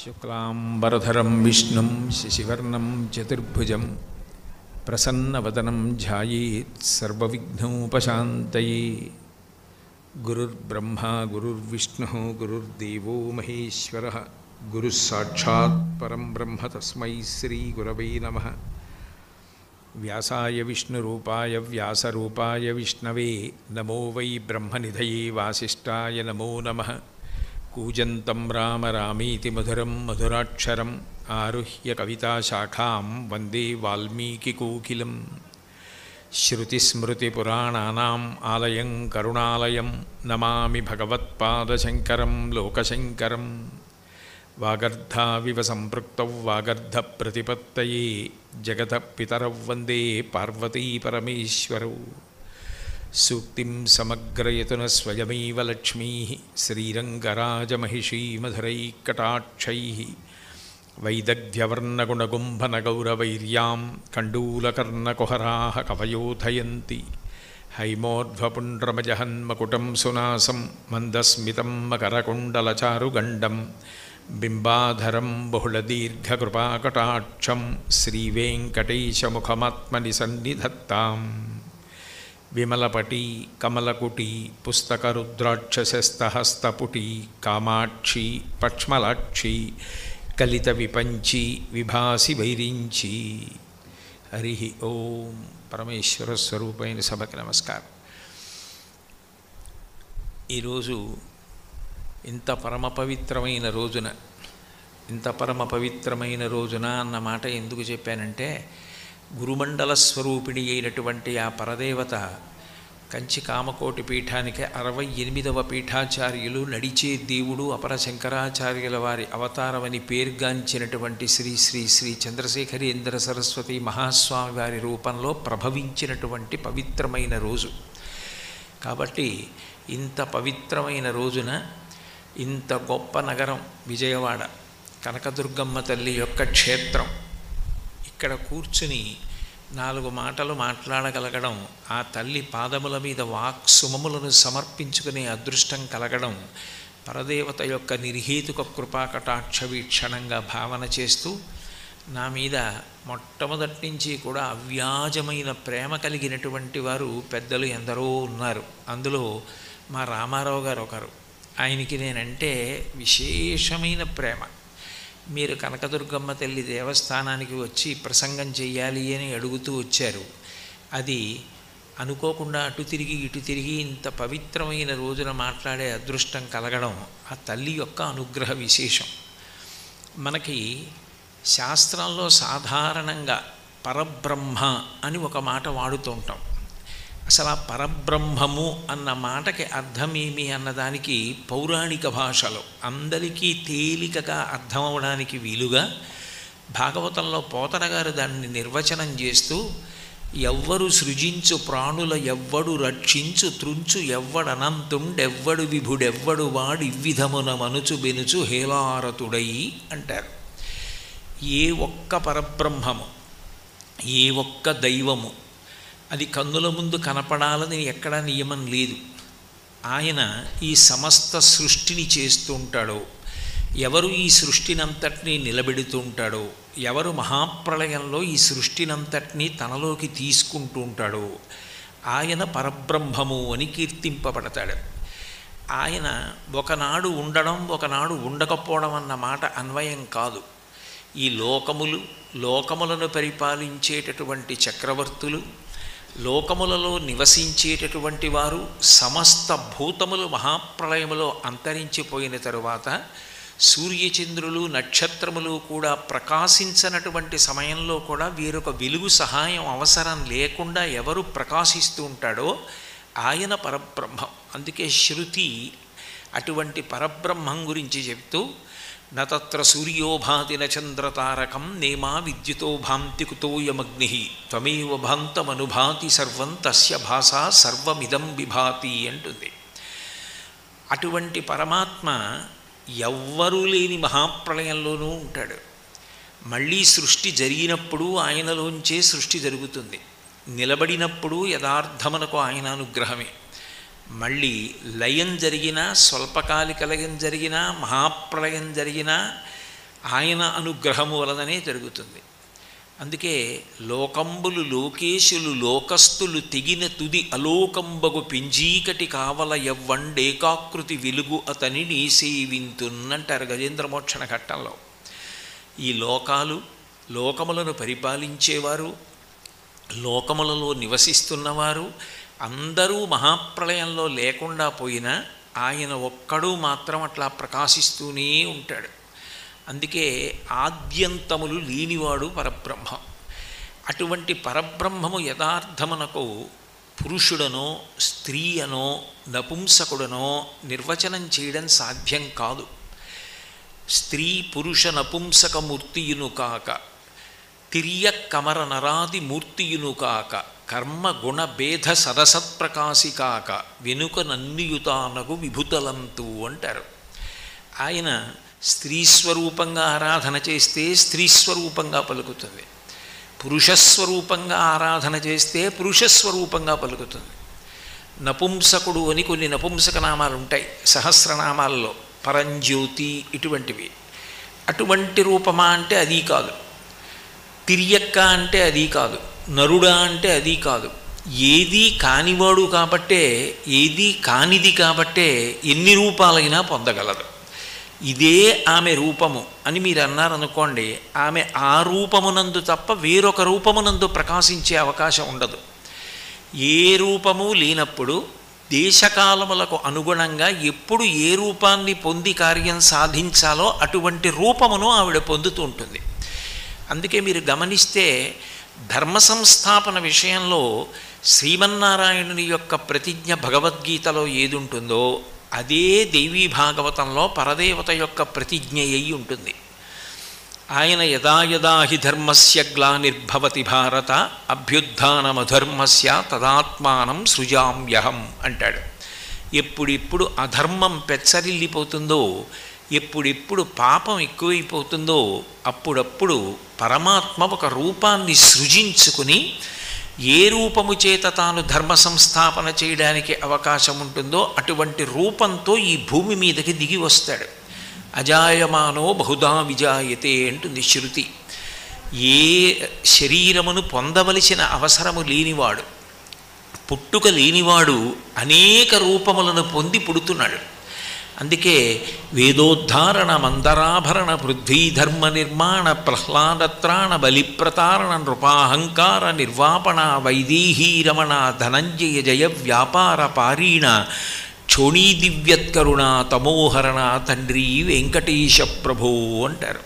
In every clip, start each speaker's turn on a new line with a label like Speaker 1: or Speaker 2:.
Speaker 1: శుక్లాంబరధరం విష్ణుం శశివర్ణం చతుర్భుజం ప్రసన్నవదనం ధ్యాయేత్ సర్వవిఘ్నోపశాంతయే. గురుర్బ్రహ్మా గురుర్విష్ణుః గురుర్దేవో మహేశ్వరః గురుః సాక్షాత్ పరం బ్రహ్మ తస్మై శ్రీగురవే నమః. వ్యాసాయ విష్ణురూపాయ వ్యాసరూపాయ విష్ణవే నమో వై బ్రహ్మనిధయే వాసిష్ఠాయ నమో నమః. కూజంతం రామ రామీతి మధురం మధురాక్షరం ఆరుహ్య కవితాశాఖాం వందే వాల్మీకికోకిలం. శ్రుతిస్మృతిపురాణానాం ఆలయం కరుణాలయం నమామి భగవత్పాదశంకరం లోకశంకరం. వాగర్ధావివ సంపృక్తౌ వాగర్ధప్రతిపత్తయే జగతః పితరౌ వందే పార్వతీ పరమేశ్వరౌ. సూక్తిం సమగ్రయతున స్వయమేవ లక్ష్మీః శ్రీరంగరాజమహిషీమధురైఃకటాక్షైః వైదగ్ధ్యవర్ణగుణగుంభనగౌరవైర్యాం కండూలకర్ణకుహరాः కవయోధయంతి. హైమోర్ధ్వపుండ్రమజహన్మకుటం సునాసం మందస్మితం మకరకుండలచారుగండం బింబాధరం బహుళదీర్ఘకృపాకటాక్షం శ్రీవేంకటేశముఖమాత్మని సన్నిధత్తాం. విమలపటి కమలకుటి పుస్తకరుద్రాక్షసస్తహస్తపుటి కామాక్షి పక్ష్మలాక్షి కలిత విపంచి విభాసి వైరించి. హరి ఓం. పరమేశ్వర స్వరూపైన సభకి నమస్కారం. ఈరోజు ఇంత పరమ పవిత్రమైన రోజున అన్న మాట ఎందుకు చెప్పానంటే, గురుమండల స్వరూపిణి అయినటువంటి ఆ పరదేవత కంచి కామకోటి పీఠానికి 68వ పీఠాచార్యులు నడిచే దేవుడు అపర శంకరాచార్యుల వారి అవతారమని పేర్గాంచినటువంటి శ్రీ శ్రీ శ్రీ చంద్రశేఖరేంద్ర సరస్వతి మహాస్వామి వారి రూపంలో ప్రభవించినటువంటి పవిత్రమైన రోజు కాబట్టి, ఇంత పవిత్రమైన రోజున ఇంత గొప్ప నగరం విజయవాడ, కనకదుర్గమ్మ తల్లి యొక్క క్షేత్రం, ఇక్కడ కూర్చుని 4 మాటలు మాట్లాడగలగడం, ఆ తల్లి పాదముల మీద వాక్సుమములను సమర్పించుకునే అదృష్టం కలగడం పరదేవత యొక్క నిర్హేతుక కృపాకటాక్ష వీక్షణంగా భావన చేస్తూ, నా మీద మొట్టమొదటి నుంచి కూడా అవ్యాజమైన ప్రేమ కలిగినటువంటి వారు పెద్దలు ఎందరో ఉన్నారు. అందులో మా రామారావు గారు ఒకరు. ఆయనకి నేనంటే విశేషమైన ప్రేమ. మీరు కనకదుర్గమ్మ తల్లి దేవస్థానానికి వచ్చి ప్రసంగం చెయ్యాలి అని అడుగుతూ వచ్చారు. అది అనుకోకుండా అటు తిరిగి ఇటు తిరిగి ఇంత పవిత్రమైన రోజున మాట్లాడే అదృష్టం కలగడం ఆ తల్లి యొక్క అనుగ్రహ విశేషం. మనకి శాస్త్రంలో సాధారణంగా పరబ్రహ్మ అని ఒక మాట వాడుతూ ఉంటాం. అసలు ఆ పరబ్రహ్మము అన్న మాటకి అర్థమేమి అన్నదానికి పౌరాణిక భాషలో అందరికీ తేలికగా అర్థమవడానికి వీలుగా భాగవతంలో పోతన గారు దాన్ని నిర్వచనం చేస్తూ, ఎవ్వరు సృజించు ప్రాణుల ఎవ్వడు రక్షించు త్రుంచు ఎవ్వడనంతుండెవ్వడు విభుడెవ్వడు వాడు ఇవ్విధమున మనుచు బెనుచు హేలారతుడై అంటారు. ఏ ఒక్క పరబ్రహ్మము, ఏ ఒక్క దైవము అది కన్నుల ముందు కనపడాలని ఎక్కడా నియమం లేదు. ఆయన ఈ సమస్త సృష్టిని చేస్తూ ఉంటాడో, ఎవరు ఈ సృష్టినంతటినీ నిలబెడుతూ ఉంటాడో, ఎవరు మహాప్రళయంలో ఈ సృష్టినంతటినీ తనలోకి తీసుకుంటూ ఉంటాడో ఆయన పరబ్రహ్మము అని కీర్తింపబడతాడు. ఆయన ఒకనాడు ఉండడం ఒకనాడు ఉండకపోవడం అన్న మాట అన్వయం కాదు. ఈ లోకములను పరిపాలించేటటువంటి చక్రవర్తులు, లోకములలో నివసించేటటువంటి వారు, సమస్త భూతములు మహాప్రళయములో అంతరించిపోయిన తరువాత సూర్యచంద్రులు నక్షత్రములు కూడా ప్రకాశించనటువంటి సమయంలో కూడా వీరొక వెలుగు సహాయం అవసరం లేకుండా ఎవరు ప్రకాశిస్తూ ఉంటాడో ఆయన పరబ్రహ్మం. అందుకే శృతి అటువంటి పరబ్రహ్మం గురించి చెప్తూ, నత్ర సూర్యో భాతి నచంద్రతారకం నేమా విద్యుతో భాంతి కుతోయమగ్ని త్వమేవ భాంతమనుభాతి సర్వం తస్య భాషా సర్వమిదం విభాతి అంటుంది. అటువంటి పరమాత్మ ఎవ్వరూ లేని మహాప్రళయంలోనూ ఉంటాడు. మళ్ళీ సృష్టి జరిగినప్పుడు ఆయనలోంచే సృష్టి జరుగుతుంది. నిలబడినప్పుడు యథార్థమునకు ఆయన అనుగ్రహమే. మళ్ళీ లయం జరిగినా, స్వల్పకాలిక లయం జరిగినా, మహాప్రళయం జరిగినా ఆయన అనుగ్రహము వలననే జరుగుతుంది. అందుకే లోకంబులు లోకేశులు లోకస్తులు తెగిన తుది అలోకంబగు పింజీకటి కావల ఎవ్వండేకాకృతి వెలుగు అతని నీ సేవింతున్నంటారు గజేంద్రమోక్షణ ఘట్టంలో. ఈ లోకాలు, లోకములను పరిపాలించేవారు, లోకములలో నివసిస్తున్నవారు అందరూ మహాప్రళయంలో లేకుండా పోయినా ఆయన ఒక్కడూ మాత్రం అట్లా ప్రకాశిస్తూనే ఉంటాడు. అందుకే ఆద్యంతములు లేనివాడు పరబ్రహ్మం. అటువంటి పరబ్రహ్మము యథార్థమునకు పురుషుడనో స్త్రీ అనో నపుంసకుడనో నిర్వచనం చేయడం సాధ్యం కాదు. స్త్రీ పురుష నపుంసక మూర్తియును కాక, తిర్య కమర నరాది మూర్తియును కాక, కర్మ గుణ భేద సరసత్ప్రకాశి కాక, వెనుక నన్నియుతానగు విభుతలంతు అంటారు. ఆయన స్త్రీ స్వరూపంగా ఆరాధన చేస్తే స్త్రీ స్వరూపంగా పలుకుతుంది, పురుషస్వరూపంగా ఆరాధన చేస్తే పురుషస్వరూపంగా పలుకుతుంది. నపుంసకుడు అని కొన్ని నపుంసక నామాలు ఉంటాయి సహస్రనామాల్లో, పరంజ్యోతి ఇటువంటివి. అటువంటి రూపమా అంటే అది కాదు. తిరియక్క అంటే అది కాదు. నరుడా అంటే అది కాదు. ఏదీ కానివాడు కాబట్టే, ఏదీ కానిది కాబట్టే ఎన్ని రూపాలైనా పొందగలదు. ఇదే ఆమె రూపము అని మీరు అన్నారనుకోండి, ఆమె ఆ రూపమునందు తప్ప వేరొక రూపమునందు ప్రకాశించే అవకాశం ఉండదు. ఏ రూపము లేనప్పుడు దేశకాలములకు అనుగుణంగా ఎప్పుడు ఏ రూపాన్ని పొంది కార్యం సాధించాలో అటువంటి రూపమును ఆవిడ పొందుతూ ఉంటుంది. అందుకే మీరు గమనిస్తే ధర్మ సంస్థాపన విషయంలో శ్రీమన్నారాయణుని యొక్క ప్రతిజ్ఞ భగవద్గీతలో ఏది ఉంటుందో అదే దేవీ భాగవతంలో పరదేవత యొక్క ప్రతిజ్ఞ అయి ఉంటుంది. ఆయన యదా యదా హి ధర్మస్య గ్లానిర్భవతి భారత అభ్యుత్థానమధర్మస్య తదాత్మానం సృజామ్యహం అంటాడు. ఎప్పుడెప్పుడు అధర్మం పెచ్చరిల్లిపోతుందో, ఎప్పుడెప్పుడు పాపం ఎక్కువైపోతుందో అప్పుడప్పుడు పరమాత్మ ఒక రూపాన్ని సృజించుకుని ఏ రూపము చేత తాను ధర్మ సంస్థాపన చేయడానికి అవకాశం ఉంటుందో అటువంటి రూపంతో ఈ భూమి మీదకి దిగి వస్తాడు. అజాయమానో బహుదా విజాయతే అంటుంది శృతి. ఏ శరీరమును పొందవలసిన అవసరము లేనివాడు, పుట్టుక లేనివాడు అనేక రూపములను పొంది పుడుతున్నాడు. అందుకే వేదోద్ధారణ మందరాభరణ పృథ్వీధర్మ నిర్మాణ ప్రహ్లాదత్రాణ బలిప్రతారణ నృపాహంకార నిర్వాపణ వైదేహీ రమణ ధనంజయ జయ వ్యాపార పారీణ క్షోణీ దివ్యత్కరుణ తమోహరణ తండ్రి వెంకటేశ ప్రభో అంటారు.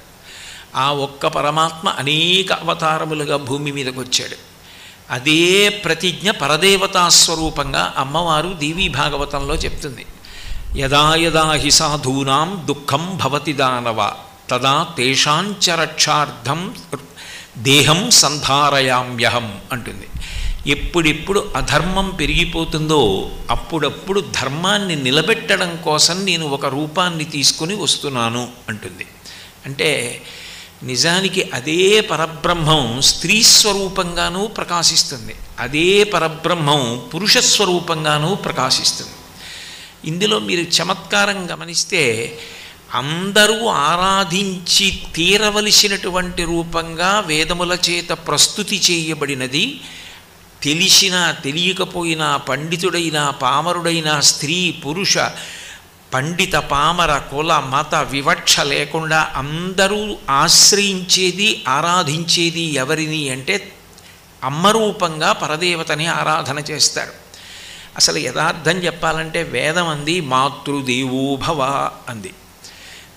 Speaker 1: ఆ ఒక్క పరమాత్మ అనేక అవతారములుగా భూమి మీదకి వచ్చాడు. అదే ప్రతిజ్ఞ పరదేవతాస్వరూపంగా అమ్మవారు దేవీ భాగవతంలో చెప్తుంది. యదా యదా హి సాధూనాం దుఃఖం భవతి దానవ తదా తేషాంచ రక్షార్థం దేహం సంధారయామ్యహం అంటుంది. ఎప్పుడెప్పుడు అధర్మం పెరిగిపోతుందో అప్పుడప్పుడు ధర్మాన్ని నిలబెట్టడం కోసం నేను ఒక రూపాన్ని తీసుకుని వస్తున్నాను అంటుంది. అంటే నిజానికి అదే పరబ్రహ్మం స్త్రీ స్వరూపంగానూ ప్రకాశిస్తుంది, అదే పరబ్రహ్మం పురుషస్వరూపంగానూ ప్రకాశిస్తుంది. ఇందులో మీరు చమత్కారం గమనిస్తే అందరూ ఆరాధించి తీరవలసినటువంటి రూపంగా వేదముల చేత ప్రస్తుతి చేయబడినది తెలిసినా తెలియకపోయినా, పండితుడైనా పామరుడైనా, స్త్రీ పురుష పండిత పామర కుల మత వివక్ష లేకుండా అందరూ ఆశ్రయించేది ఆరాధించేది ఎవరిని అంటే అమ్మరూపంగా పరదేవతని ఆరాధన చేస్తారు. అసలు యథార్థం చెప్పాలంటే వేదం అంది మాతృదేవో భవ అంది.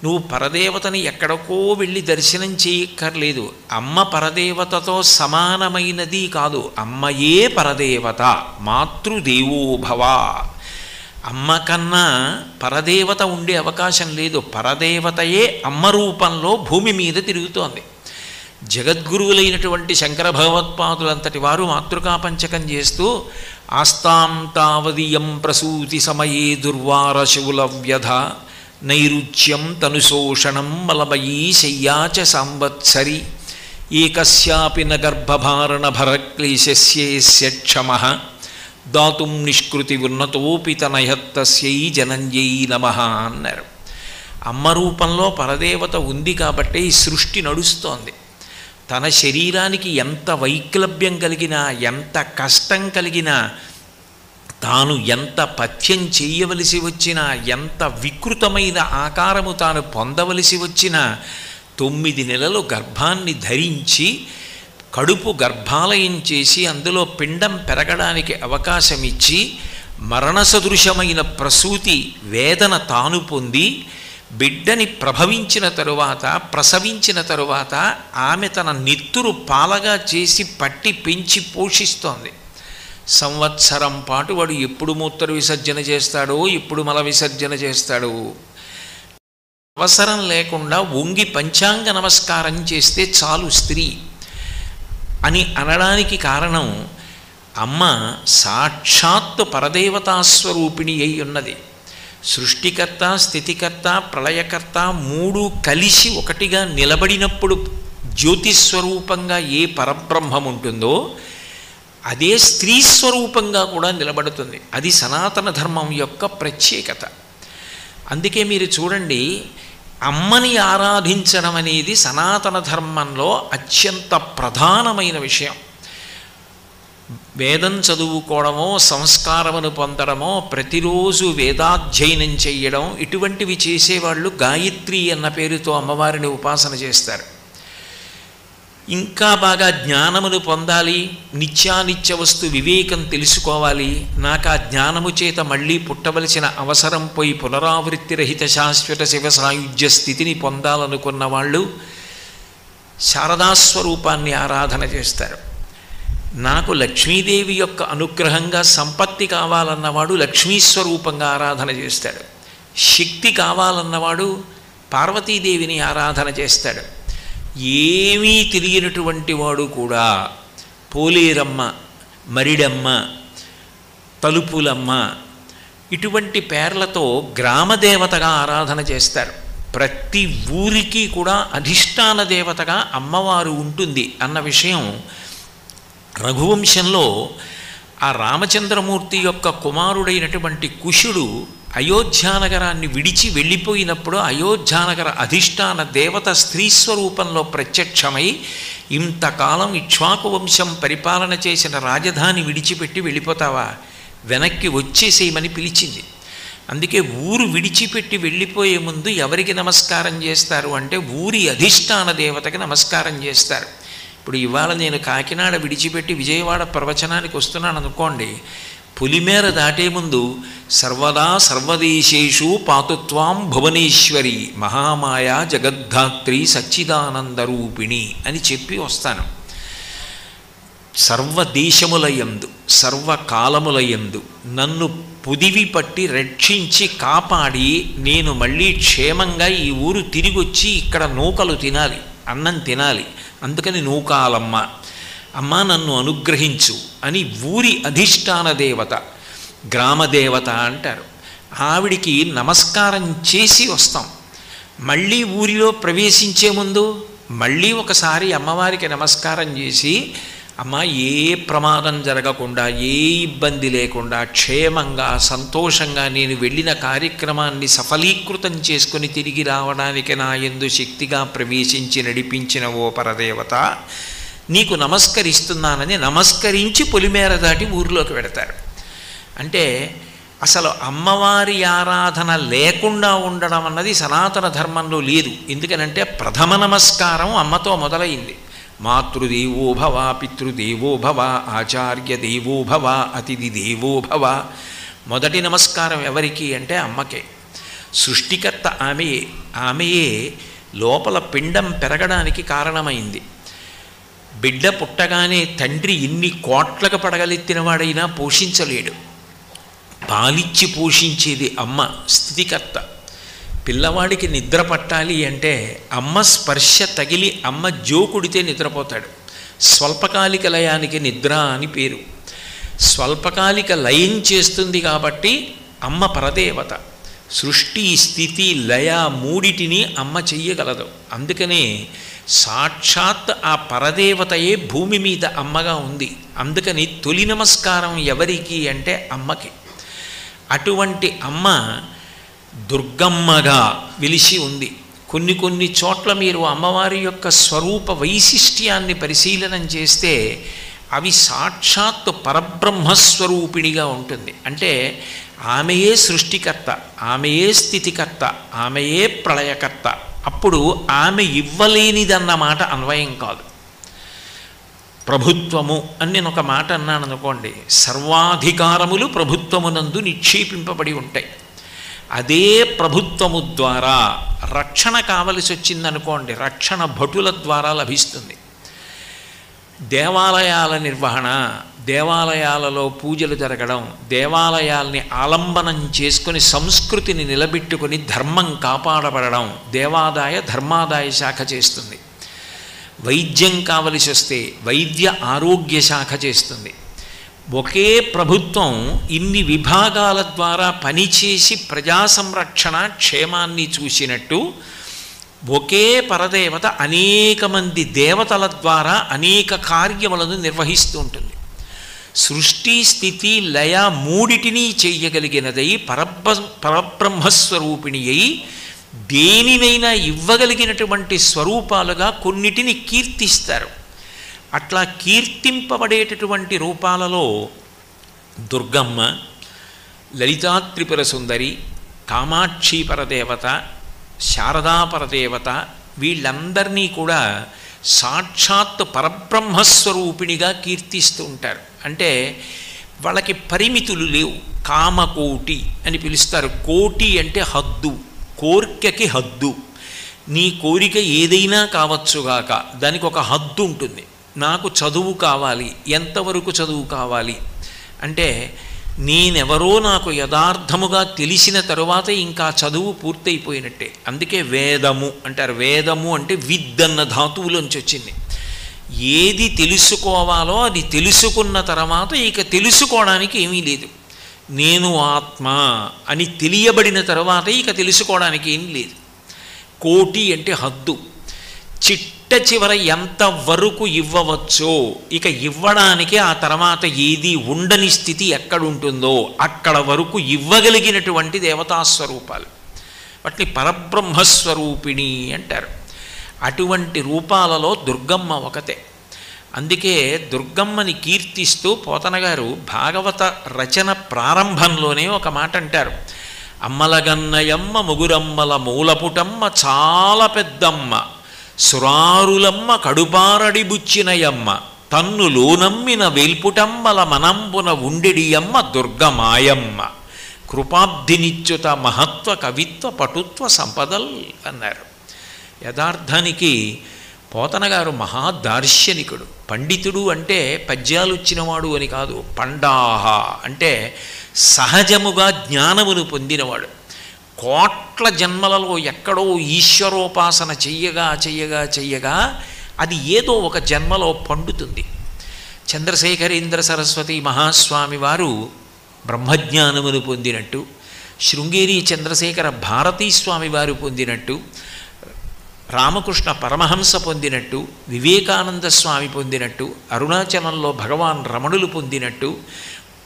Speaker 1: నువ్వు పరదేవతని ఎక్కడికో వెళ్ళి దర్శనం చేయక్కర్లేదు. అమ్మ పరదేవతతో సమానమైనది కాదు, అమ్మయే పరదేవత. మాతృదేవో భవ. అమ్మ కన్నా పరదేవత ఉండే అవకాశం లేదు. పరదేవతయే అమ్మ రూపంలో భూమి మీద తిరుగుతోంది. జగద్గురువులైనటువంటి శంకర భగవత్పాదులంతటి వారు మాతృకా పంచకం చేస్తూ ఆస్తాం తావదీయం ప్రసూతి సమయే దుర్వారశూల వ్యధ నైరుచ్యం తనుశోషణం మలమయీ శయ్యాచ సంవత్సరి ఏకస్యాపి న గర్భభారణ భరక్లేశస్యేస్య క్షమః దాతుం నిష్కృతి ఉన్నతోపి తనయత్తస్యై జనంజై నమః అన్నారు. అమ్మ రూపంలో పరదేవత ఉంది కాబట్టే ఈ సృష్టి నడుస్తోంది. తన శరీరానికి ఎంత వైక్లభ్యం కలిగినా, ఎంత కష్టం కలిగినా, తాను ఎంత పథ్యం చేయవలసి వచ్చినా, ఎంత వికృతమైన ఆకారము తాను పొందవలసి వచ్చినా 9 నెలలు గర్భాన్ని ధరించి కడుపు గర్భాలయం చేసి అందులో పిండం పెరగడానికి అవకాశం ఇచ్చి మరణ సదృశమైన ప్రసూతి వేదన తాను పొంది బిడ్డని ప్రసవించిన తరువాత ఆమె తన నెత్తురు పాలగా చేసి పట్టి పెంచి పోషిస్తోంది. సంవత్సరం పాటు వాడు ఎప్పుడు మూత్ర విసర్జన చేస్తాడో, ఎప్పుడు మల విసర్జన చేస్తాడో అవసరం లేకుండా వంగి పంచాంగ నమస్కారం చేస్తే చాలు స్త్రీ అని అనడానికి కారణం అమ్మ సాక్షాత్తు పరదేవతాస్వరూపిణి అయి ఉన్నది. సృష్టికర్త, స్థితికర్త, ప్రళయకర్త 3 కలిసి ఒకటిగా నిలబడినప్పుడు జ్యోతిస్వరూపంగా ఏ పరబ్రహ్మం ఉంటుందో అదే స్త్రీ స్వరూపంగా కూడా నిలబడుతుంది. అది సనాతన ధర్మం యొక్క ప్రత్యేకత. అందుకే మీరు చూడండి, అమ్మని ఆరాధించడం అనేది సనాతన ధర్మంలో అత్యంత ప్రధానమైన విషయం. వేదం చదువుకోవడమో, సంస్కారమును పొందడమో, ప్రతిరోజు వేదాధ్యయనం చేయడం, ఇటువంటివి చేసేవాళ్ళు గాయత్రి అన్న పేరుతో అమ్మవారిని ఉపాసన చేస్తారు. ఇంకా బాగా జ్ఞానమును పొందాలి, నిత్యానిత్య వస్తు వివేకం తెలుసుకోవాలి, నాకు ఆ జ్ఞానము చేత మళ్ళీ పుట్టవలసిన అవసరం పోయి పునరావృత్తి రహిత శాశ్వత శివ సాయుధ్య స్థితిని పొందాలనుకున్న వాళ్ళు శారదాస్వరూపాన్ని ఆరాధన చేస్తారు. నాకు లక్ష్మీదేవి యొక్క అనుగ్రహంగా సంపత్తి కావాలన్నవాడు లక్ష్మీస్వరూపంగా ఆరాధన చేస్తాడు. శక్తి కావాలన్నవాడు పార్వతీదేవిని ఆరాధన చేస్తాడు. ఏమీ తెలియనటువంటి వాడు కూడా పోలేరమ్మ, మరిడమ్మ, తలుపులమ్మ ఇటువంటి పేర్లతో గ్రామదేవతగా ఆరాధన చేస్తారు. ప్రతి ఊరికి కూడా అధిష్టాన దేవతగా అమ్మవారు ఉంటుంది అన్న విషయం రఘువంశంలో ఆ రామచంద్రమూర్తి యొక్క కుమారుడైనటువంటి కుశుడు అయోధ్యానగరాన్ని విడిచి వెళ్ళిపోయినప్పుడు అయోధ్యానగర అధిష్టాన దేవత స్త్రీస్వరూపంలో ప్రత్యక్షమై ఇంతకాలం ఇక్ష్వాకు వంశం పరిపాలన చేసిన రాజధాని విడిచిపెట్టి వెళ్ళిపోతావా, వెనక్కి వచ్చేసేయమని పిలిచింది. అందుకే ఊరు విడిచిపెట్టి వెళ్ళిపోయే ముందు ఎవరికి నమస్కారం చేస్తారు అంటే ఊరి అధిష్టాన దేవతకి నమస్కారం చేస్తారు. ఇప్పుడు ఇవాళ నేను కాకినాడ విడిచిపెట్టి విజయవాడ ప్రవచనానికి వస్తున్నాను అనుకోండి, పులిమేర దాటే ముందు సర్వదా సర్వదేశేషు పాతుత్వాం భువనేశ్వరి మహామాయా జగద్ధాత్రి సచ్చిదానందరూపిణి అని చెప్పి వస్తాను. సర్వదేశములయందు సర్వకాలములయందు నన్ను పుదివి పట్టి రక్షించి కాపాడి నేను మళ్ళీ క్షేమంగా ఈ ఊరు తిరిగొచ్చి ఇక్కడ నూకలు తినాలి, అన్నం తినాలి. అందుకని నూకాలమ్మ, అమ్మ నన్ను అనుగ్రహించు అని ఊరి అధిష్టాన దేవత, గ్రామదేవత అంటారు. ఆవిడికి నమస్కారం చేసి వస్తాం. మళ్ళీ ఊరిలో ప్రవేశించే ముందు మళ్ళీ ఒకసారి అమ్మవారికి నమస్కారం చేసి, అమ్మ ఏ ప్రమాదం జరగకుండా, ఏ ఇబ్బంది లేకుండా క్షేమంగా సంతోషంగా నేను వెళ్ళిన కార్యక్రమాన్ని సఫలీకృతం చేసుకుని తిరిగి రావడానికి నా యందు శక్తిగా ప్రవేశించి నడిపించిన ఓ పరదేవత నీకు నమస్కరిస్తున్నానని నమస్కరించి పొలిమేర దాటి ఊరిలోకి వెడతారు. అంటే అసలు అమ్మవారి ఆరాధన లేకుండా ఉండడం అన్నది సనాతన ధర్మంలో లేదు. ఎందుకనంటే ప్రథమ నమస్కారం అమ్మతో మొదలైంది. మాతృదేవో భవ, పితృదేవో భవ, ఆచార్య దేవో భవ, అతిథి దేవో భవ. మొదటి నమస్కారం ఎవరికి అంటే అమ్మకే. సృష్టికర్త ఆమెయే. ఆమెయే లోపల పిండం పెరగడానికి కారణమైంది. బిడ్డ పుట్టగానే తండ్రి ఇన్ని కోట్లకు పడగలెత్తినవాడైనా పోషించలేడు. పాలిచ్చి పోషించేది అమ్మ, స్థితికర్త. పిల్లవాడికి నిద్ర పట్టాలి అంటే అమ్మ స్పర్శ తగిలి అమ్మ జోకుడితే నిద్రపోతాడు. స్వల్పకాలిక లయానికి నిద్ర అని పేరు. స్వల్పకాలిక లయం చేస్తుంది కాబట్టి అమ్మ పరదేవత. సృష్టి, స్థితి, లయ మూడిటిని అమ్మ చెయ్యగలదు. అందుకనే సాక్షాత్ ఆ పరదేవతయే భూమి మీద అమ్మగా ఉంది. అందుకని తొలి నమస్కారం ఎవరికి అంటే అమ్మకి. అటువంటి అమ్మ దుర్గమ్మగా వెలిసి ఉంది. కొన్ని కొన్ని చోట్ల మీరు అమ్మవారి యొక్క స్వరూప వైశిష్ట్యాన్ని పరిశీలనం చేస్తే అవి సాక్షాత్తు పరబ్రహ్మస్వరూపిణిగా ఉంటుంది. అంటే ఆమెయే సృష్టికర్త, ఆమెయే స్థితికర్త, ఆమెయే ప్రళయకర్త. అప్పుడు ఆమె ఇవ్వలేనిదన్నమాట అన్వయం కాదు. ప్రభుత్వము అని నేను ఒక మాట అన్నాను అనుకోండి, సర్వాధికారములు ప్రభుత్వమునందు నిక్షేపింపబడి ఉంటాయి. అదే ప్రభుత్వము ద్వారా రక్షణ కావలసి వచ్చిందనుకోండి, రక్షణ భటుల ద్వారా లభిస్తుంది. దేవాలయాల నిర్వహణ, దేవాలయాలలో పూజలు జరగడం, దేవాలయాల్ని ఆలంబనం చేసుకొని సంస్కృతిని నిలబెట్టుకొని ధర్మం కాపాడబడడం దేవాదాయ ధర్మాదాయ శాఖ చేస్తుంది. వైద్యం కావలసి వస్తే వైద్య ఆరోగ్య శాఖ చేస్తుంది. ఒకే ప్రభుత్వం ఇన్ని విభాగాల ద్వారా పనిచేసి ప్రజా సంరక్షణ క్షేమాన్ని చూసినట్టు ఒకే పరదేవత అనేక మంది దేవతల ద్వారా అనేక కార్యములను నిర్వహిస్తూ ఉంటుంది. సృష్టి స్థితి లయ మూడిటిని చెయ్యగలిగినదై పరబ్రహ్మస్వరూపిణి అయి దేనినైనా ఇవ్వగలిగినటువంటి స్వరూపాలుగా కొన్నిటిని కీర్తిస్తారు. అట్లా కీర్తింపబడేటటువంటి రూపాలలో దుర్గమ్మ, లలితా త్రిపుర సుందరి, కామాక్షి పరదేవత, శారదా పరదేవత వీళ్ళందరినీ కూడా సాక్షాత్ పరబ్రహ్మస్వరూపిణిగా కీర్తిస్తూ ఉంటారు. అంటే వాళ్ళకి పరిమితులు లేవు. కామకోటి అని పిలుస్తారు. కోటి అంటే హద్దు, కోరికకి హద్దు. నీ కోరిక ఏదైనా కావచ్చుగాక, దానికి ఒక హద్దు ఉంటుంది. నాకు చదువు కావాలి, ఎంతవరకు చదువు కావాలి అంటే నేనెవరో నాకు యథార్థముగా తెలిసిన తరువాత ఇంకా చదువు పూర్తయిపోయినట్టే. అందుకే వేదము అంటారు. వేదము అంటే విద్ అన్న ధాతువులోంచి వచ్చింది. ఏది తెలుసుకోవాలో అది తెలుసుకున్న తర్వాత ఇక తెలుసుకోవడానికి ఏమీ లేదు. నేను ఆత్మ అని తెలియబడిన తర్వాత ఇక తెలుసుకోవడానికి ఏం లేదు. కోటి అంటే హద్దు. చిట్ట చివర ఎంతవరకు ఇవ్వవచ్చో ఇక ఇవ్వడానికి ఆ తర్వాత ఏది ఉండని స్థితి ఎక్కడుంటుందో అక్కడ వరకు ఇవ్వగలిగినటువంటి దేవతాస్వరూపాలు, వాటిని పరబ్రహ్మస్వరూపిణి అంటారు. అటువంటి రూపాలలో దుర్గమ్మ ఒకతే. అందుకే దుర్గమ్మని కీర్తిస్తూ పోతన గారు భాగవత రచన ప్రారంభంలోనే ఒక మాట అంటారు. అమ్మలగన్నయమ్మ ముగురమ్మల మూలపుటమ్మ చాలా పెద్దమ్మ, సురారులమ్మ కడుపారడి బుచ్చినయమ్మ, తన్నులో నమ్మిన వేల్పుటమ్మల మనంబున ఉండెడియమ్మ దుర్గమాయమ్మ, కృపాబ్ధినిచ్యుత మహత్వ కవిత్వ పటుత్వ సంపదల్ అన్నారు. యథార్థానికి పోతన గారు మహాదార్శనికుడు. పండితుడు అంటే పద్యాలు వచ్చినవాడు అని కాదు. పండాహ అంటే సహజముగా జ్ఞానమును పొందినవాడు. కోట్ల జన్మలలో ఎక్కడో ఈశ్వరోపాసన చెయ్యగా చెయ్యగా చెయ్యగా అది ఏదో ఒక జన్మలో పండుతుంది. చంద్రశేఖరేంద్ర సరస్వతి మహాస్వామి వారు బ్రహ్మజ్ఞానమును పొందినట్టు, శృంగేరి చంద్రశేఖర భారతీ స్వామి వారు పొందినట్టు, రామకృష్ణ పరమహంస పొందినట్టు, వివేకానంద స్వామి పొందినట్టు, అరుణాచలంలో భగవాన్ రమణులు పొందినట్టు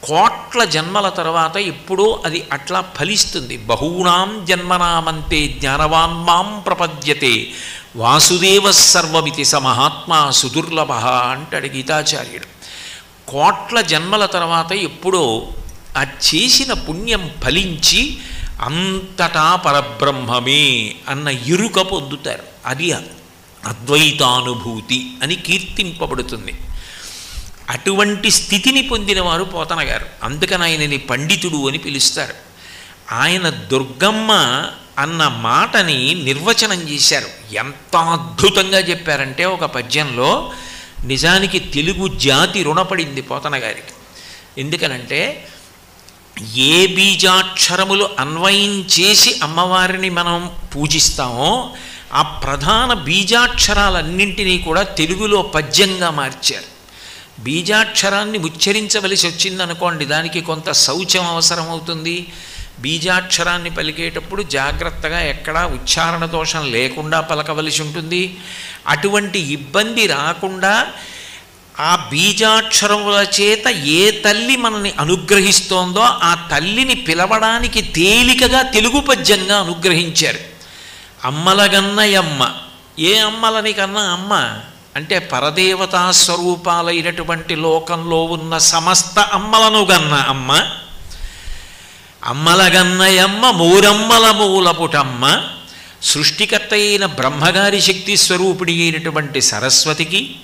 Speaker 1: కోట్ల జన్మల తర్వాత ఎప్పుడో అది అట్లా ఫలిస్తుంది. బహూనాం జన్మనామంతే జ్ఞానవాన్ మాం ప్రపద్యతే వాసుదేవ సర్వమితి స మహాత్మా సుదుర్లభ అంటాడు గీతాచార్యుడు. కోట్ల జన్మల తర్వాత ఎప్పుడో ఆ చేసిన పుణ్యం ఫలించి అంతటా పరబ్రహ్మమే అన్న ఇరుక పొందుతారు. అది అద్వైతానుభూతి అని కీర్తింపబడుతుంది. అటువంటి స్థితిని పొందినవారు పోతన గారు. అందుకని ఆయనని పండితుడు అని పిలుస్తారు. ఆయన దుర్గమ్మ అన్న మాటని నిర్వచనం చేశారు. ఎంత అద్భుతంగా చెప్పారంటే ఒక పద్యంలో నిజానికి తెలుగు జాతి రుణపడింది పోతన గారికి. ఎందుకనంటే ఏ బీజాక్షరములు అన్వయం చేసి అమ్మవారిని మనం పూజిస్తామో ఆ ప్రధాన బీజాక్షరాలన్నింటినీ కూడా తెలుగులో పద్యంగా మార్చారు. బీజాక్షరాన్ని ఉచ్చరించవలసి వచ్చిందనుకోండి, దానికి కొంత శౌచం అవసరం అవుతుంది. బీజాక్షరాన్ని పలికేటప్పుడు జాగ్రత్తగా ఎక్కడా ఉచ్చారణ దోషం లేకుండా పలకవలసి ఉంటుంది. అటువంటి ఇబ్బంది రాకుండా ఆ బీజాక్షరముల చేత ఏ తల్లి మనని అనుగ్రహిస్తోందో ఆ తల్లిని పిలవడానికి తేలికగా తెలుగు పద్యంగా అనుగ్రహించారు. అమ్మలగన్నయమ్మ. ఏ అమ్మలని కన్నా అమ్మ అంటే పరదేవతా స్వరూపాలైనటువంటి లోకంలో ఉన్న సమస్త అమ్మలను గన్న అమ్మ. అమ్మలగన్నయమ్మ మూరమ్మల మూలపుటమ్మ. సృష్టికర్త అయిన బ్రహ్మగారి శక్తి స్వరూపిణి అయినటువంటి సరస్వతికి,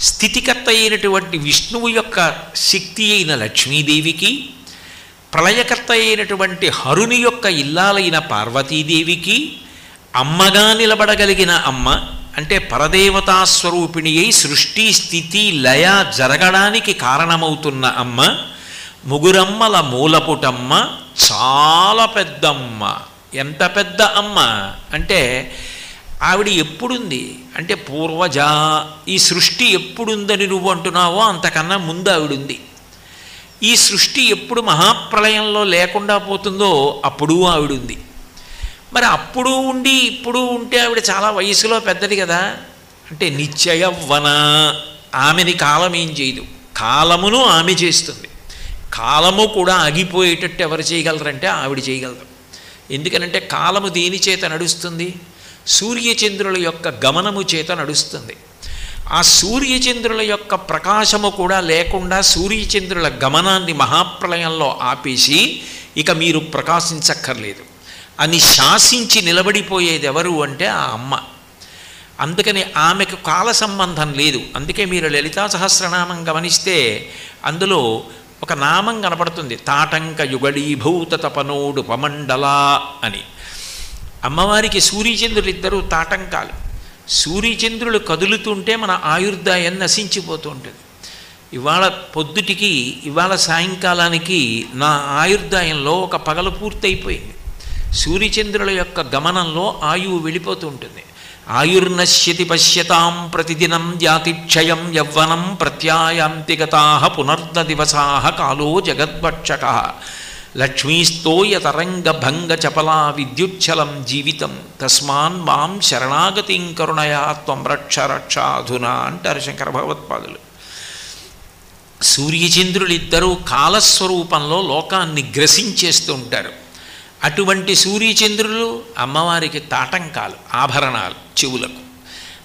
Speaker 1: స్థితికర్త అయినటువంటి విష్ణువు యొక్క శక్తి అయిన లక్ష్మీదేవికి, ప్రళయకర్త అయినటువంటి హరుని యొక్క ఇల్లాలైన పార్వతీదేవికి అమ్మగా నిలబడగలిగిన అమ్మ అంటే పరదేవతా స్వరూపిణి అయి సృష్టి స్థితి లయ జరగడానికి కారణమవుతున్న అమ్మ. ముగురమ్మల మూలపుటమ్మ. చాలా పెద్దమ్మ. ఎంత పెద్ద అమ్మ అంటే ఆవిడ ఎప్పుడుంది అంటే పూర్వజ. ఈ సృష్టి ఎప్పుడుందని నువ్వు అంటున్నావో అంతకన్నా ముందు ఆవిడుంది. ఈ సృష్టి ఎప్పుడు మహాప్రళయంలో లేకుండా పోతుందో అప్పుడు ఆవిడుంది. మరి అప్పుడు ఉండి ఇప్పుడు ఉంటే ఆవిడ చాలా వయసులో పెద్దది కదా. అంటే నిత్యయవ్వన. ఆమెని కాలం ఏం చేయదు, కాలమును ఆమె చేస్తుంది. కాలము కూడా ఆగిపోయేటట్టు ఎవరు చేయగలరంటే ఆవిడ చేయగలరు. ఎందుకనంటే కాలము దేని చేత నడుస్తుంది? సూర్యచంద్రుల యొక్క గమనము చేత నడుస్తుంది. ఆ సూర్యచంద్రుల యొక్క ప్రకాశము కూడా లేకుండా సూర్యచంద్రుల గమనాన్ని మహాప్రళయంలో ఆపేసి ఇక మీరు ప్రకాశించక్కర్లేదు అని శాసించి నిలబడిపోయేది ఎవరు అంటే ఆ అమ్మ. అందుకని ఆమెకు కాల సంబంధం లేదు. అందుకే మీరు లలితా సహస్రనామం గమనిస్తే అందులో ఒక నామం కనపడుతుంది, తాటంక యుగళీభూత తపనోడు పమండల అని. అమ్మవారికి సూర్యచంద్రులు ఇద్దరు తాటంకాలు. సూర్యచంద్రులు కదులుతుంటే మన ఆయుర్దాయం నశించిపోతూ ఉంటుంది. ఇవాళ పొద్దుటికి ఇవాళ సాయంకాలానికి నా ఆయుర్దాయంలో ఒక పగలు పూర్తయిపోయింది. సూర్యచంద్రుల యొక్క గమనంలో ఆయువు వెళ్ళిపోతూ ఉంటుంది. ఆయుర్నశ్యతి పశ్యతాం ప్రతిదినం జాతిక్షయం యవ్వనం ప్రత్యాయాంతిగతా పునర్ద దివసా కాలో జగద్భక్షక లక్ష్మీస్తోయ తరంగభంగ చపలా విద్యుచ్చలం జీవితం తస్మాన్ మాం శరణాగతిం కరుణయా త్వం రక్ష రక్షాధునా అంటారు శంకర భగవత్పాదులు. సూర్యచంద్రులిద్దరూ కాలస్వరూపంలో లోకాన్ని గ్రసించేస్తూ ఉంటారు. అటువంటి సూర్యచంద్రులు అమ్మవారికి తాటంకాలు, ఆభరణాలు చెవులకు.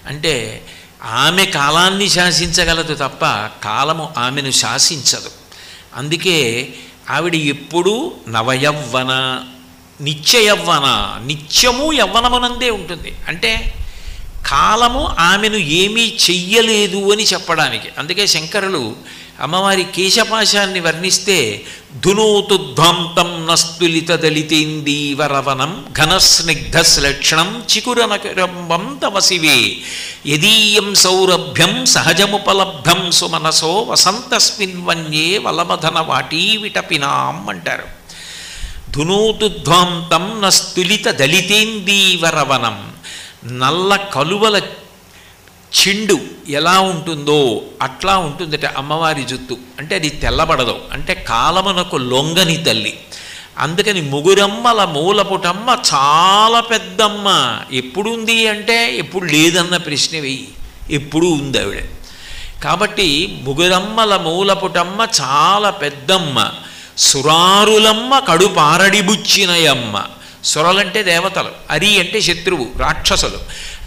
Speaker 1: అంటే ఆమె కాలాన్ని శాసించగలదు తప్ప కాలము ఆమెను శాసించదు. అందుకే ఆవిడ ఎప్పుడూ నవయవ్వన, నిత్యయవ్వన, నిత్యము యవ్వనమునందే ఉంటుంది. అంటే కాలము ఆమెను ఏమీ చెయ్యలేదు అని చెప్పడానికి. అందుకే శంకరులు అమ్మవారి కేశపాశాన్ని వర్ణిస్తే ధునోతుధ్వాంతం నస్తులిత దళితేందీవరవనం ఘనస్నిగ్ధశ్లక్షణం చికురనకరంబం తవ శివే యదీయం సౌరభ్యం సహజముపలబ్ధం సుమనసో వసంతస్మిన్వన్యే వలమధన వాటీ విటపినాం అంటారు. ధునోతుధ్వాంతం నస్తులిత దళితేందీవరవనం. నల్ల కలువల చిండు ఎలా ఉంటుందో అట్లా ఉంటుందట అమ్మవారి జుత్తు. అంటే అది తెల్లబడదు. అంటే కాలమునకు లొంగని తల్లి. అందుకని ముగురమ్మల మూలపుటమ్మ చాలా పెద్దమ్మ. ఎప్పుడుంది అంటే ఎప్పుడు లేదన్న ప్రశ్న వెయ్యి. ఎప్పుడూ ఉంది ఆవిడ. కాబట్టి ముగురమ్మల మూలపుటమ్మ చాలా పెద్దమ్మ. సురారులమ్మ కడుపారడిబుచ్చినయమ్మ. సురలంటే దేవతలు, అరి అంటే శత్రువు, రాక్షసులు.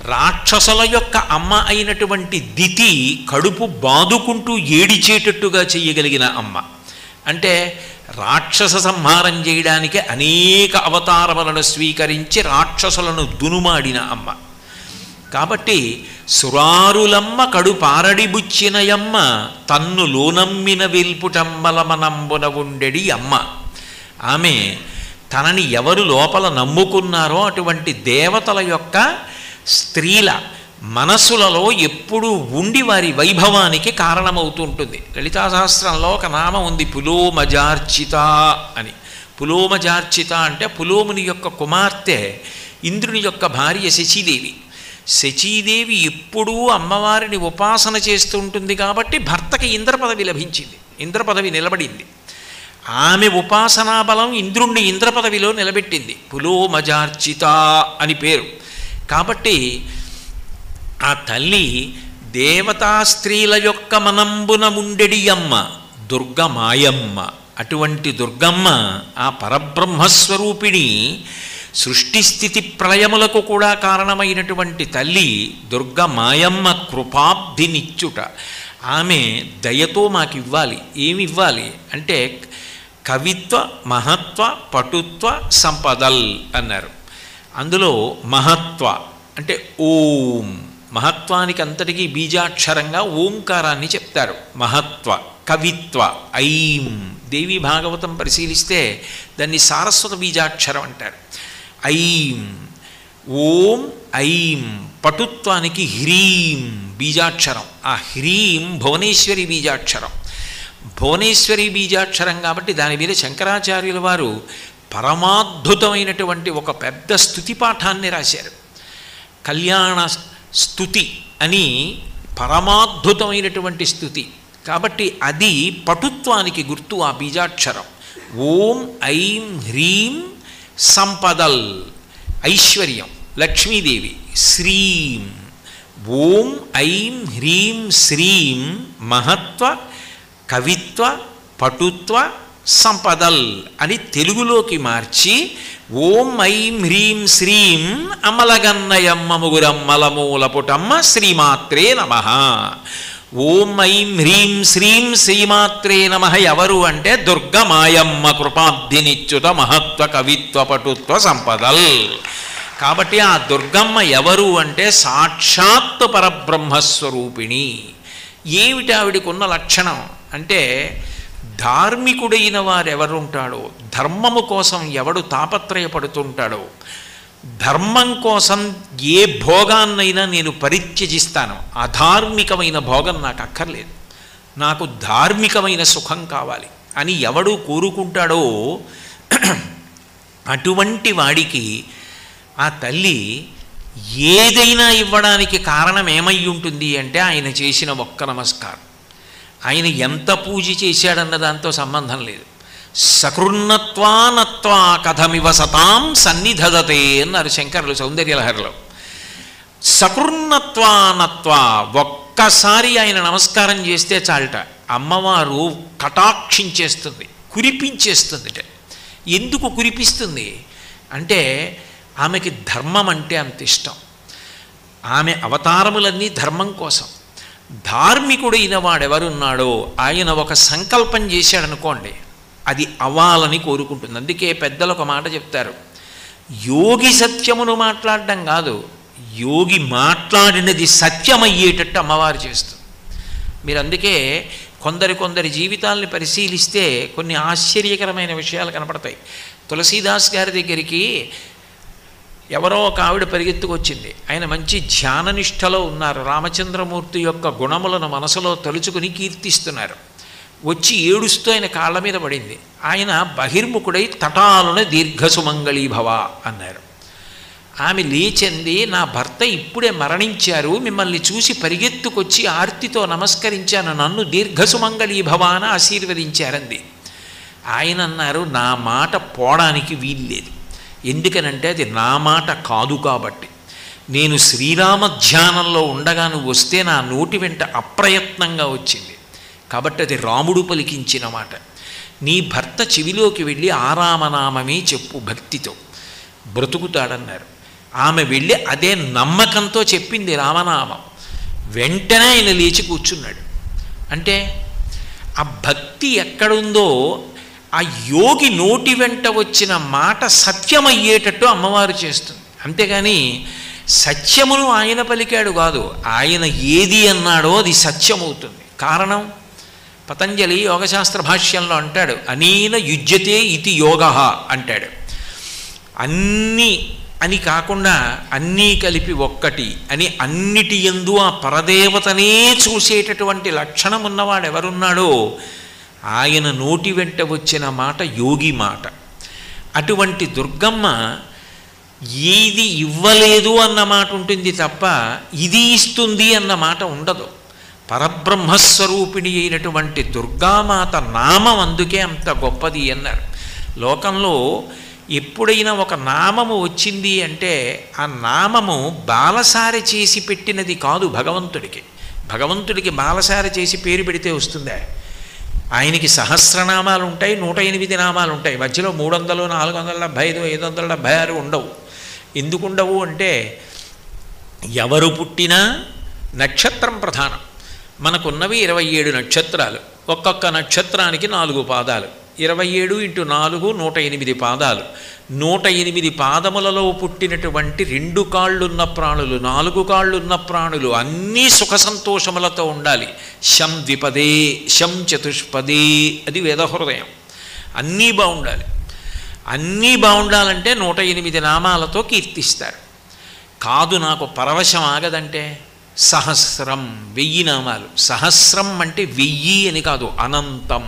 Speaker 1: రాక్షసుల యొక్క అమ్మ అయినటువంటి దితి కడుపు బాదుకుంటూ ఏడిచేటట్టుగా చెయ్యగలిగిన అమ్మ. అంటే రాక్షస సంహారం చేయడానికి అనేక అవతారములను స్వీకరించి రాక్షసులను దునుమాడిన అమ్మ. కాబట్టి సురారులమ్మ కడుపారడిబుచ్చినయమ్మ తన్ను లోనమ్మిన వెల్పుటమ్మల మనంబున ఉండెడి అమ్మ. ఆమె తనని ఎవరు లోపల నమ్ముకున్నారో అటువంటి దేవతల యొక్క స్త్రీల మనస్సులలో ఎప్పుడూ ఉండి వారి వైభవానికి కారణమవుతూ ఉంటుంది. లలితా సహస్రంలో ఒక నామం ఉంది, పులోమజార్చిత అని. పులోమజార్చిత అంటే పులోముని యొక్క కుమార్తె ఇంద్రుని యొక్క భార్య శచీదేవి. శచీదేవి ఎప్పుడూ అమ్మవారిని ఉపాసన చేస్తూ ఉంటుంది కాబట్టి భర్తకి ఇంద్రపదవి లభించింది, ఇంద్రపదవి నిలబడింది. ఆమె ఉపాసనా బలం ఇంద్రుణ్ణి ఇంద్రపదవిలో నిలబెట్టింది. పులోమజార్చిత అని పేరు. కాబట్టి ఆ తల్లి దేవతా స్త్రీల యొక్క మనంబున ఉండెడి అమ్మ దుర్గమాయమ్మ. అటువంటి దుర్గమ్మ ఆ పరబ్రహ్మస్వరూపిణి, సృష్టిస్థితి ప్రళయములకు కూడా కారణమైనటువంటి తల్లి దుర్గమాయమ్మ కృపాబ్ధినిచ్చుట. ఆమె దయతో మాకు ఇవ్వాలి. ఏమి ఇవ్వాలి అంటే కవిత్వ, మహత్వ, పటుత్వ, సంపదల్ అన్నారు. అందులో మహత్వ అంటే ఓం, మహత్వానికి అంతటికీ బీజాక్షరంగా ఓంకారాన్ని చెప్తారు. మహత్వ, కవిత్వ ఐం. దేవి భాగవతం పరిశీలిస్తే దాన్ని సారస్వత బీజాక్షరం అంటారు. ఐం ఓం ఐం. పటుత్వానికి హ్రీం బీజాక్షరం. ఆ హ్రీం భువనేశ్వరి బీజాక్షరం. భువనేశ్వరి బీజాక్షరం కాబట్టి దాని మీద శంకరాచార్యుల వారు పరమాద్భుతమైనటువంటి ఒక పెద్ద స్తుతి పాఠాన్ని రాశారు. కళ్యాణ స్తుతి అని పరమాద్భుతమైనటువంటి స్తుతి. కాబట్టి అది పటుత్వానికి గుర్తు ఆ బీజాక్షరం. ఓం ఐం హ్రీం సంపదల్ ఐశ్వర్యం లక్ష్మీదేవి. శ్రీం ఓం ఐం హ్రీం శ్రీం మహత్వ, కవిత్వ, పటుత్వ, సంపదల్ అని తెలుగులోకి మార్చి ఓం ఐం హ్రీం శ్రీం అమలగన్నయమ్మ ముగురమ్మలమూలపుటమ్మ శ్రీమాత్రే నమః. ఓం ఐం హ్రీం శ్రీం శ్రీమాత్రే నమః ఎవరు అంటే దుర్గమాయమ్మ కృపాబ్ధినిచ్యుత మహత్వ, కవిత్వ, పటుత్వ, సంపదల్. కాబట్టి ఆ దుర్గమ్మ ఎవరు అంటే సాక్షాత్ పరబ్రహ్మస్వరూపిణి. ఏమిటి ఆవిడికున్న లక్షణం అంటే ధార్మికుడైన వారెవరుంటాడో, ధర్మము కోసం ఎవడు తాపత్రయపడుతుంటాడో, ధర్మం కోసం ఏ భోగాన్నైనా నేను పరిత్యజిస్తాను, అధార్మికమైన భోగం నాకు అక్కర్లేదు, నాకు ధార్మికమైన సుఖం కావాలి అని ఎవడు కోరుకుంటాడో అటువంటి వాడికి ఆ తల్లి ఏదైనా ఇవ్వడానికి కారణం ఏమై ఉంటుంది అంటే ఆయన చేసిన ఒక్క నమస్కారం. ఆయన ఎంత పూజ చేశాడన్న దాంతో సంబంధం లేదు. సకృన్నత్వానత్వా కథమివ సతాం సన్నిధదతే అన్నారు శంకరులు సౌందర్యలహరిలో. సకృన్నత్వానత్వా ఒక్కసారి ఆయన నమస్కారం చేస్తే చాలట, అమ్మవారు కటాక్షించేస్తుంది, కురిపించేస్తుందిట. ఎందుకు కురిపిస్తుంది అంటే ఆమెకి ధర్మం అంటే అంత ఇష్టం. ఆమె అవతారములన్నీ ధర్మం కోసం. ధార్మికుడైన వాడెవరున్నాడో ఆయన ఒక సంకల్పం చేశాడనుకోండి, అది అవ్వాలని కోరుకుంటుంది. అందుకే పెద్దలు ఒక మాట చెప్తారు, యోగి సత్యమును మాట్లాడడం కాదు, యోగి మాట్లాడినది సత్యమయ్యేటట్టు అమ్మవారు చేస్తుంది. మీరు అందుకే కొందరి జీవితాలని పరిశీలిస్తే కొన్ని ఆశ్చర్యకరమైన విషయాలు కనపడతాయి. తులసీదాస్ గారి దగ్గరికి ఎవరో ఒక ఆవిడ పరిగెత్తుకొచ్చింది. ఆయన మంచి ధ్యాననిష్టలో ఉన్నారు, రామచంద్రమూర్తి యొక్క గుణములను మనసులో తలుచుకుని కీర్తిస్తున్నారు. వచ్చి ఏడుస్తూ ఆయన కాళ్ళ మీద పడింది. ఆయన బహిర్ముఖుడై తటాలున దీర్ఘసుమంగళీభవ అన్నారు. ఆమె లేచింది, నా భర్త ఇప్పుడే మరణించారు, మిమ్మల్ని చూసి పరిగెత్తుకొచ్చి ఆర్తితో నమస్కరించాను, నన్ను దీర్ఘసుమంగళీభవ అని ఆశీర్వదించారంది. ఆయన అన్నారు, నా మాట పోవడానికి వీల్లేదు, ఎందుకనంటే అది నా మాట కాదు కాబట్టి. నేను శ్రీరామ ధ్యానంలో ఉండగా నువ్వు వస్తే నా నోటి వెంట అప్రయత్నంగా వచ్చింది కాబట్టి అది రాముడు పలికించిన మాట. నీ భర్త చెవిలోకి వెళ్ళి ఆరామనామమే చెప్పు, భక్తితో బ్రతుకుతాడన్నారు. ఆమె వెళ్ళి అదే నమ్మకంతో చెప్పింది రామనామం. వెంటనే ఆయన లేచి కూర్చున్నాడు. అంటే ఆ భక్తి ఎక్కడుందో ఆ యోగి నోటి వెంట వచ్చిన మాట సత్యమయ్యేటట్టు అమ్మవారు చేస్తుంది. అంతేగాని సత్యమును ఆయన పలికాడు కాదు, ఆయన ఏది అన్నాడో అది సత్యమవుతుంది. కారణం పతంజలి యోగశాస్త్ర భాష్యంలో అంటాడు, అనేన యుజ్యతే ఇతి యోగః అంటాడు. అన్నీ అని కాకుండా అన్నీ కలిపి ఒక్కటి అని, అన్నిటి యందు ఆ పరదేవతనే చూసేటటువంటి లక్షణం ఉన్నవాడు ఎవరున్నాడో ఆయన నోటి వెంట వచ్చిన మాట యోగి మాట. అటువంటి దుర్గమ్మ ఏది ఇవ్వలేదు అన్న మాట ఉంటుంది తప్ప ఇది ఇస్తుంది అన్న మాట ఉండదు. పరబ్రహ్మస్వరూపిణి అయినటువంటి దుర్గామాత నామం అందుకే అంత గొప్పది అన్నారు. లోకంలో ఎప్పుడైనా ఒక నామము వచ్చింది అంటే ఆ నామము బాలసారి చేసి పెట్టినది కాదు భగవంతుడికి. భగవంతుడికి బాలసార చేసి పేరు పెడితే వస్తుందా? ఆయనకి సహస్రనామాలు ఉంటాయి, 108 నామాలు ఉంటాయి. మధ్యలో 300, 475, 576 ఉండవు. ఎందుకు ఉండవు అంటే ఎవరు పుట్టినా నక్షత్రం ప్రధానం. మనకున్నవి 27 నక్షత్రాలు. ఒక్కొక్క నక్షత్రానికి 4 పాదాలు. 27 × 4 108 పాదాలు. 108 పాదములలో పుట్టినటువంటి 2 కాళ్ళున్న ప్రాణులు, 4 కాళ్ళున్న ప్రాణులు అన్నీ సుఖ సంతోషములతో ఉండాలి. శం ద్విపదే, శం చతుష్పదే, అది వేదహృదయం. అన్నీ బాగుండాలి. అన్నీ బాగుండాలంటే 108 నామాలతో కీర్తిస్తారు. కాదు నాకు పరవశం ఆగదంటే సహస్రం, 1000 నామాలు. సహస్రం అంటే 1000 అని కాదు, అనంతం.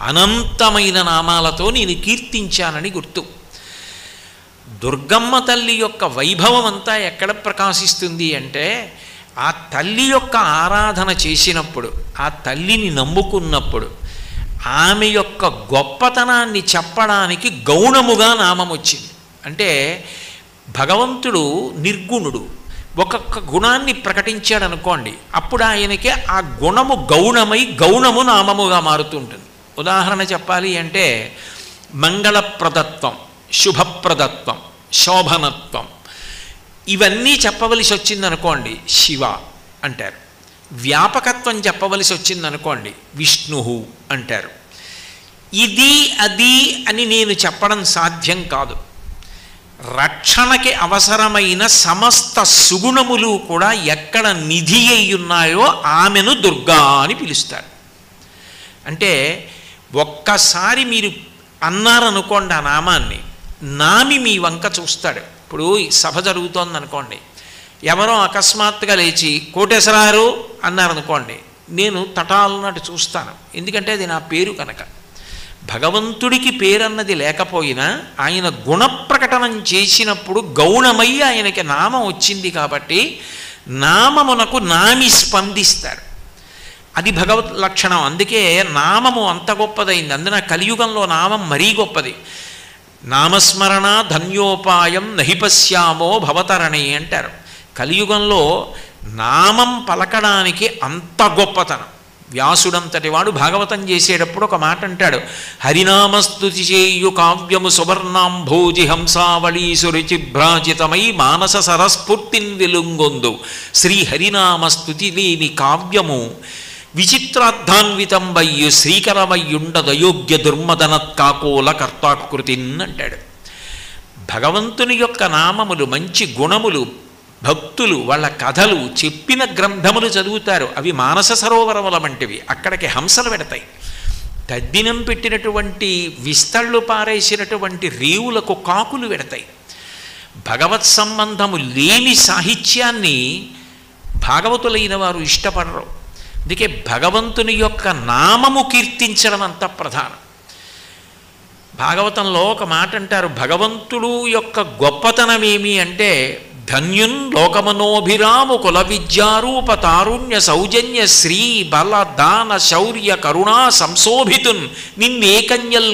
Speaker 1: అనంతమైన నామాలతో నేను కీర్తించానని గుర్తు. దుర్గమ్మ తల్లి యొక్క వైభవం అంతా ఎక్కడ ప్రకాశిస్తుంది అంటే ఆ తల్లి యొక్క ఆరాధన చేసినప్పుడు, ఆ తల్లిని నమ్ముకున్నప్పుడు ఆమె యొక్క గొప్పతనాన్ని చెప్పడానికి గౌణముగా నామం వచ్చింది. అంటే భగవంతుడు నిర్గుణుడు, ఒక్కొక్క గుణాన్ని ప్రకటించాడు అనుకోండి, అప్పుడు ఆయనకి ఆ గుణము గౌణమై గౌణము నామముగా మారుతుంటుంది. ఉదాహరణ చెప్పాలి అంటే మంగళప్రదత్వం, శుభప్రదత్వం, శోభనత్వం, ఇవన్నీ చెప్పవలసి వచ్చిందనుకోండి శివ అంటారు. వ్యాపకత్వం చెప్పవలసి వచ్చిందనుకోండి విష్ణు అంటారు. ఇది అది అని నేను చెప్పడం సాధ్యం కాదు. రక్షణకి అవసరమైన సమస్త సుగుణములు కూడా ఎక్కడ నిధి అయి ఉన్నాయో ఆమెను దుర్గా అని పిలుస్తారు. అంటే ఒక్కసారి మీరు అన్నారనుకోండి ఆ నామాన్ని, నామి మీ వంక చూస్తాడు. ఇప్పుడు సభ జరుగుతోందనుకోండి, ఎవరో అకస్మాత్తుగా లేచి కోటేశ్వరారు అన్నారనుకోండి, నేను తటాలన్నట్టు చూస్తాను. ఎందుకంటే అది నా పేరు కనుక. భగవంతుడికి పేరన్నది లేకపోయినా ఆయన గుణప్రకటనం చేసినప్పుడు గౌణమై ఆయనకి నామం వచ్చింది కాబట్టి నామమునకు నామి స్పందిస్తారు. అది భగవత్ లక్షణం. అందుకే నామము అంత గొప్పదైంది. అందున కలియుగంలో నామం మరీ గొప్పది. నామస్మరణ ధన్యోపాయం నహిపశ్యామో భవతరణి అంటారు. కలియుగంలో నామం పలకడానికి అంత గొప్పతనం. వ్యాసుడంతటి వాడు భాగవతం చేసేటప్పుడు ఒక మాట అంటాడు, హరినామస్తుతి చేయు కావ్యము సువర్ణాంభోజి హంసావళీసురుచిభ్రాజితమై మానస సరస్ఫూర్తిన్ వెలుంగొందు శ్రీ హరినామస్తుతి లేని కావ్యము విచిత్రార్థాన్వితం వయ్యు శ్రీకరమయ్యుండదయోగ్య దుర్మదనత్కాకోల కర్తాకృతిన్ అంటాడు. భగవంతుని యొక్క నామములు, మంచి గుణములు, భక్తులు వాళ్ళ కథలు చెప్పిన గ్రంథములు చదువుతారు. అవి మానస సరోవరముల వంటివి. అక్కడికి హంసలు పెడతాయి. తద్దినం పెట్టినటువంటి విస్తళ్ళు పారేసినటువంటి రేవులకు కాకులు పెడతాయి. భగవత్ సంబంధము లేని సాహిత్యాన్ని భాగవతులైన వారు ఇష్టపడరు. అందుకే భగవంతుని యొక్క నామము కీర్తించడం అంత ప్రధానం. భాగవతంలో ఒక మాట అంటారు, భగవంతుడు యొక్క గొప్పతనం ఏమి అంటే ధన్యున్ లోకమనోభిరాము కుల విద్యారూప తారుణ్య సౌజన్య శ్రీ బల దాన శౌర్య కరుణా సంశోభితున్ నిన్నేకన్యల్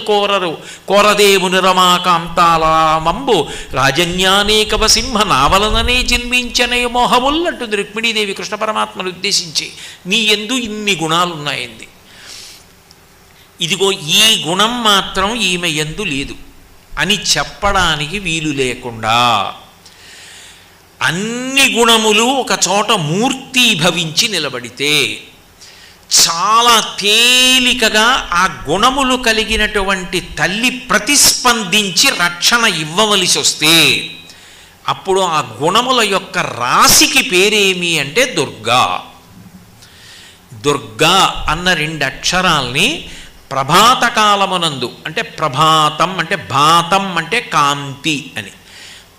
Speaker 1: కోరదేముని రమాకాంతాలామంబు రాజన్యానేకవ సింహ నావలననే జన్మించనే మోహముల్ అంటుంది రుక్మిణీదేవి కృష్ణ పరమాత్మను ఉద్దేశించి. నీ యందు ఇన్ని గుణాలున్నాయంది, ఇదిగో ఈ గుణం మాత్రం ఈమె యందు లేదు అని చెప్పడానికి వీలు లేకుండా అన్ని గుణములు ఒక చోట మూర్తీభవించి నిలబడితే చాలా తేలికగా ఆ గుణములు కలిగినటువంటి తల్లి ప్రతిస్పందించి రక్షణ ఇవ్వవలసి వస్తే అప్పుడు ఆ గుణముల యొక్క రాశికి పేరేమి అంటే దుర్గా. దుర్గా అన్న 2 అక్షరాల్ని ప్రభాత కాలమునందు, అంటే ప్రభాతం అంటే భాతం అంటే కాంతి అని,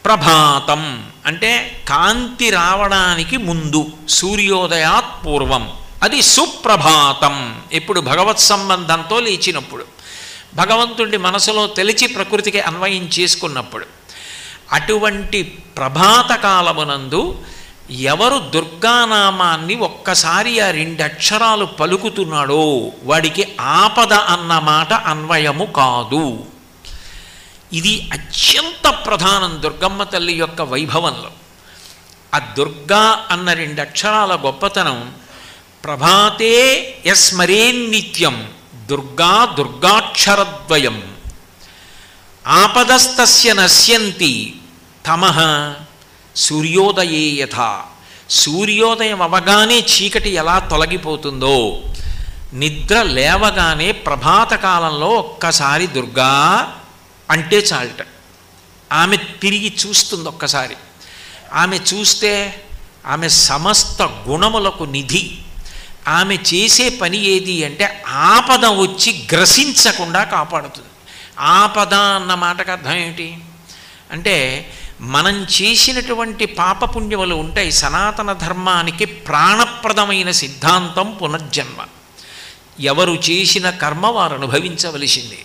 Speaker 1: ప్రభాతం అంటే కాంతి రావడానికి ముందు, సూర్యోదయాత్ పూర్వం, అది సుప్రభాతం. ఎప్పుడు భగవత్ సంబంధంతో లేచినప్పుడు, భగవంతుడి మనసులో తెలిచి ప్రకృతికి అన్వయం చేసుకున్నప్పుడు. అటువంటి ప్రభాత కాలమునందు ఎవరు దుర్గానామాన్ని ఒక్కసారి ఆ 2 అక్షరాలు పలుకుతున్నాడో వాడికి ఆపద అన్నమాట అన్వయము కాదు. ఇది అత్యంత ప్రధానం దుర్గమ్మ తల్లి యొక్క వైభవంలో. ఆ దుర్గా అన్న 2 అక్షరాల గొప్పతనం ప్రభాతే యస్మరేన్నిత్యం దుర్గా దుర్గాక్షరద్వయం ఆపదస్తస్య నశ్యంతి తమః సూర్యోదయే యథా. సూర్యోదయం అవగానే చీకటి ఎలా తొలగిపోతుందో, నిద్ర లేవగానే ప్రభాత కాలంలో ఒక్కసారి దుర్గా అంటే చాలట. ఆమె తిరిగి చూస్తుంది ఒక్కసారి. ఆమె చూస్తే ఆమె సమస్త గుణములకు నిధి. ఆమె చేసే పని ఏది అంటే ఆపద వచ్చి గ్రసించకుండా కాపాడుతుంది. ఆపద అన్న మాటకు అర్థం ఏమిటి అంటే, మనం చేసినటువంటి పాపపుణ్యములు ఉంటాయి. సనాతన ధర్మానికి ప్రాణప్రదమైన సిద్ధాంతం పునర్జన్మ. ఎవరు చేసిన కర్మ వారు అనుభవించవలసిందే.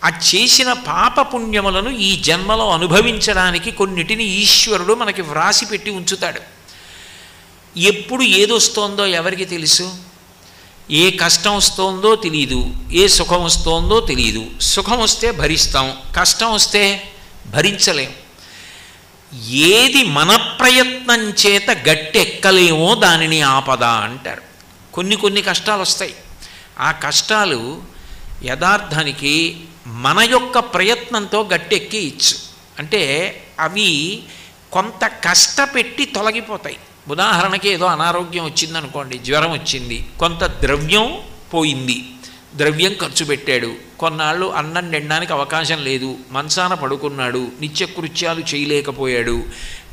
Speaker 1: ఆ చేసిన పాపపుణ్యములను ఈ జన్మలో అనుభవించడానికి కొన్నిటిని ఈశ్వరుడు మనకి వ్రాసి పెట్టి ఉంచుతాడు. ఎప్పుడు ఏదొస్తోందో ఎవరికి తెలుసు? ఏ కష్టం వస్తోందో తెలియదు, ఏ సుఖం వస్తోందో తెలియదు. సుఖం వస్తే భరిస్తాం, కష్టం వస్తే భరించలేం. ఏది మన ప్రయత్నం చేత గట్టెక్కలేమో దానిని ఆపద అంటారు. కొన్ని కష్టాలు వస్తాయి. ఆ కష్టాలు యథార్థానికి మన యొక్క ప్రయత్నంతో గట్టెక్కి ఇచ్చు. అంటే అవి కొంత కష్టపెట్టి తొలగిపోతాయి. ఉదాహరణకి ఏదో అనారోగ్యం వచ్చిందనుకోండి, జ్వరం వచ్చింది, కొంత ద్రవ్యం పోయింది, ద్రవ్యం ఖర్చు పెట్టాడు, కొన్నాళ్ళు అన్నం తినడానికి అవకాశం లేదు, మంచాన పడుకున్నాడు, నిత్యకృత్యాలు చేయలేకపోయాడు,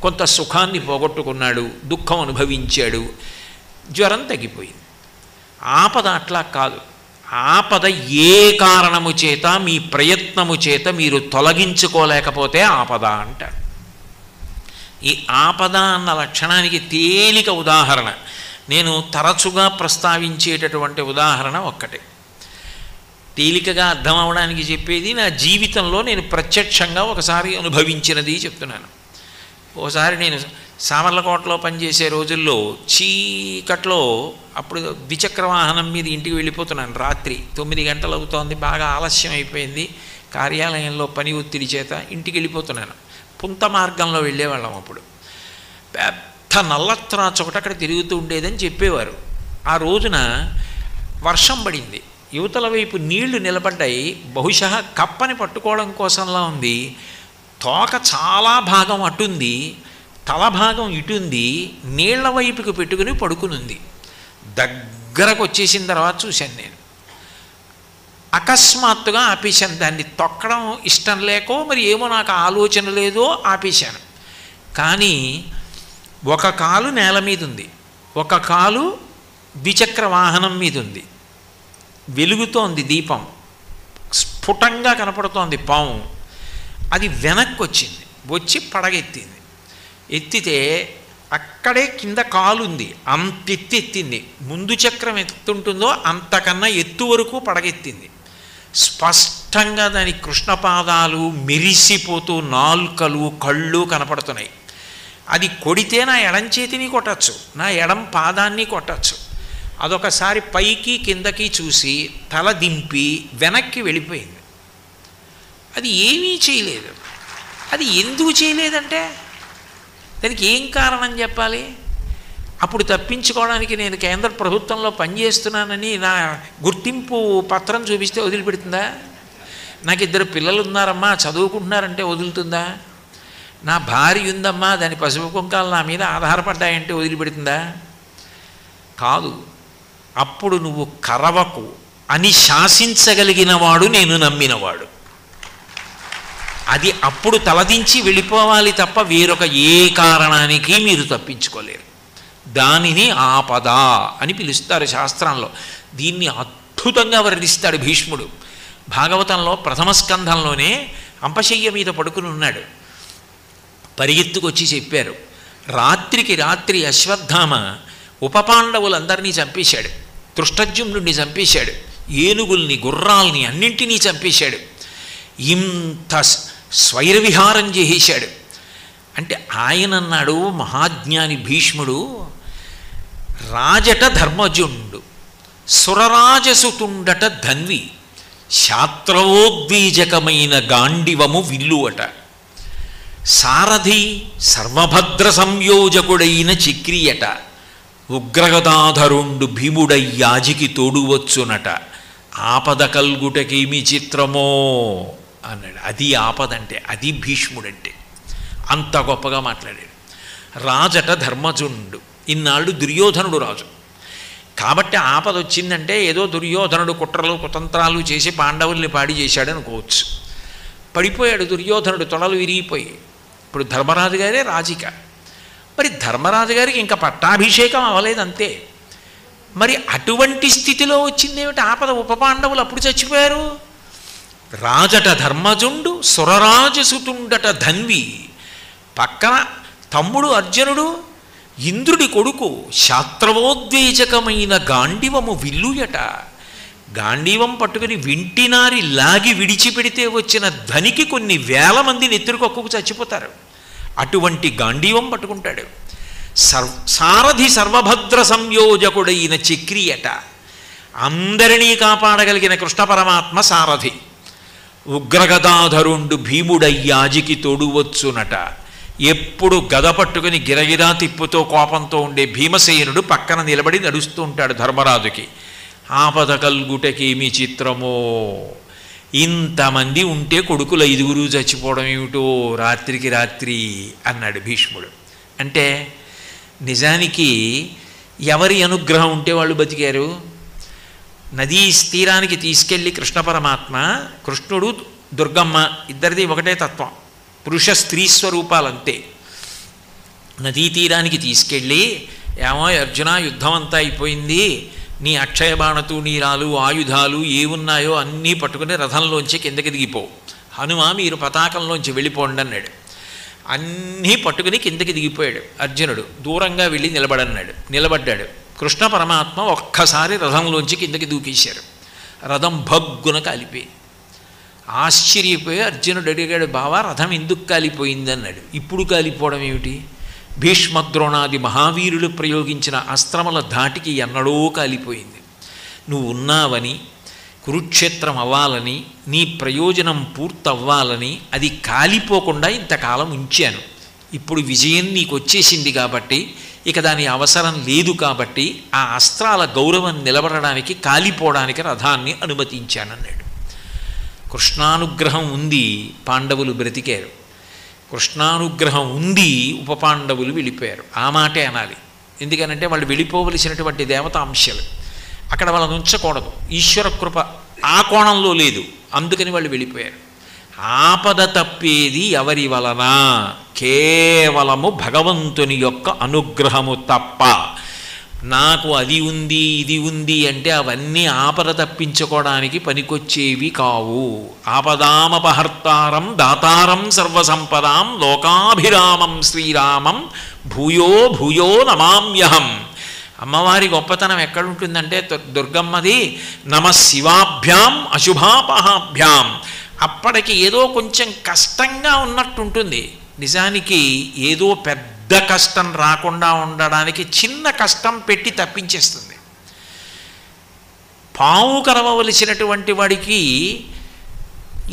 Speaker 1: కొంత సుఖాన్ని పోగొట్టుకున్నాడు, దుఃఖం అనుభవించాడు, జ్వరం తగ్గిపోయింది. ఆపద అట్లా కాదు. ఆపద ఏ కారణము చేత, మీ ప్రయత్నము చేత మీరు తొలగించుకోలేకపోతే ఆపద అంటారు. ఈ ఆపద అన్న లక్షణానికి తేలిక ఉదాహరణ, నేను తరచుగా ప్రస్తావించేటటువంటి ఉదాహరణ ఒక్కటే, తేలికగా అర్థం అవడానికి చెప్పేది. నా జీవితంలో నేను ప్రత్యక్షంగా ఒకసారి అనుభవించినది చెప్తున్నాను. ఒకసారి నేను సామర్లకోటలో పనిచేసే రోజుల్లో చీకట్లో, అప్పుడు ద్విచక్ర వాహనం మీద ఇంటికి వెళ్ళిపోతున్నాను. రాత్రి 9 గంటలు అవుతోంది, బాగా ఆలస్యం అయిపోయింది. కార్యాలయంలో పని ఒత్తిడి చేత ఇంటికి వెళ్ళిపోతున్నాను. పుంత మార్గంలో వెళ్ళేవాళ్ళం. అప్పుడు పెద్ద నల్లత్రాచ ఒకటి అక్కడ తిరుగుతూ ఉండేదని చెప్పేవారు. ఆ రోజున వర్షం పడింది, యువతల వైపు నీళ్లు నిలబడ్డాయి. బహుశా కప్పని పట్టుకోవడం కోసంలా ఉంది. తోక చాలా భాగం అటుంది, తల భాగం ఇటుంది, నీళ్ల వైపుకి పెట్టుకుని పడుకునుంది. దగ్గరకు వచ్చేసిన తర్వాత చూశాను నేను. అకస్మాత్తుగా ఆపేశాను. దాన్ని తొక్కడం ఇష్టం లేకో మరి ఏమో, నాకు ఆలోచన లేదో ఆపేశాను. కానీ ఒక కాలు నేల మీద ఉంది, ఒక కాలు ద్విచక్ర వాహనం మీద ఉంది. వెలుగుతోంది దీపం, స్ఫుటంగా కనపడుతోంది పాము. అది వెనక్కి వచ్చింది, వచ్చి పడగెత్తింది. ఎత్తితే అక్కడే కింద కాలుంది, అంత ఎత్తింది. ముందు చక్రం ఎత్తుంటుందో అంతకన్నా ఎత్తు వరకు పడగెత్తింది. స్పష్టంగా దాని కృష్ణపాదాలు మెరిసిపోతూ నాల్కలు కళ్ళు కనపడుతున్నాయి. అది కొడితే నా ఎడం చేతిని కొట్టచ్చు, నా ఎడం పాదాన్ని కొట్టచ్చు. అదొకసారి పైకి కిందకి చూసి తల దింపి వెనక్కి వెళ్ళిపోయింది. అది ఏమీ చేయలేదు. అది ఎందుకు చేయలేదంటే దానికి ఏం కారణం చెప్పాలి? అప్పుడు తప్పించుకోవడానికి నేను కేంద్ర ప్రభుత్వంలో పనిచేస్తున్నానని నా గుర్తింపు పత్రం చూపిస్తే వదిలిపెడుతుందా? నాకు 2 పిల్లలు ఉన్నారమ్మా, చదువుకుంటున్నారంటే వదులుతుందా? నా భార్య ఉందమ్మా, దాని పసుపు కుంకాలు నా మీద ఆధారపడ్డాయంటే వదిలిపెడుతుందా? కాదు. అప్పుడు నువ్వు కరవకు అని శాసించగలిగినవాడు నేను నమ్మినవాడు. అది అప్పుడు తలదించి వెళ్ళిపోవాలి తప్ప వేరొక ఏ కారణానికి మీరు తప్పించుకోలేరు. దానిని ఆపద అని పిలుస్తారు శాస్త్రంలో. దీన్ని అద్భుతంగా వర్ణిస్తాడు భీష్ముడు. భాగవతంలో ప్రథమ స్కంధంలోనే అంపశయ్య మీద పడుకుని ఉన్నాడు. పరిగెత్తుకొచ్చి చెప్పారు, రాత్రికి రాత్రి అశ్వత్థామ ఉపపాండవులందరినీ చంపేశాడు, దృష్టజ్యుమ్నుడిని చంపేశాడు, ఏనుగుల్ని గుర్రాల్ని అన్నింటినీ చంపేశాడు, ఇంత స్వైరవిహారం చేసేశాడు అంటే ఆయన అన్నాడు, మహాజ్ఞాని భీష్ముడు, రాజట ధర్మజుండు, సురరాజసుతుండట ధన్వి, శాత్రవోద్వీజకమైన గాండివము విల్లువట, సారథి సర్వభద్ర సంయోజకుడైన చక్రియట, ఉగ్రగదాధరుండు భీముడై యాజికి తోడువచ్చునట, ఆపద కల్గుటకేమి చిత్రమో అన్నాడు. అది ఆపదంటే, అది భీష్ముడంటే. అంత గొప్పగా మాట్లాడాడు. రాజట ధర్మజుండు, ఇన్నాళ్ళు దుర్యోధనుడు రాజు కాబట్టి ఆపద వచ్చిందంటే ఏదో దుర్యోధనుడు కుట్రలు కుతంత్రాలు చేసి పాండవుల్ని పాడి చేశాడు అనుకోవచ్చు. పడిపోయాడు దుర్యోధనుడు, తొడలు విరిగిపోయి. ఇప్పుడు ధర్మరాజు గారే రాజిక. మరి ధర్మరాజు గారికి ఇంకా పట్టాభిషేకం అవ్వలేదంతే. మరి అటువంటి స్థితిలో వచ్చిందేమిటి ఆపద? ఉపపాండవులు అప్పుడు చచ్చిపోయారు. రాజట ధర్మజుండు సురరాజసుతుండట ధన్వి, పక్కన తమ్ముడు అర్జునుడు ఇంద్రుడి కొడుకు, శాస్త్రవోద్వేజకమైన గాండివము విల్లుయట. గాంధీవం పట్టుకుని వింటినారి లాగి విడిచిపెడితే వచ్చిన ధనికి కొన్ని వేల మంది నెత్తురుకొక్కుకు చచ్చిపోతారు. అటువంటి గాంధీవం పట్టుకుంటాడు. సారథి సర్వభద్ర సంయోజకుడైన చక్రియట. అందరినీ కాపాడగలిగిన కృష్ణ పరమాత్మ సారథి. ఉగ్రగదాధరుండు భీముడయ్యాజికి తోడువచ్చునట. ఎప్పుడు గద పట్టుకుని గిరగిరా తిప్పుతో కోపంతో ఉండే భీమసేనుడు పక్కన నిలబడి నడుస్తూ ఉంటాడు ధర్మరాజుకి. ఆపద కల్గుటకేమి చిత్రమో, ఇంతమంది ఉంటే కొడుకులు 5 చచ్చిపోవడం ఏమిటో రాత్రికి రాత్రి అన్నాడు భీష్ముడు. అంటే నిజానికి ఎవరి అనుగ్రహం ఉంటే వాళ్ళు బతికారు? నదీ తీరానికి తీసుకెళ్ళి కృష్ణ పరమాత్మ, కృష్ణుడు దుర్గమ్మ ఇద్దరిది ఒకటే తత్వం, పురుష స్త్రీ స్వరూపాలంతే. నదీ తీరానికి తీసుకెళ్ళి, ఏమో అర్జున యుద్ధం అంతా అయిపోయింది, నీ అక్షయ బాణతూణీరాలు ఆయుధాలు ఏమున్నాయో అన్నీ పట్టుకుని రథంలోంచి కిందకి దిగిపో, హనుమ మీరు పతాకంలోంచి వెళ్ళిపోండి అన్నాడు. అన్నీ పట్టుకుని కిందకి దిగిపోయాడు అర్జునుడు. దూరంగా వెళ్ళి నిలబడ్డాడు. కృష్ణ పరమాత్మ ఒక్కసారి రథంలోంచి కిందకి దూకేశారు. రథం భగ్గున కాలిపోయి. ఆశ్చర్యపోయి అర్జునుడు అడిగాడు, బావా రథం ఎందుకు కాలిపోయింది అన్నాడు. ఇప్పుడు కాలిపోవడం ఏమిటి? భీష్మద్రోణాది మహావీరులు ప్రయోగించిన అస్త్రముల ధాటికి ఎన్నడో కాలిపోయింది. నువ్వు ఉన్నావని, కురుక్షేత్రం అవ్వాలని, నీ ప్రయోజనం పూర్తవ్వాలని అది కాలిపోకుండా ఇంతకాలం ఉంచాను. ఇప్పుడు విజయం నీకు వచ్చేసింది కాబట్టి, ఇక దాని అవసరం లేదు కాబట్టి ఆ అస్త్రాల గౌరవం నిలబడడానికి కాలిపోవడానికి రథాన్ని అనుమతించానన్నాడు. కృష్ణానుగ్రహం ఉంది, పాండవులు బ్రతికారు. కృష్ణానుగ్రహం ఉంది, ఉపపాండవులు వెళ్ళిపోయారు. ఆ మాటే అనాలి. ఎందుకనంటే వాళ్ళు వెళ్ళిపోవలసినటువంటి దేవతాంశాలు, అక్కడ వాళ్ళని ఉంచకూడదు. ఈశ్వర కృప ఆ కోణంలో లేదు, అందుకని వాళ్ళు వెళ్ళిపోయారు. ఆపద తప్పేది ఎవరి వలన? కేవలము భగవంతుని యొక్క అనుగ్రహము తప్ప. నాకు అది ఉంది ఇది ఉంది అంటే అవన్నీ ఆపద తప్పించుకోవడానికి పనికొచ్చేవి కావు. ఆపదామపహర్తారం దాతారం సర్వసంపదాం లోకాభిరామం శ్రీరామం భూయో భూయో నమామ్యహం. అమ్మవారి గొప్పతనం ఎక్కడుంటుందంటే దుర్గమ్మది నమ శివాభ్యాం అశుభాపహాభ్యాం. అప్పటికి ఏదో కొంచెం కష్టంగా ఉన్నట్టుంటుంది, నిజానికి ఏదో పెద్ద కష్టం రాకుండా ఉండడానికి చిన్న కష్టం పెట్టి తప్పించేస్తుంది. పాము కరవవలసినటువంటి వాడికి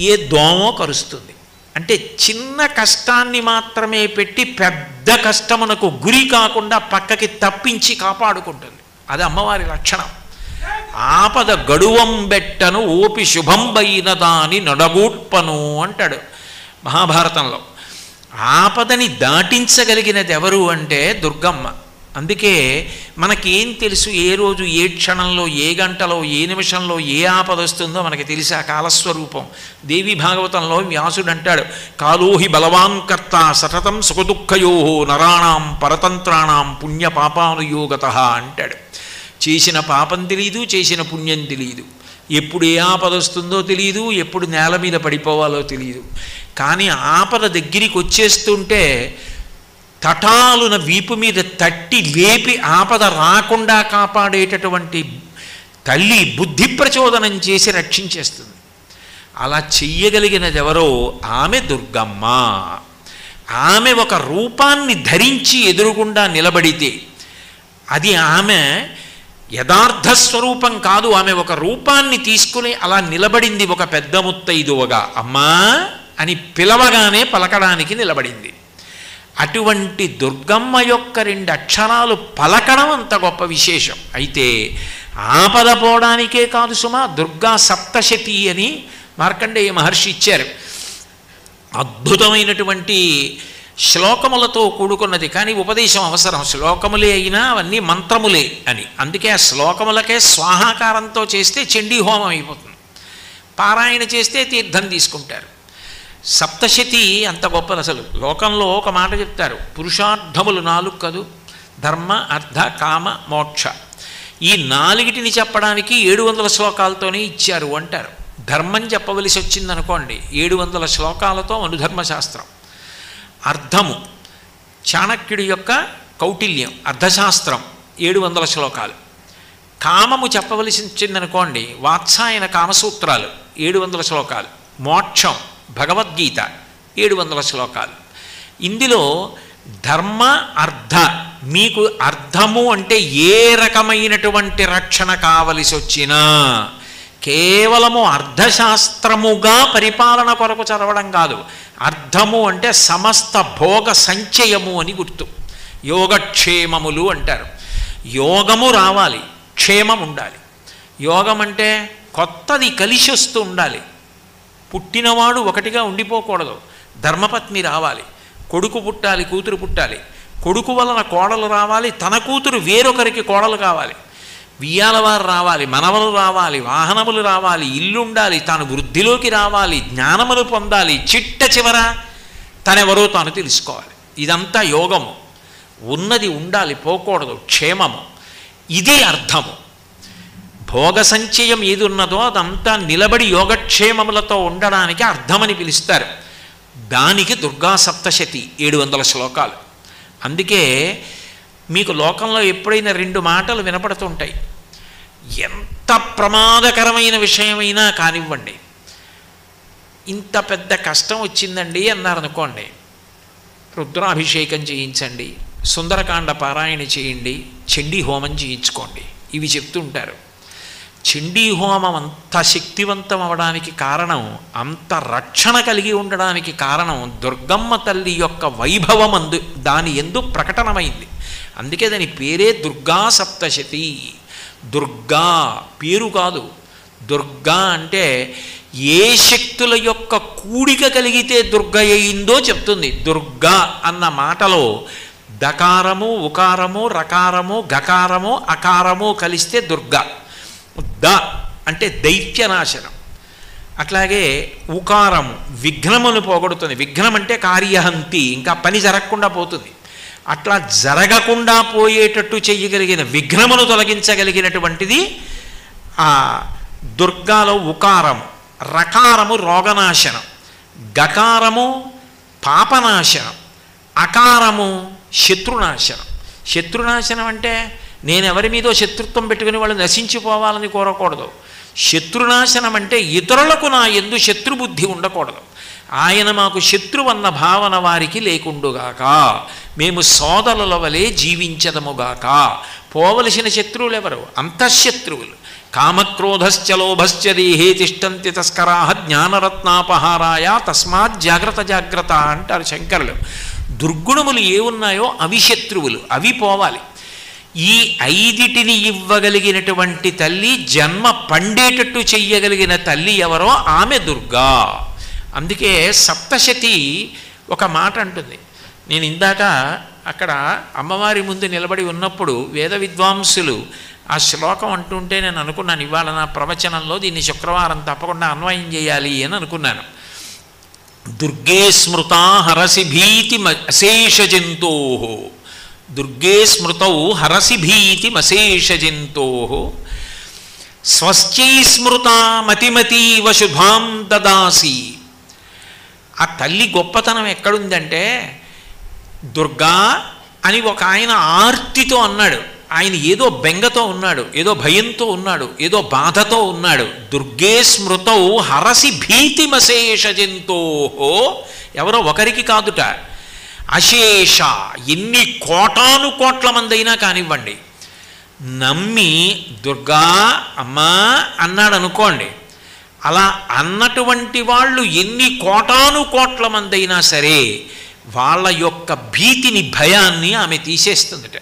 Speaker 1: ఏ దోమో కరుస్తుంది. అంటే చిన్న కష్టాన్ని మాత్రమే పెట్టి పెద్ద కష్టమునకు గురి కాకుండా పక్కకి తప్పించి కాపాడుకుంటుంది. అది అమ్మవారి లక్షణం. ఆపద గడువం బెట్టను ఓపి శుభంబైన దాని నడగూట్పను అంటాడు మహాభారతంలో. ఆపదని దాటించగలిగినది ఎవరు అంటే దుర్గమ్మ. అందుకే మనకేం తెలుసు ఏ రోజు ఏ క్షణంలో ఏ గంటలో ఏ నిమిషంలో ఏ ఆపద వస్తుందో మనకి తెలిసి ఆ కాలస్వరూపం. దేవి భాగవతంలో వ్యాసుడు అంటాడు, కాలోహి బలవాన్ కర్త సతతం సుఖదుఃఖయో నరాణాం పరతంత్రాణం పుణ్యపాపానుయోగత అంటాడు. చేసిన పాపం తెలియదు, చేసిన పుణ్యం తెలియదు, ఎప్పుడు ఏ ఆపద వస్తుందో తెలియదు, ఎప్పుడు నేల మీద పడిపోవాలో తెలియదు. కానీ ఆపద దగ్గరికి వచ్చేస్తుంటే తటాలున వీపు మీద తట్టి లేపి ఆపద రాకుండా కాపాడేటటువంటి తల్లి బుద్ధి ప్రచోదనం చేసి రక్షించేస్తుంది. అలా చెయ్యగలిగినది ఎవరో ఆమె దుర్గమ్మ. ఆమె ఒక రూపాన్ని ధరించి ఎదురుగుండా నిలబడితే అది ఆమె యథార్థ స్వరూపం కాదు. ఆమె ఒక రూపాన్ని తీసుకుని అలా నిలబడింది, ఒక పెద్ద ముత్తైదువగా అమ్మా అని పిలవగానే పలకడానికి నిలబడింది. అటువంటి దుర్గమ్మ యొక్క 2 అక్షరాలు పలకడం అంత గొప్ప విశేషం. అయితే ఆపద పోవడానికే కాదు సుమా, దుర్గా సప్తశతి అని మార్కండేయ మహర్షి ఇచ్చారు. అద్భుతమైనటువంటి శ్లోకములతో కూడుకున్నది, కానీ ఉపదేశం అవసరం. శ్లోకములే అయినా అవన్నీ మంత్రములే అని. అందుకే ఆ శ్లోకములకే స్వాహాకారంతో చేస్తే చండీ హోమం అయిపోతుంది, పారాయణ చేస్తే తీర్థం తీసుకుంటారు. సప్తశతి అంత గొప్పది. అసలు లోకంలో ఒక మాట చెప్తారు, పురుషార్థములు 4 కదూ, ధర్మ అర్థ కామ మోక్ష. ఈ 4టిని చెప్పడానికి 700 శ్లోకాలతోనే ఇచ్చారు అంటారు. ధర్మం చెప్పవలసి వచ్చిందనుకోండి 700 శ్లోకాలతో మనుధర్మశాస్త్రం. అర్థము చాణక్యుడి యొక్క కౌటిల్యం అర్థశాస్త్రం 700 శ్లోకాలు. కామము చెప్పవలసి వచ్చిందనుకోండి వాత్సాయన కామసూత్రాలు 700 శ్లోకాలు. మోక్షం భగవద్గీత 700 శ్లోకాలు. ఇందులో ధర్మ అర్థ, మీకు అర్థము అంటే ఏ రకమైనటువంటి రక్షణ కావలసి వచ్చినా కేవలము అర్థశాస్త్రముగా పరిపాలన కొరకు చదవడం కాదు. అర్థము అంటే సమస్త భోగ సంచయము అని గుర్తు. యోగక్షేమములు అంటారు. యోగము రావాలి, క్షేమం ఉండాలి. యోగం అంటే కొత్తది కలిసి వస్తూ ఉండాలి. పుట్టినవాడు ఒకటిగా ఉండిపోకూడదు. ధర్మపత్ని రావాలి, కొడుకు పుట్టాలి, కూతురు పుట్టాలి. కొడుకు వలన కోడలు రావాలి, తన కూతురు వేరొకరికి కోడలు కావాలి. వియ్యాలవారు రావాలి, మనవలు రావాలి, వాహనములు రావాలి, ఇల్లుండాలి, తాను వృద్ధిలోకి రావాలి, జ్ఞానములు పొందాలి, చిట్ట చివర తనెవరో తాను తెలుసుకోవాలి. ఇదంతా యోగము. ఉన్నది ఉండాలి, పోకూడదు, క్షేమము. ఇది అర్థము. భోగ సంచయం ఏది ఉన్నదో అదంతా నిలబడి యోగక్షేమములతో ఉండడానికి అర్థమని పిలుస్తారు. దానికి దుర్గా సప్తశతి 700 శ్లోకాలు. అందుకే మీకు లోకంలో ఎప్పుడైనా 2 మాటలు వినపడుతుంటాయి. ఎంత ప్రమాదకరమైన విషయమైనా కానివ్వండి, ఇంత పెద్ద కష్టం వచ్చిందండి అన్నారనుకోండి, రుద్రాభిషేకం చేయించండి, సుందరకాండ పారాయణ చేయండి, చండీ హోమం చేయించుకోండి, ఇవి చెప్తుంటారు. చండీ హోమం అంత శక్తివంతం అవడానికి కారణం, అంత రక్షణ కలిగి ఉండడానికి కారణం దుర్గమ్మ తల్లి యొక్క వైభవం దాని యందు ప్రకటనమైంది. అందుకే దాని పేరే దుర్గా సప్తశతి. దుర్గా పేరు కాదు, దుర్గా అంటే ఏ శక్తుల యొక్క కూడిక కలిగితే దుర్గ అయిందో చెప్తుంది. దుర్గా అన్న మాటలో దకారము, ఉకారము, రకారము, గకారము, అకారము కలిస్తే దుర్గా. ద అంటే దైత్యనాశనం. అట్లాగే ఉకారము విఘ్నమును పోగొడుతుంది. విఘ్నం అంటే కార్యహంతి, ఇంకా పని జరగకుండా పోతుంది. అట్లా జరగకుండా పోయేటట్టు చెయ్యగలిగిన, విఘ్నమును తొలగించగలిగినటువంటిది ఆ దుర్గాలో ఉకారము. రకారము రోగనాశనం, గకారము పాపనాశనం, అకారము శత్రునాశనం. శత్రునాశనం అంటే నేను ఎవరి మీదో శత్రుత్వం పెట్టుకుని వాళ్ళు నశించిపోవాలని కోరకూడదు. శత్రునాశనం అంటే ఇతరులకు నా యందు శత్రుబుద్ధి ఉండకూడదు. ఆయన మాకు శత్రువన్న భావన వారికి లేకుండుగాక, మేము సోదరుల వలె జీవించదముగాక. పోవలసిన శత్రువులు ఎవరు? అంతఃశత్రువులు. కామక్రోధశ్చ లోభశ్చ దేహే తిష్టంతి తస్కరాః జ్ఞానరత్నాపహారాయ తస్మాత్ జాగ్రత్త జాగ్రత్త అంటారు శంకరులు. దుర్గుణములు ఏ ఉన్నాయో అవి శత్రువులు, అవి పోవాలి. ఈ 5టిని ఇవ్వగలిగినటువంటి తల్లి, జన్మ పండేటట్టు చెయ్యగలిగిన తల్లి ఎవరో ఆమె దుర్గా. అందుకే సప్తశతి ఒక మాట అంటుంది. నేను ఇందాక అక్కడ అమ్మవారి ముందు నిలబడి ఉన్నప్పుడు వేద విద్వాంసులు ఆ శ్లోకం అంటుంటే నేను అనుకున్నాను, ఇవాళ నా ప్రవచనంలో దీన్ని శుక్రవారం తప్పకుండా అన్వయం చేయాలి అని అనుకున్నాను. దుర్గే స్మృతా హరసి భీతి అశేష జంతో, దుర్గే స్మృతౌ హరసి భీతి అశేష జంతో, స్వస్యై స్మృతా మతిమతీవ శుభాం దదాసి. ఆ తల్లి గొప్పతనం ఎక్కడుందంటే, దుర్గా అని ఒక ఆయన ఆర్తితో అన్నాడు. ఆయన ఏదో బెంగతో ఉన్నాడు, ఏదో భయంతో ఉన్నాడు, ఏదో బాధతో ఉన్నాడు. దుర్గే స్మృతౌ హరసి భీతిమశేష జంతో, ఎవరో ఒకరికి కాదుట, అశేష ఎన్ని కోటాను కోట్ల మంది అయినా కానివ్వండి, నమ్మి దుర్గా అమ్మా అన్నాడు అనుకోండి, అలా అన్నటువంటి వాళ్ళు ఎన్ని కోటాను కోట్ల మంది అయినా సరే వాళ్ళ యొక్క భీతిని, భయాన్ని ఆమె తీసేస్తుందట.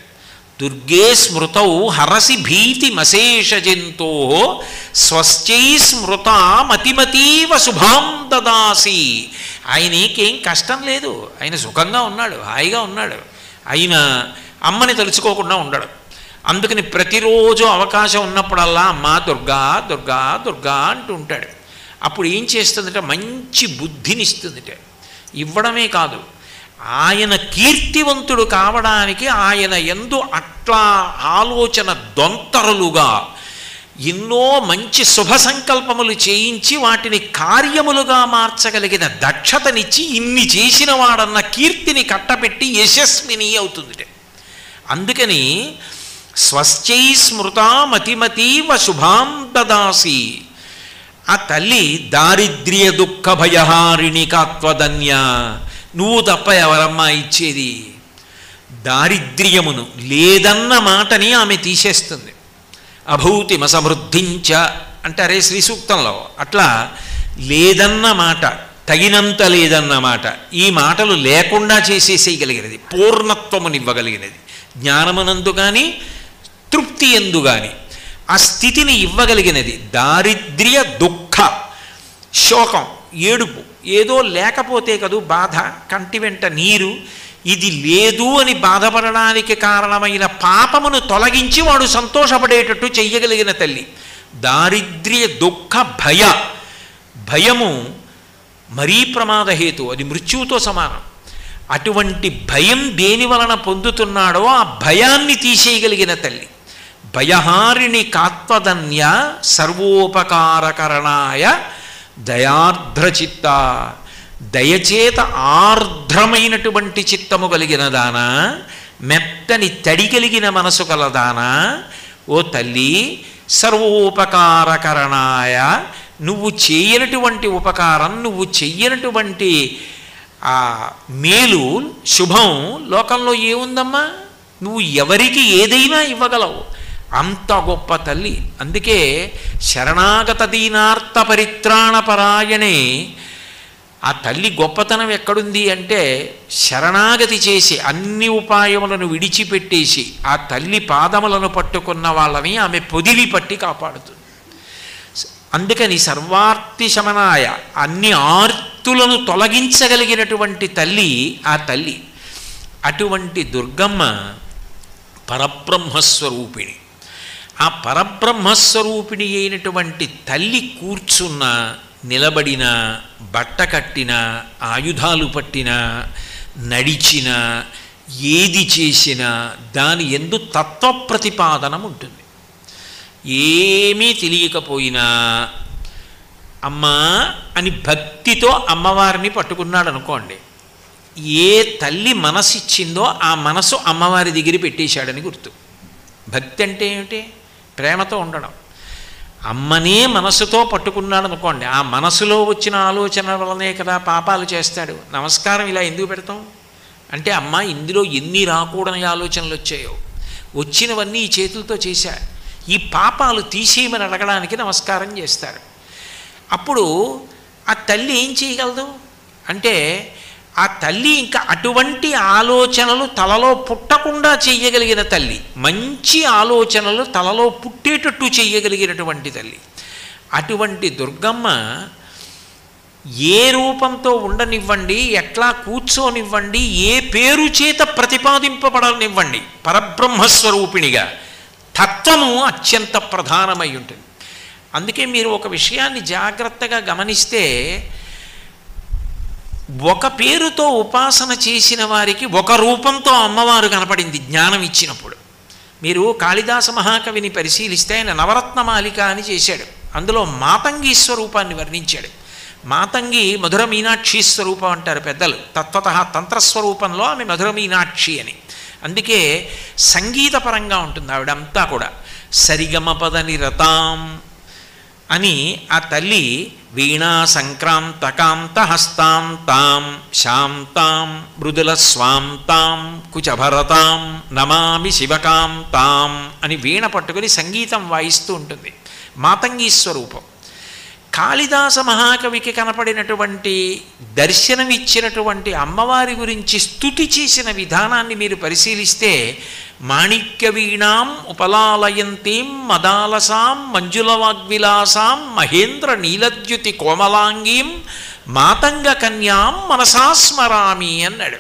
Speaker 1: దుర్గే స్మృతౌ హరసి భీతిమశేష జంతో స్వశ్చై స్మృత మతిమతీవ శుభాం దదాసి. ఆయనకేం కష్టం లేదు, ఆయన సుఖంగా ఉన్నాడు, హాయిగా ఉన్నాడు. ఆయన అమ్మని తలుచుకోకుండా ఉండడు. అందుకని ప్రతిరోజు అవకాశం ఉన్నప్పుడల్లా అమ్మ దుర్గా దుర్గా దుర్గా అంటూ ఉంటాడు. అప్పుడు ఏం చేస్తుందట, మంచి బుద్ధినిస్తుందట. ఇవ్వడమే కాదు, ఆయన కీర్తివంతుడు కావడానికి ఆయన యందు అట్లా ఆలోచన దొంతరులుగా ఎన్నో మంచి శుభ సంకల్పములు చేయించి వాటిని కార్యములుగా మార్చగలిగిన దక్షతనిచ్చి ఇన్ని చేసిన వాడన్న కీర్తిని కట్టపెట్టి యశస్విని అవుతుంది. అందుకని స్వశ్చై స్మృత మతిమతీవ శుభాం దదాసి. ఆ తల్లి దారిద్ర్య దుఃఖ భయహారిణి కాత్వధన్య. నువ్వు తప్ప ఎవరమ్మా ఇచ్చేది? దారిద్ర్యమును, లేదన్న మాటని ఆమె తీసేస్తుంది. అభూతిమసమృద్ధించ అంటారే శ్రీ సూక్తంలో, అట్లా లేదన్న మాట, తగినంత లేదన్న మాట, ఈ మాటలు లేకుండా చేసేసేయగలిగినది, పూర్ణత్వమునివ్వగలిగినది. జ్ఞానమునందు కానీ తృప్తి ఎందు కానీ ఆ స్థితిని ఇవ్వగలిగినది. దారిద్ర్య దుఃఖ శోకం, ఏడుపు, ఏదో లేకపోతే కదూ బాధ, కంటి వెంట నీరు, ఇది లేదు అని బాధపడడానికి కారణమైన పాపమును తొలగించి వాడు సంతోషపడేటట్టు చెయ్యగలిగిన తల్లి. దారిద్ర్య దుఃఖ భయ, భయము మరీ ప్రమాదహేతు, అది మృత్యువుతో సమానం. అటువంటి భయం దేని వలన పొందుతున్నాడో ఆ భయాన్ని తీసేయగలిగిన తల్లి. భయహారిణి కాత్వధన్య సర్వోపకారకరణాయ దయార్ద్రచిత్త. దయచేత ఆర్ద్రమైనటువంటి చిత్తము కలిగిన దానా, మెత్తని తడి కలిగిన మనసు కలదానా, ఓ తల్లి సర్వోపకారకరణాయ, నువ్వు చేయనటువంటి ఉపకారం, నువ్వు చెయ్యనటువంటి ఆ మేలు శుభం లోకంలో ఏముందమ్మా? నువ్వు ఎవరికి ఏదైనా ఇవ్వగలవు, అంత గొప్ప తల్లి. అందుకే శరణాగత దీనార్త పరిత్రాణ పరాయణే. ఆ తల్లి గొప్పతనం ఎక్కడుంది అంటే, శరణాగతి చేసి అన్ని ఉపాయములను విడిచిపెట్టేసి ఆ తల్లి పాదములను పట్టుకున్న వాళ్ళని ఆమె పొదివి పట్టి కాపాడుతుంది. అందుకని సర్వార్తి శమనాయ, అన్ని ఆర్తులను తొలగించగలిగినటువంటి తల్లి ఆ తల్లి. అటువంటి దుర్గమ్మ పరబ్రహ్మస్వరూపిణి. ఆ పరబ్రహ్మస్వరూపిణి అయినటువంటి తల్లి కూర్చున్న, నిలబడిన, బట్ట కట్టిన, ఆయుధాలు పట్టిన, నడిచిన, ఏది చేసినా దాని యందు తత్వప్రతిపాదనం ఉంటుంది. ఏమీ తెలియకపోయినా అమ్మా అని భక్తితో అమ్మవారిని పట్టుకున్నాడు అనుకోండి, ఏ తల్లి మనసిచ్చిందో ఆ మనసు అమ్మవారి దగ్గర పెట్టేశాడని గుర్తు. భక్తి అంటే ఏమిటి? ప్రేమతో ఉండడం. అమ్మనే మనసుతో పట్టుకున్నాడు అనుకోండి, ఆ మనసులో వచ్చిన ఆలోచన వలనే కదా పాపాలు చేస్తాడు. నమస్కారం ఇలా ఎందుకు పెడతాం అంటే, అమ్మ ఇందులో ఎన్ని రాకూడని ఆలోచనలు వచ్చాయో, వచ్చినవన్నీ ఈ చేతులతో చేశా, ఈ పాపాలు తీసేయమని అడగడానికి నమస్కారం చేస్తారు. అప్పుడు ఆ తల్లి ఏం చేయగలదు అంటే, ఆ తల్లి ఇంకా అటువంటి ఆలోచనలు తలలో పుట్టకుండా చెయ్యగలిగిన తల్లి, మంచి ఆలోచనలు తలలో పుట్టేటట్టు చెయ్యగలిగినటువంటి తల్లి. అటువంటి దుర్గమ్మ ఏ రూపంతో ఉండనివ్వండి, ఎట్లా కూర్చోనివ్వండి, ఏ పేరు చేత ప్రతిపాదింపబడనివ్వండి, పరబ్రహ్మస్వరూపిణిగా తత్వము అత్యంత ప్రధానమై ఉంటుంది. అందుకే మీరు ఒక విషయాన్ని జాగ్రత్తగా గమనిస్తే, ఒక పేరుతో ఉపాసన చేసిన వారికి ఒక రూపంతో అమ్మవారు కనపడింది జ్ఞానం ఇచ్చినప్పుడు. మీరు కాళిదాస మహాకవిని పరిశీలిస్తే ఆయన నవరత్నమాలిక అని చేశాడు. అందులో మాతంగి స్వరూపాన్ని వర్ణించాడు. మాతంగి మధుర మీనాక్షి స్వరూపం అంటారు పెద్దలు. తత్వత తంత్రస్వరూపంలో ఆమె మధుర మీనాక్షి అని. అందుకే సంగీతపరంగా ఉంటుంది ఆవిడంతా కూడా. సరిగమపద నిరతాం అని ఆ తల్లి వీణా సంక్రాంతకాంత హస్తాంతాం శాంతాం మృదుల స్వాంతాం కుచభరతాం నమామి శివకాంతాం అని వీణ పట్టుకుని సంగీతం వాయిస్తూ ఉంటుంది. మాతంగీ స్వరూపం. కాళిదాస మహాకవికి కనపడినటువంటి దర్శనమిచ్చినటువంటి అమ్మవారి గురించి స్తుతి చేసిన విధానాన్ని మీరు పరిశీలిస్తే మాణిక్య వీణాం ఉపలాలయంతీం మదాలసాం మంజులవాగ్విలాసాం మహేంద్ర నీలద్యుతి కోమలాంగీం మాతంగ కన్యాం మనసా స్మరామి అన్నాడు.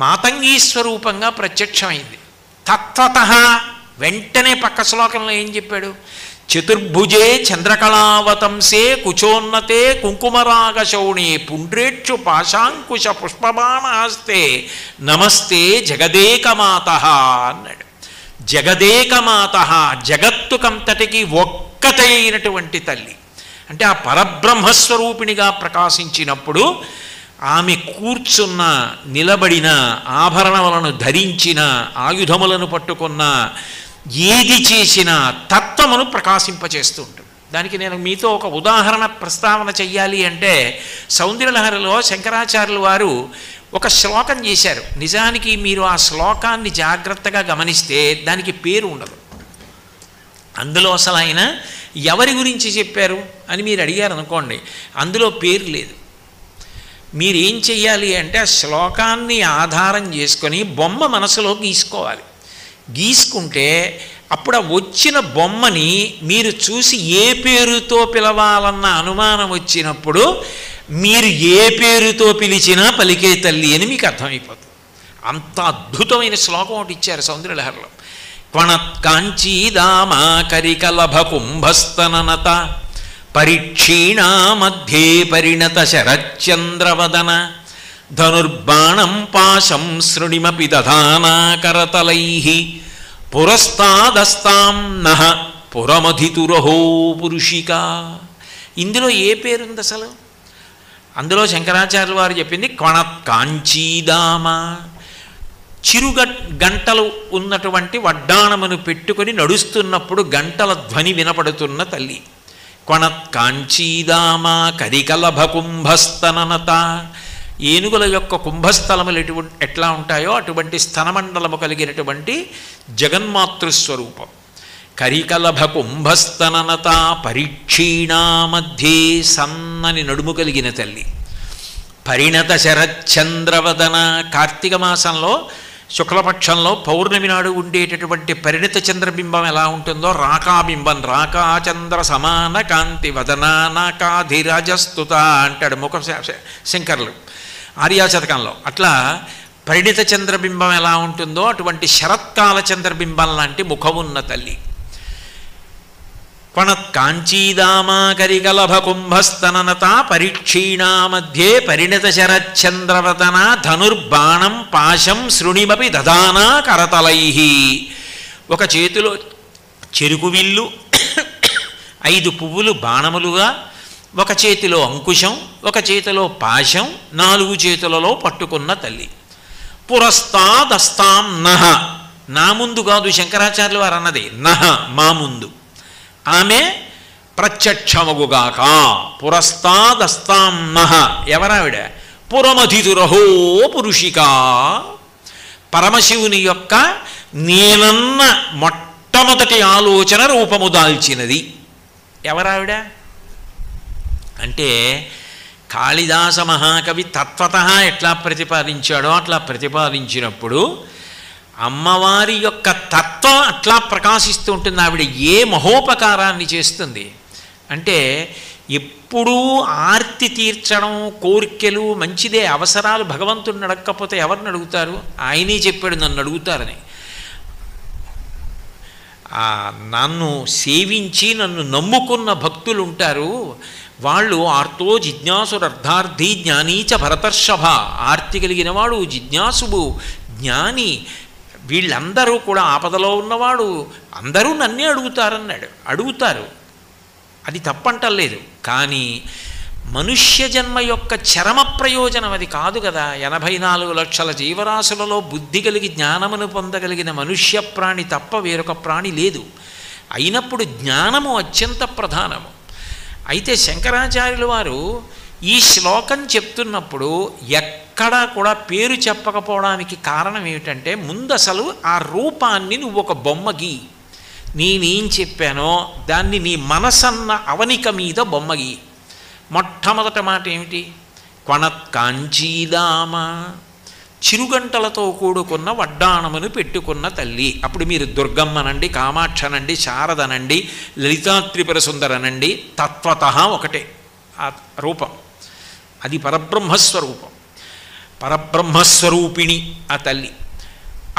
Speaker 1: మాతంగీ స్వరూపంగా ప్రత్యక్షమైంది. తత్వతః వెంటనే పక్క శ్లోకంలో ఏం చెప్పాడు? చతుర్భుజే చంద్రకళావతంసే కుచోన్నతే కుంకుమరాగశౌణే పుండ్రేక్షు పాశాంకుశ పుష్పబాణాస్తే నమస్తే జగదేకమాతః అన్నాడు. జగదేకమాతః, జగత్తుకంతటికి ఒక్కటైనటువంటి తల్లి. అంటే ఆ పరబ్రహ్మస్వరూపిణిగా ప్రకాశించినప్పుడు ఆమె కూర్చున్న, నిలబడిన, ఆభరణములను ధరించిన, ఆయుధములను పట్టుకున్న, ఏది చేసినా తత్వమును ప్రకాశింపచేస్తూ ఉంటుంది. దానికి నేను మీతో ఒక ఉదాహరణ ప్రస్తావన చెయ్యాలి అంటే, సౌందర్యలహరిలో శంకరాచార్యులు వారు ఒక శ్లోకం చేశారు. నిజానికి మీరు ఆ శ్లోకాన్ని జాగ్రత్తగా గమనిస్తే దానికి పేరు ఉండదు. అందులో అసలు ఆయన ఎవరి గురించి చెప్పారు అని మీరు అడిగారు అనుకోండి, అందులో పేరు లేదు. మీరేం చెయ్యాలి అంటే ఆ శ్లోకాన్ని ఆధారం చేసుకొని బొమ్మ మనసులో గీసుకోవాలి. గీసుకుంటే అప్పుడు ఆ వచ్చిన బొమ్మని మీరు చూసి ఏ పేరుతో పిలవాలన్న అనుమానం వచ్చినప్పుడు మీరు ఏ పేరుతో పిలిచినా పలికే తల్లి అని మీకు అర్థమైపోతుంది. అంత అద్భుతమైన శ్లోకం ఒకటి ఇచ్చారు సౌందర్యలహరిలో. క్వణత్కాంచీదామా కరికలభ కుంభస్తననత పరిక్షీణా మధ్యే పరిణత శరచంద్రవదన ధనుర్బాణం పాశం శృణిమపి దధానా కరతలైః పురస్తాదస్తాం నః పురమధితురహో పురుషిక. ఇందులో ఏ పేరుంది అసలు? అందులో శంకరాచార్యుల వారు చెప్పింది క్వణత్కాంచీదామ. గంటలు ఉన్నటువంటి వడ్డాణమును పెట్టుకొని నడుస్తున్నప్పుడు గంటల ధ్వని వినపడుతున్న తల్లి. క్వణత్కాంచీదామ కరికలభ కుంభస్తననత. ఏనుగుల యొక్క కుంభస్థలములు ఎట్లా ఉంటాయో అటువంటి స్తనమండలము కలిగినటువంటి జగన్మాతృస్వరూపం. కరికలభ కుంభస్తననత పరీక్షీణా మధ్యే, సన్నని నడుము కలిగిన తల్లి. పరిణత శరచంద్రవదన. కార్తీక మాసంలో శుక్లపక్షంలో పౌర్ణమి నాడు ఉండేటటువంటి పరిణత చంద్రబింబం ఎలా ఉంటుందో, రాకాబింబం, రాకాచంద్ర సమాన కాంతి వదనానాకాధిరాజస్తుత అంటాడు ముఖ శంకర్లు ఆర్యాశతకంలో. అట్లా పరిణిత చంద్రబింబం ఎలా ఉంటుందో అటువంటి శరత్కాల చంద్రబింబం లాంటి ముఖమున్న తల్లి. క్వణత్కాంచీదామా కరికలభ కుంభస్తననత పరీక్షీణా మధ్యే పరిణత శరచంద్రవదన ధనుర్బాణం పాశం శృణిమపి దధానా కరతలైః. ఒక చేతిలో చెరుకు విల్లు, 5 పువ్వులు బాణములుగా, ఒక చేతిలో అంకుశం, ఒక చేతిలో పాశం, 4 చేతులలో పట్టుకున్న తల్లి. పురస్తాదస్తాం నః. నా ముందు కాదు శంకరాచార్యులు వారు అన్నది, నః మా ముందు. ఆమె ప్రత్యక్షమగుగాక. పురస్తాదస్తాం నః. ఎవరావిడ? పురమధితురహో పురుషిక. పరమశివుని యొక్క నేనన్న మొట్టమొదటి ఆలోచన రూపము దాల్చినది. ఎవరావిడ అంటే కాళిదాస మహాకవి తత్వతః ఎట్లా ప్రతిపాదించాడో అట్లా ప్రతిపాదించినప్పుడు అమ్మవారి యొక్క తత్వం అట్లా ప్రకాశిస్తూ ఉంటుంది. ఆవిడ ఏ మహోపకారాన్ని చేస్తుంది అంటే, ఎప్పుడూ ఆర్తి తీర్చడం, కోరికలు మంచిదే, అవసరాలు భగవంతుడిని అడగకపోతే ఎవరిని అడుగుతారు? ఆయనే చెప్పాడు నన్ను అడుగుతారని. నన్ను సేవించి నన్ను నమ్ముకున్న భక్తులు ఉంటారు, వాళ్ళు ఆర్తో జిజ్ఞాసురర్థార్థి జ్ఞానీచ భరతర్షభ. ఆర్తి కలిగిన వాడు జిజ్ఞాసువు, జ్ఞాని, వీళ్ళందరూ కూడా ఆపదలో ఉన్నవాడు, అందరూ నన్నే అడుగుతారన్నాడు. అడుగుతారు, అది తప్పంటలేదు. కానీ మనుష్య జన్మ యొక్క చరమ ప్రయోజనం అది కాదు కదా. 84 లక్షల జీవరాశులలో బుద్ధి కలిగి జ్ఞానమును పొందగలిగిన మనుష్య ప్రాణి తప్ప వేరొక ప్రాణి లేదు. అయినప్పుడు జ్ఞానము అత్యంత ప్రధానము. అయితే శంకరాచార్యుల వారు ఈ శ్లోకం చెప్తున్నప్పుడు ఎక్కడా కూడా పేరు చెప్పకపోవడానికి కారణం ఏమిటంటే, ముందు అసలు ఆ రూపాన్ని నువ్వు ఒక బొమ్మ గీ, నేనేం చెప్పానో దాన్ని నీ మనసన్న అవనిక మీద బొమ్మ గీ. మొట్టమొదట మాట ఏమిటి? క్వణత్ కాంచీదామ, చిరుగంటలతో కూడుకున్న వడ్డాణమును పెట్టుకున్న తల్లి. అప్పుడు మీరు దుర్గమ్మనండి, కామాక్షనండి, శారదనండి, లలితా త్రిపుర సుందరనండి, తత్వత ఒకటే ఆ రూపం. అది పరబ్రహ్మస్వరూపం, పరబ్రహ్మస్వరూపిణి ఆ తల్లి.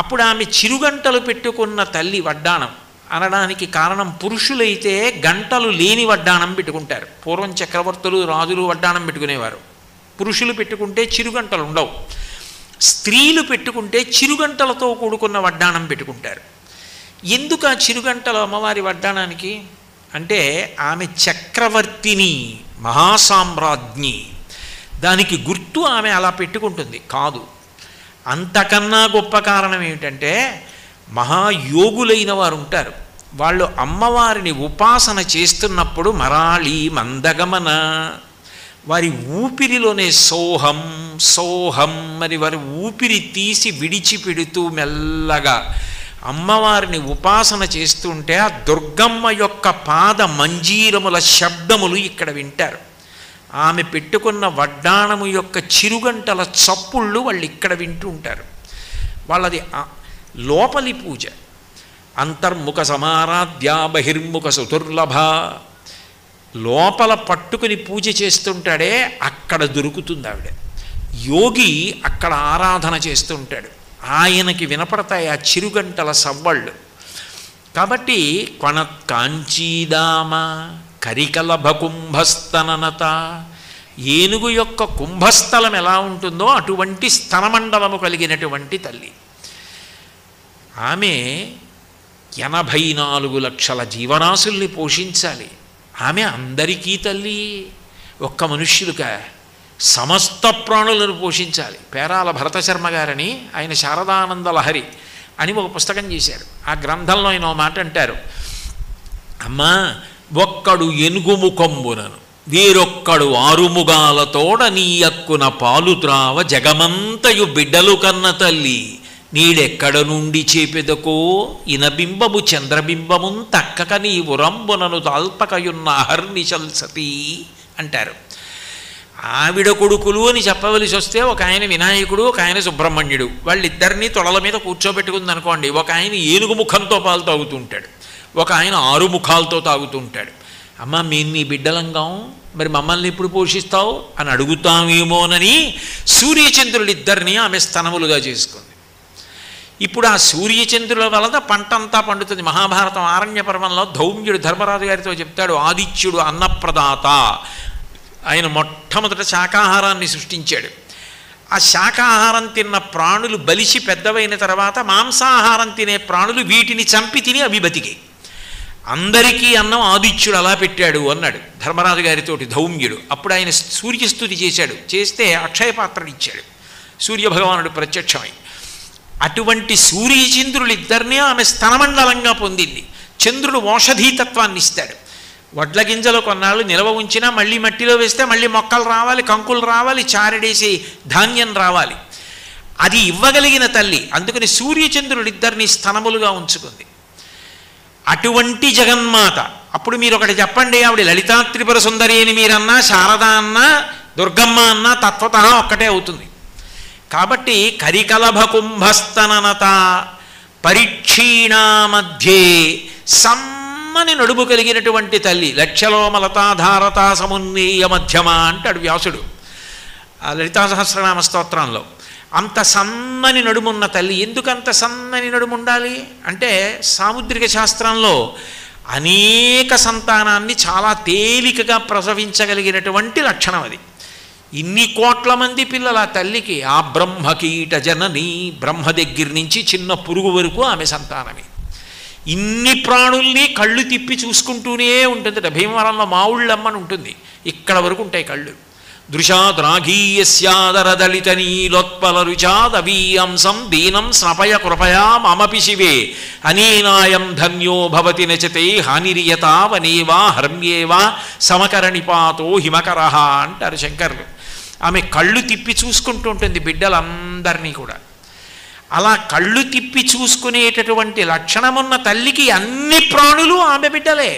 Speaker 1: అప్పుడు ఆమె చిరుగంటలు పెట్టుకున్న తల్లి వడ్డాణం అనడానికి కారణం, పురుషులైతే గంటలు లేని వడ్డాణం పెట్టుకుంటారు. పూర్వం చక్రవర్తులు రాజులు వడ్డాణం పెట్టుకునేవారు. పురుషులు పెట్టుకుంటే చిరుగంటలు ఉండవు. స్త్రీలు పెట్టుకుంటే చిరుగంటలతో కూడుకున్న వడ్డాణం పెట్టుకుంటారు. ఎందుకు ఆ చిరుగంటలు అమ్మవారి వడ్డాణానికి అంటే, ఆమె చక్రవర్తిని, మహాసామ్రాజ్ఞి. దానికి గుర్తు ఆమె అలా పెట్టుకుంటుంది కాదు. అంతకన్నా గొప్ప కారణం ఏమిటంటే, మహాయోగులైన వారు ఉంటారు, వాళ్ళు అమ్మవారిని ఉపాసన చేస్తున్నప్పుడు మరాళి మందగమన, వారి ఊపిరిలోనే సోహం సోహం మరి వారి ఊపిరి తీసి విడిచిపెడుతూ మెల్లగా అమ్మవారిని ఉపాసన చేస్తుంటే ఆ దుర్గమ్మ యొక్క పాద మంజీరముల శబ్దములు ఇక్కడ వింటారు. ఆమె పెట్టుకున్న వడ్డాణము యొక్క చిరుగంటల చప్పుళ్ళు వాళ్ళు ఇక్కడ వింటూ ఉంటారు. వాళ్ళది లోపలి పూజ. అంతర్ముఖ సమారాధ్య బహిర్ముఖ సుదుర్లభ. లోపల పట్టుకుని పూజ చేస్తుంటాడే అక్కడ దొరుకుతుంది ఆవిడ. యోగి అక్కడ ఆరాధన చేస్తుంటాడు, ఆయనకి వినపడతాయి ఆ చిరుగంటల సవ్వళ్ళు. కాబట్టి క్వణత్ కాంచీదామ కరికలభ కుంభస్తననత, ఏనుగు యొక్క కుంభస్థలం ఎలా ఉంటుందో అటువంటి స్తనమండలము కలిగినటువంటి తల్లి. ఆమె 84 లక్షల జీవరాశుల్ని పోషించాలి. ఆమె అందరికీ తల్లి, ఒక్క మనుష్యులుగా సమస్త ప్రాణులను పోషించాలి. పేరాల భరతశర్మ గారని ఆయన శారదానంద లహరి అని ఒక పుస్తకం చేశారు. ఆ గ్రంథంలో ఆయన ఓ మాట అంటారు, అమ్మా ఒక్కడు ఎనుగుముఖంబునను వీరొక్కడు ఆరుముగాలతోడ నీయక్కున పాలు త్రావ జగమంతయు బిడ్డలు కన్న తల్లి నీడెక్కడ నుండి చేపెదకో ఇనబింబము చంద్రబింబమున్ తక్కక నీ ఉరంబునను తాల్పకయున్న అహర్నిశల్సతి అంటారు. ఆవిడ కొడుకులు అని చెప్పవలసి వస్తే ఒక ఆయన వినాయకుడు, ఒక ఆయన సుబ్రహ్మణ్యుడు. వాళ్ళిద్దరినీ తొడల మీద కూర్చోబెట్టుకుంది అనుకోండి. ఒక ఆయన ఏనుగు ముఖంతో పాలు తాగుతూ ఉంటాడు, ఒక ఆయన 6 ముఖాలతో తాగుతూ ఉంటాడు. అమ్మ మేము నీ బిడ్డలంగాం, మరి మమ్మల్ని ఎప్పుడు పోషిస్తావు అని అడుగుతామేమోనని సూర్యచంద్రులిద్దరినీ ఆమె స్తనములుగా చేసుకుంది. ఇప్పుడు ఆ సూర్యచంద్రుల వలన పంటంతా పండుతుంది. మహాభారతం ఆరణ్య పర్వంలో ధౌమ్యుడు ధర్మరాజు గారితో చెప్తాడు, ఆదిత్యుడు అన్నప్రదాత, ఆయన మొట్టమొదట శాకాహారాన్ని సృష్టించాడు. ఆ శాకాహారం తిన్న ప్రాణులు బలిసి పెద్దవైన తర్వాత మాంసాహారం తినే ప్రాణులు వీటిని చంపి తిని అవి బతికి, అందరికీ అన్నం ఆదిత్యుడు అలా పెట్టాడు అన్నాడు ధర్మరాజు గారితోటి ధౌమ్యుడు. అప్పుడు ఆయన సూర్యస్తుతి చేశాడు, చేస్తే అక్షయపాత్రను ఇచ్చాడు సూర్యభగవానుడు ప్రత్యక్షమై. అటువంటి సూర్యచంద్రులిద్దరినీ ఆమె స్తనమండలంగా పొందింది. చంద్రుడు ఓషధీతత్వాన్ని ఇస్తాడు. వడ్ల గింజలు కొన్నాళ్ళు నిల్వ ఉంచినా మళ్ళీ మట్టిలో వేస్తే మళ్ళీ మొక్కలు రావాలి, కంకులు రావాలి, చారడేసి ధాన్యం రావాలి. అది ఇవ్వగలిగిన తల్లి. అందుకని సూర్యచంద్రుడిద్దరిని స్తనములుగా ఉంచుకుంది. అటువంటి జగన్మాత. అప్పుడు మీరు ఒకటి చెప్పండి, ఆవిడ లలితా త్రిపుర సుందరి అని మీరన్నా, శారద అన్నా, దుర్గమ్మ అన్నా తత్వత ఒక్కటే అవుతుంది. కాబట్టి కరికలభ కుంభస్తననత పరిక్షీణా మధ్యే సమ్మని నడుము కలిగినటువంటి తల్లి. లక్ష్యలోమలతాధారతా సమున్నీయ మధ్యమ అంటాడు వ్యాసుడు ఆ లలితా సహస్రనామ స్తోత్రంలో. అంత సన్నని నడుమున్న తల్లి. ఎందుకంత సన్నని నడుము ఉండాలి అంటే, సాముద్రిక శాస్త్రంలో అనేక సంతానాన్ని చాలా తేలికగా ప్రసవించగలిగినటువంటి లక్షణం అది. ఇన్ని కోట్ల మంది పిల్లల తల్లికి ఆ బ్రహ్మకీట జనని, బ్రహ్మ దగ్గర నుంచి చిన్న పురుగు వరకు ఆమె సంతానమే. ఇన్ని ప్రాణుల్ని కళ్ళు తిప్పి చూసుకుంటూనే ఉంటుంది. భీమవరంలో మావుళ్ళమ్మని ఉంటుంది, ఇక్కడ వరకు ఉంటాయి కళ్ళు. దృశాద్రాఘీయస్యాదరదళిత నీలోత్పల రుచాదవీయంసం దీనం స్నపయ కృపయా మమపి శివే అనేనాయం ధన్యో భవతి నచతే హానిరియతా వనేవా హర్మ్యేవా సమకరణిపాతో హిమకరహ అంటారు శంకర్లు. ఆమె కళ్ళు తిప్పి చూసుకుంటూ ఉంటుంది బిడ్డలందరినీ కూడా. అలా కళ్ళు తిప్పి చూసుకునేటటువంటి లక్షణమున్న తల్లికి అన్ని ప్రాణులు ఆమె బిడ్డలే.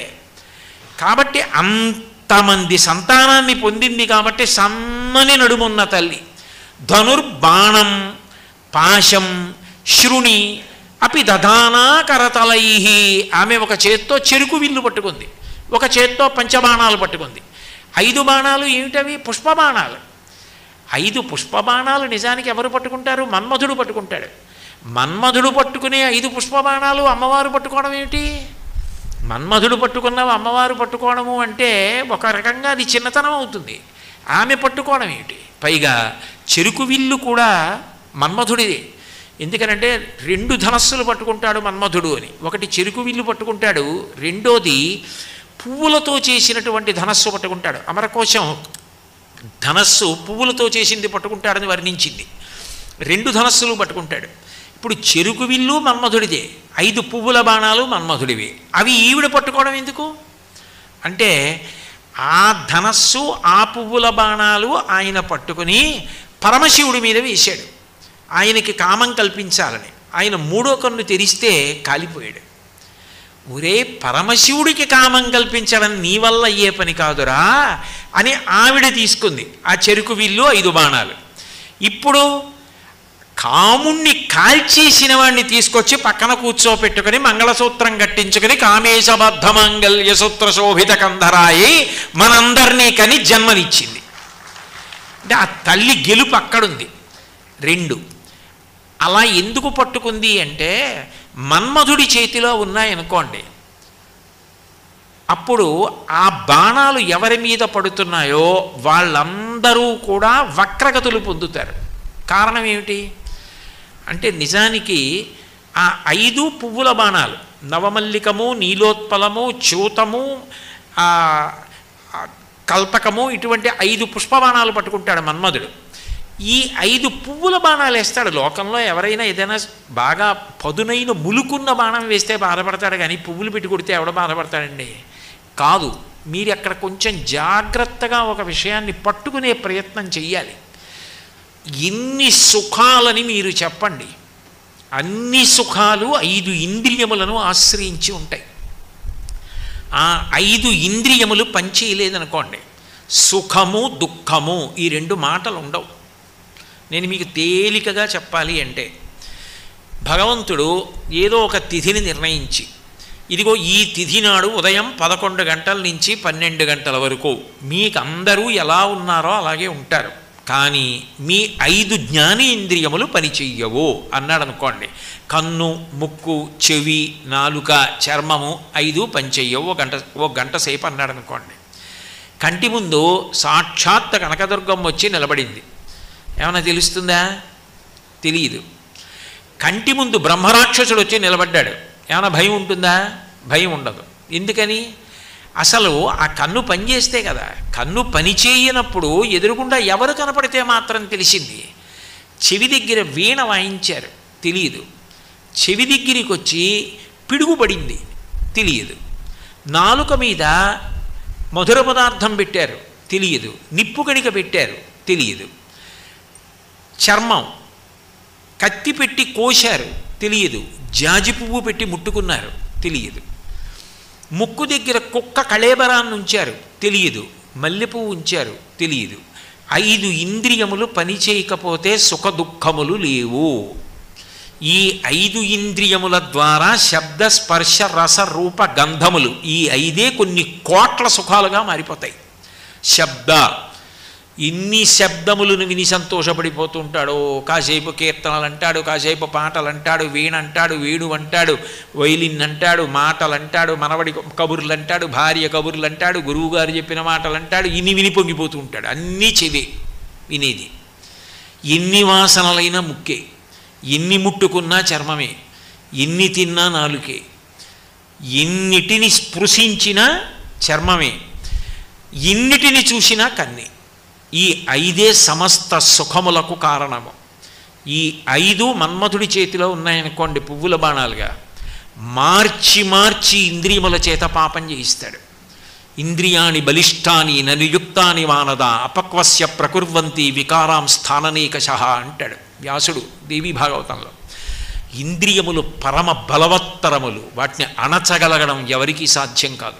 Speaker 1: కాబట్టి అంత అంతమంది సంతానాన్ని పొందింది కాబట్టి సన్నని నడుమున్న తల్లి. ధనుర్బాణం పాశం శృణి అపి దధానా కరతలై. ఆమె ఒక చేత్తో చెరుకు విల్లు పట్టుకుంది, ఒక చేత్తో పంచబాణాలు పట్టుకుంది. 5 బాణాలు ఏమిటవి? పుష్పబాణాలు. 5 పుష్పబాణాలు నిజానికి ఎవరు పట్టుకుంటారు? మన్మధుడు పట్టుకుంటాడు. మన్మధుడు పట్టుకునే 5 పుష్పబాణాలు అమ్మవారు పట్టుకోవడం ఏమిటి? మన్మధుడు పట్టుకున్నవి అమ్మవారు పట్టుకోవడము అంటే ఒక రకంగా అది చిన్నతనం అవుతుంది. ఆమె పట్టుకోవడం ఏమిటి? పైగా చెరుకు విల్లు కూడా మన్మధుడిదే. ఎందుకనంటే 2 ధనస్సులు పట్టుకుంటాడు మన్మధుడు అని. ఒకటి చెరుకు విల్లు పట్టుకుంటాడు, రెండోది పువ్వులతో చేసినటువంటి ధనస్సు పట్టుకుంటాడు. అమరకోశం ధనస్సు పువ్వులతో చేసింది పట్టుకుంటాడని వర్ణించింది. 2 ధనస్సులు పట్టుకుంటాడు. ఇప్పుడు చెరుకు విల్లు మన్మధుడిదే, 5 పువ్వుల బాణాలు మన్మధుడివి. అవి ఈవిడ పట్టుకోవడం ఎందుకు అంటే ఆ ధనస్సు ఆ పువ్వుల బాణాలు ఆయన పట్టుకుని పరమశివుడి మీద వేశాడు. ఆయనకి కామం కల్పించాలని. ఆయన 3వ కన్ను తెరిస్తే కాలిపోయాడు. ఒరే పరమశివుడికి కామం కల్పించడం నీ వల్ల అయ్యే పని కాదురా అని ఆవిడ తీసుకుంది ఆ చెరుకు విల్లు 5 బాణాలు. ఇప్పుడు కాముణ్ణి కాల్చేసిన వాడిని తీసుకొచ్చి పక్కన కూర్చోపెట్టుకుని మంగళసూత్రం కట్టించుకుని కామేశబద్ధ మాంగళ్య సూత్ర శోభిత కంధరాయి మనందరినీ కని జన్మనిచ్చింది. అంటే ఆ తల్లి గెలుపు అక్కడుంది. 2 అలా ఎందుకు పట్టుకుంది అంటే మన్మధుడి చేతిలో ఉన్నాయనుకోండి, అప్పుడు ఆ బాణాలు ఎవరి మీద పడుతున్నాయో వాళ్ళందరూ కూడా వక్రగతులు పొందుతారు. కారణం ఏమిటి అంటే నిజానికి ఆ 5 పువ్వుల బాణాలు నవమల్లికము, నీలోత్పలము, చ్యూతము, కల్పకము, ఇటువంటి 5 పుష్పబాణాలు పట్టుకుంటాడు మన్మధుడు. ఈ 5 పువ్వుల బాణాలు వేస్తాడు. లోకంలో ఎవరైనా ఏదైనా బాగా పదునైన ములుకున్న బాణం వేస్తే బాధపడతాడు, కానీ పువ్వులు పెట్టి కొడితే ఎవడ బాధపడతాడండి? కాదు. మీరు అక్కడ కొంచెం జాగ్రత్తగా ఒక విషయాన్ని పట్టుకునే ప్రయత్నం చెయ్యాలి. ఎన్ని సుఖాలని మీరు చెప్పండి, అన్ని సుఖాలు 5 ఇంద్రియములను ఆశ్రయించి ఉంటాయి. ఆ 5 ఇంద్రియములు పనిచేయలేదనుకోండి, సుఖము దుఃఖము ఈ 2 మాటలు ఉండవు. నేను మీకు తేలికగా చెప్పాలి అంటే భగవంతుడు ఏదో ఒక తిథిని నిర్ణయించి, ఇదిగో ఈ తిథి నాడు ఉదయం 11 గంటల నుంచి 12 గంటల వరకు మీకు అందరూ ఎలా ఉన్నారో అలాగే ఉంటారు, కానీ మీ 5 జ్ఞానేంద్రియములు పనిచెయ్యవు అన్నాడు అనుకోండి. కన్ను, ముక్కు, చెవి, నాలుక, చర్మము 5 పనిచెయ్యవు ఒక గంట సేపు అన్నాడు అనుకోండి. కంటి ముందు సాక్షాత్ కనకదుర్గమ్మ వచ్చి నిలబడింది, ఏమైనా తెలుస్తుందా? తెలియదు. కంటి ముందు బ్రహ్మరాక్షసుడు వచ్చి నిలబడ్డాడు, ఏమైనా భయం ఉంటుందా? భయం ఉండదు. ఎందుకని? అసలు ఆ కన్ను పనిచేస్తే కదా. కన్ను పనిచేయనప్పుడు ఎదురుగుండా ఎవరు కనపడితే మాత్రం తెలిసింది. చెవి దగ్గర వీణ వాయించారు, తెలియదు. చెవి దగ్గరికి వచ్చి పిడుగుపడింది, తెలియదు. నాలుక మీద మధుర పదార్థం పెట్టారు, తెలియదు. నిప్పు కణిక పెట్టారు, తెలియదు. చర్మం కత్తి పెట్టి కోశారు, తెలియదు. జాజి పువ్వు పెట్టి ముట్టుకున్నారు, తెలియదు. ముక్కు దగ్గర కుక్క కళేబరాన్ని ఉంచారు, తెలియదు. మల్లెపువ్వు ఉంచారు, తెలియదు. 5 ఇంద్రియములు పనిచేయకపోతే సుఖ దుఃఖములు లేవు. ఈ 5 ఇంద్రియముల ద్వారా శబ్ద స్పర్శ రస రూప గంధములు ఈ 5 కొన్ని కోట్ల సుఖాలుగా మారిపోతాయి. శబ్ద ఇన్ని శబ్దములను విని సంతోషపడిపోతూ ఉంటాడు. కాసేపు కీర్తనలు అంటాడు, కాసేపు పాటలు అంటాడు, వీణ అంటాడు, వేణు అంటాడు, వైలిన్ అంటాడు, మాటలు అంటాడు, మనవడి కబుర్లు అంటాడు, భార్య కబుర్లు అంటాడు, గురువుగారు చెప్పిన మాటలు అంటాడు. ఇన్ని విని పొంగిపోతూ ఉంటాడు. అన్నీ చెవే వినేది. ఎన్ని వాసనలైనా ముక్కే, ఎన్ని ముట్టుకున్నా చర్మమే, ఎన్ని తిన్నా నాలుకే, ఎన్నిటిని స్పృశించినా చర్మమే, ఎన్నిటిని చూసినా కన్నే. ఈ 5 సమస్త సుఖములకు కారణము. ఈ 5 మన్మధుడి చేతిలో ఉన్నాయనుకోండి పువ్వుల బాణాలుగా, మార్చి మార్చి ఇంద్రియముల చేత పాపం చేయిస్తాడు. ఇంద్రియాణి బలిష్టాని ననియుక్తాని వానద అపక్వస్య ప్రకుర్వంతి వికారాం స్థాననేకశః అంటాడు వ్యాసుడు దేవీ భాగవతంలో. ఇంద్రియములు పరమ బలవత్తరములు, వాటిని అణచగలగడం ఎవరికీ సాధ్యం కాదు.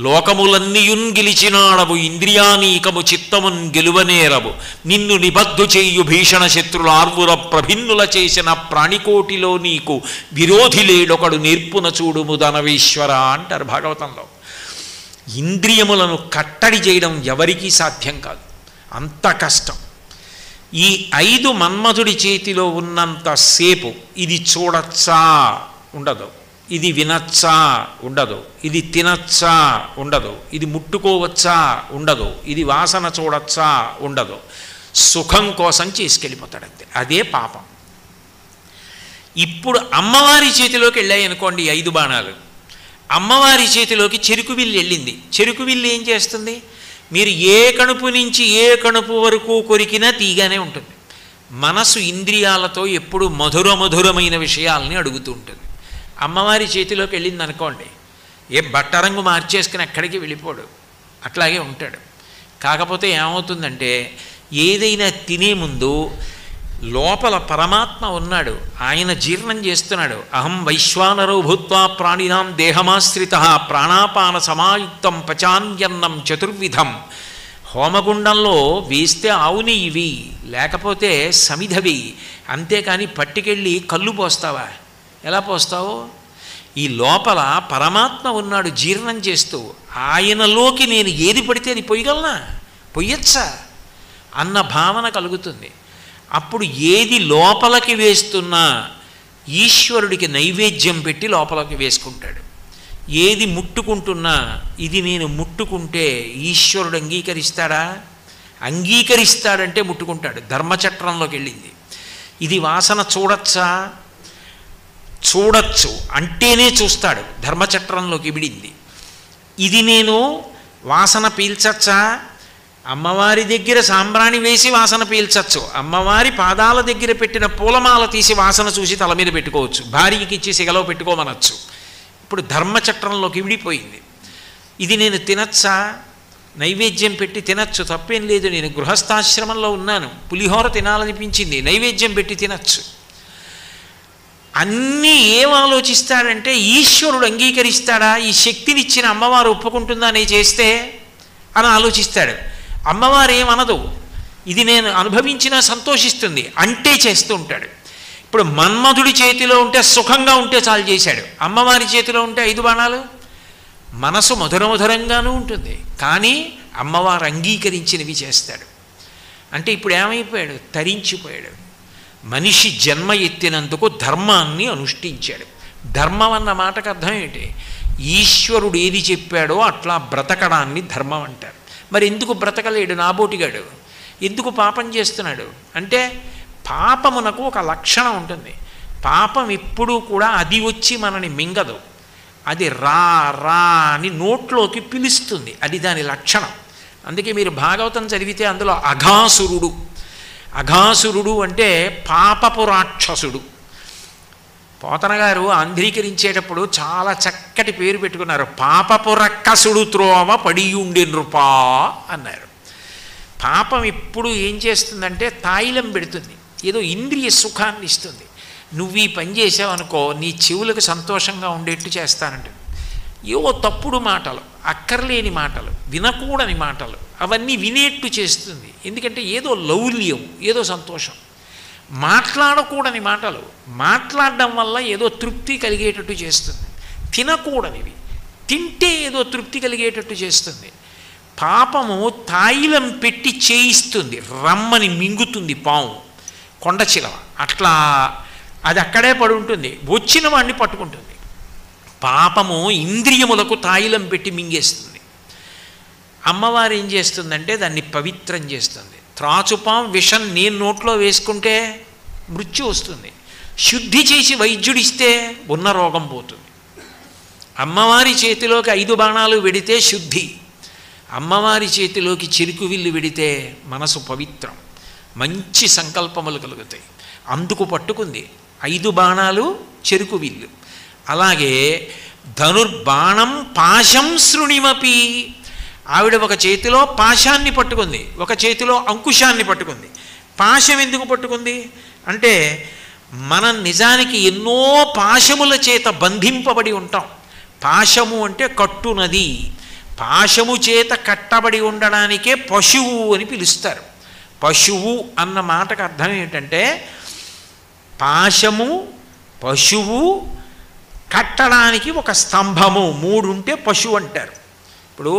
Speaker 1: లోకములన్నీయున్ గెలిచినాడవు ఇంద్రియానీకము చిత్తమున్ గెలువనేరవు, నిన్ను నిబద్ధు చేయు భీషణ శత్రుల ఆర్వుర ప్రభిన్నుల చేసిన ప్రాణికోటిలో నీకు విరోధి లేడొకడు నేర్పున చూడుము ధనవేశ్వర అంటారు భాగవతంలో. ఇంద్రియములను కట్టడి చేయడం ఎవరికీ సాధ్యం కాదు, అంత కష్టం. ఈ 5 మన్మధుడి చేతిలో ఉన్నంతసేపు ఇది చూడచ్చా ఉండదు, ఇది వినచ్చా ఉండదు, ఇది తినచ్చా ఉండదు, ఇది ముట్టుకోవచ్చా ఉండదు, ఇది వాసన చూడచ్చా ఉండదు. సుఖం కోసం చేసుకెళ్ళిపోతాడంతే. అదే పాపం. ఇప్పుడు అమ్మవారి చేతిలోకి వెళ్ళాయి అనుకోండి 5 బాణాలు. అమ్మవారి చేతిలోకి చెరుకు విల్లు వెళ్ళింది. చెరుకు విల్లు ఏం చేస్తుంది? మీరు ఏ కణుపు నుంచి ఏ కణుపు వరకు కొరికినా తీగానే ఉంటుంది. మనసు ఇంద్రియాలతో ఎప్పుడు మధురమైన విషయాల్ని అడుగుతూ ఉంటుంది. అమ్మవారి చేతిలోకి వెళ్ళింది అనుకోండి, ఏ బట్టరంగు మార్చేసుకుని ఎక్కడికి వెళ్ళిపోడు, అట్లాగే ఉంటాడు. కాకపోతే ఏమవుతుందంటే ఏదైనా తినే ముందు లోపల పరమాత్మ ఉన్నాడు, ఆయన జీర్ణం చేస్తున్నాడు. అహం వైశ్వానరో భూత్వా ప్రాణినాం దేహమాశ్రిత ప్రాణాపాన సమాయుక్తం పచాన్యన్నం చతుర్విధం. హోమగుండంలో వేస్తే ఆవు నెయ్యివి, లేకపోతే సమిధవి, అంతేకాని పట్టుకెళ్ళి కళ్ళు పోస్తావా? ఎలా పోస్తావు? ఈ లోపల పరమాత్మ ఉన్నాడు జీర్ణం చేస్తూ. ఆయనలోకి నేను ఏది పడితే అది పొయ్యగలనా? పొయ్యచ్చా అన్న భావన కలుగుతుంది. అప్పుడు ఏది లోపలికి వేస్తున్నా ఈశ్వరుడికి నైవేద్యం పెట్టి లోపలికి వేసుకుంటాడు. ఏది ముట్టుకుంటున్నా ఇది నేను ముట్టుకుంటే ఈశ్వరుడు అంగీకరిస్తాడా? అంగీకరిస్తాడంటే ముట్టుకుంటాడు. ధర్మచట్రంలోకి వెళ్ళింది. ఇది వాసన చూడచ్చా? చూడచ్చు అంటేనే చూస్తాడు. ధర్మచట్రంలోకి విడింది. ఇది నేను వాసన పీల్చచ్చా? అమ్మవారి దగ్గర సాంబ్రాణి వేసి వాసన పీల్చచ్చు. అమ్మవారి పాదాల దగ్గర పెట్టిన పూలమాల తీసి వాసన చూసి తల మీద పెట్టుకోవచ్చు. భార్యకి ఇచ్చి సిగలో పెట్టుకోమనొచ్చు. ఇప్పుడు ధర్మచట్రంలోకి విడిపోయింది. ఇది నేను తినచ్చా? నైవేద్యం పెట్టి తినచ్చు, తప్పేం లేదు. నేను గృహస్థాశ్రమంలో ఉన్నాను, పులిహోర తినాలనిపించింది, నైవేద్యం పెట్టి తినచ్చు. అన్నీ ఏం ఆలోచిస్తాడంటే ఈశ్వరుడు అంగీకరిస్తాడా? ఈ శక్తినిచ్చిన అమ్మవారు ఒప్పుకుంటుందా నేను చేస్తే అని ఆలోచిస్తాడు. అమ్మవారు ఏమనదు, ఇది నేను అనుభవించినా సంతోషిస్తుంది అంటే చేస్తూ ఉంటాడు. ఇప్పుడు మన్మధుడి చేతిలో ఉంటే సుఖంగా ఉంటే చాలు చేశాడు. అమ్మవారి చేతిలో ఉంటే 5 బాణాలు. మనసు మధురమధురంగానూ ఉంటుంది, కానీ అమ్మవారు అంగీకరించినవి చేస్తాడు. అంటే ఇప్పుడు ఏమైపోయాడు? తరించిపోయాడు. మనిషి జన్మ ఎత్తినందుకు ధర్మాన్ని అనుష్ఠించాడు. ధర్మం అన్న మాటకు అర్థం ఏంటి? ఈశ్వరుడు ఏది చెప్పాడో అట్లా బ్రతకడాన్ని ధర్మం అంటారు. మరి ఎందుకు బ్రతకలేడు నాబోటిగాడు? ఎందుకు పాపం చేస్తున్నాడు అంటే, పాపమునకు ఒక లక్షణం ఉంటుంది. పాపం ఎప్పుడూ కూడా అది వచ్చి మనని మింగదు, అది రా రా అని నోట్లోకి పిలుస్తుంది. అది దాని లక్షణం. అందుకే మీరు భాగవతం చదివితే అందులో అఘాసురుడు, అఘాసురుడు అంటే పాపపు రాక్షసుడు. పోతన గారు ఆంధ్రీకరించేటప్పుడు చాలా చక్కటి పేరు పెట్టుకున్నారు. పాపపు రక్కసుడు త్రోవ పడియుండి నృపా అన్నారు. పాపం ఎప్పుడు ఏం చేస్తుందంటే తాయిలం పెడుతుంది, ఏదో ఇంద్రియ సుఖాన్ని ఇస్తుంది. నువ్వు ఈ పని చేసావనుకో నీ చెవులకు సంతోషంగా ఉండేట్టు చేస్తానంటే, ఏవో తప్పుడు మాటలు, అక్కర్లేని మాటలు, వినకూడని మాటలు అవన్నీ వినేట్టు చేస్తుంది. ఎందుకంటే ఏదో లౌల్యం, ఏదో సంతోషం. మాట్లాడకూడని మాటలు మాట్లాడడం వల్ల ఏదో తృప్తి కలిగేటట్టు చేస్తుంది. తినకూడనివి తింటే ఏదో తృప్తి కలిగేటట్టు చేస్తుంది. పాపము తాయిలం పెట్టి చేయిస్తుంది. రమ్మని మింగుతుంది పాము, కొండ చిలవ, అట్లా అది అక్కడే పడి ఉంటుంది, వచ్చిన వాడిని పట్టుకుంటుంది. పాపము ఇంద్రియములకు తాయిలం పెట్టి మింగేస్తుంది. అమ్మవారు ఏం చేస్తుందంటే దాన్ని పవిత్రం చేస్తుంది. త్రాచుపాం విషం నేను నోట్లో వేసుకుంటే మృత్యు వస్తుంది, శుద్ధి చేసి వైద్యుడిస్తే ఉన్న రోగం పోతుంది. అమ్మవారి చేతిలోకి 5 బాణాలు వెడితే శుద్ధి, అమ్మవారి చేతిలోకి చెరుకు విల్లు వెడితే మనసు పవిత్రం, మంచి సంకల్పములు కలుగుతాయి. అందుకు పట్టుకుంది 5 బాణాలు చెరుకు విల్లు. అలాగే ధనుర్బాణం పాశం శృణిమపి, ఆవిడ ఒక చేతిలో పాశాన్ని పట్టుకుంది, ఒక చేతిలో అంకుశాన్ని పట్టుకుంది. పాశం ఎందుకు పట్టుకుంది అంటే మనం నిజానికి ఎన్నో పాశముల చేత బంధింపబడి ఉంటాం. పాశము అంటే కట్టునది. పాశము చేత కట్టబడి ఉండడానికే పశువు అని పిలుస్తారు. పశువు అన్న మాటకు అర్థం ఏమిటంటే పాశము, పశువు, కట్టడానికి ఒక స్తంభము, 3 ఉంటే పశువు అంటారు. ఇప్పుడు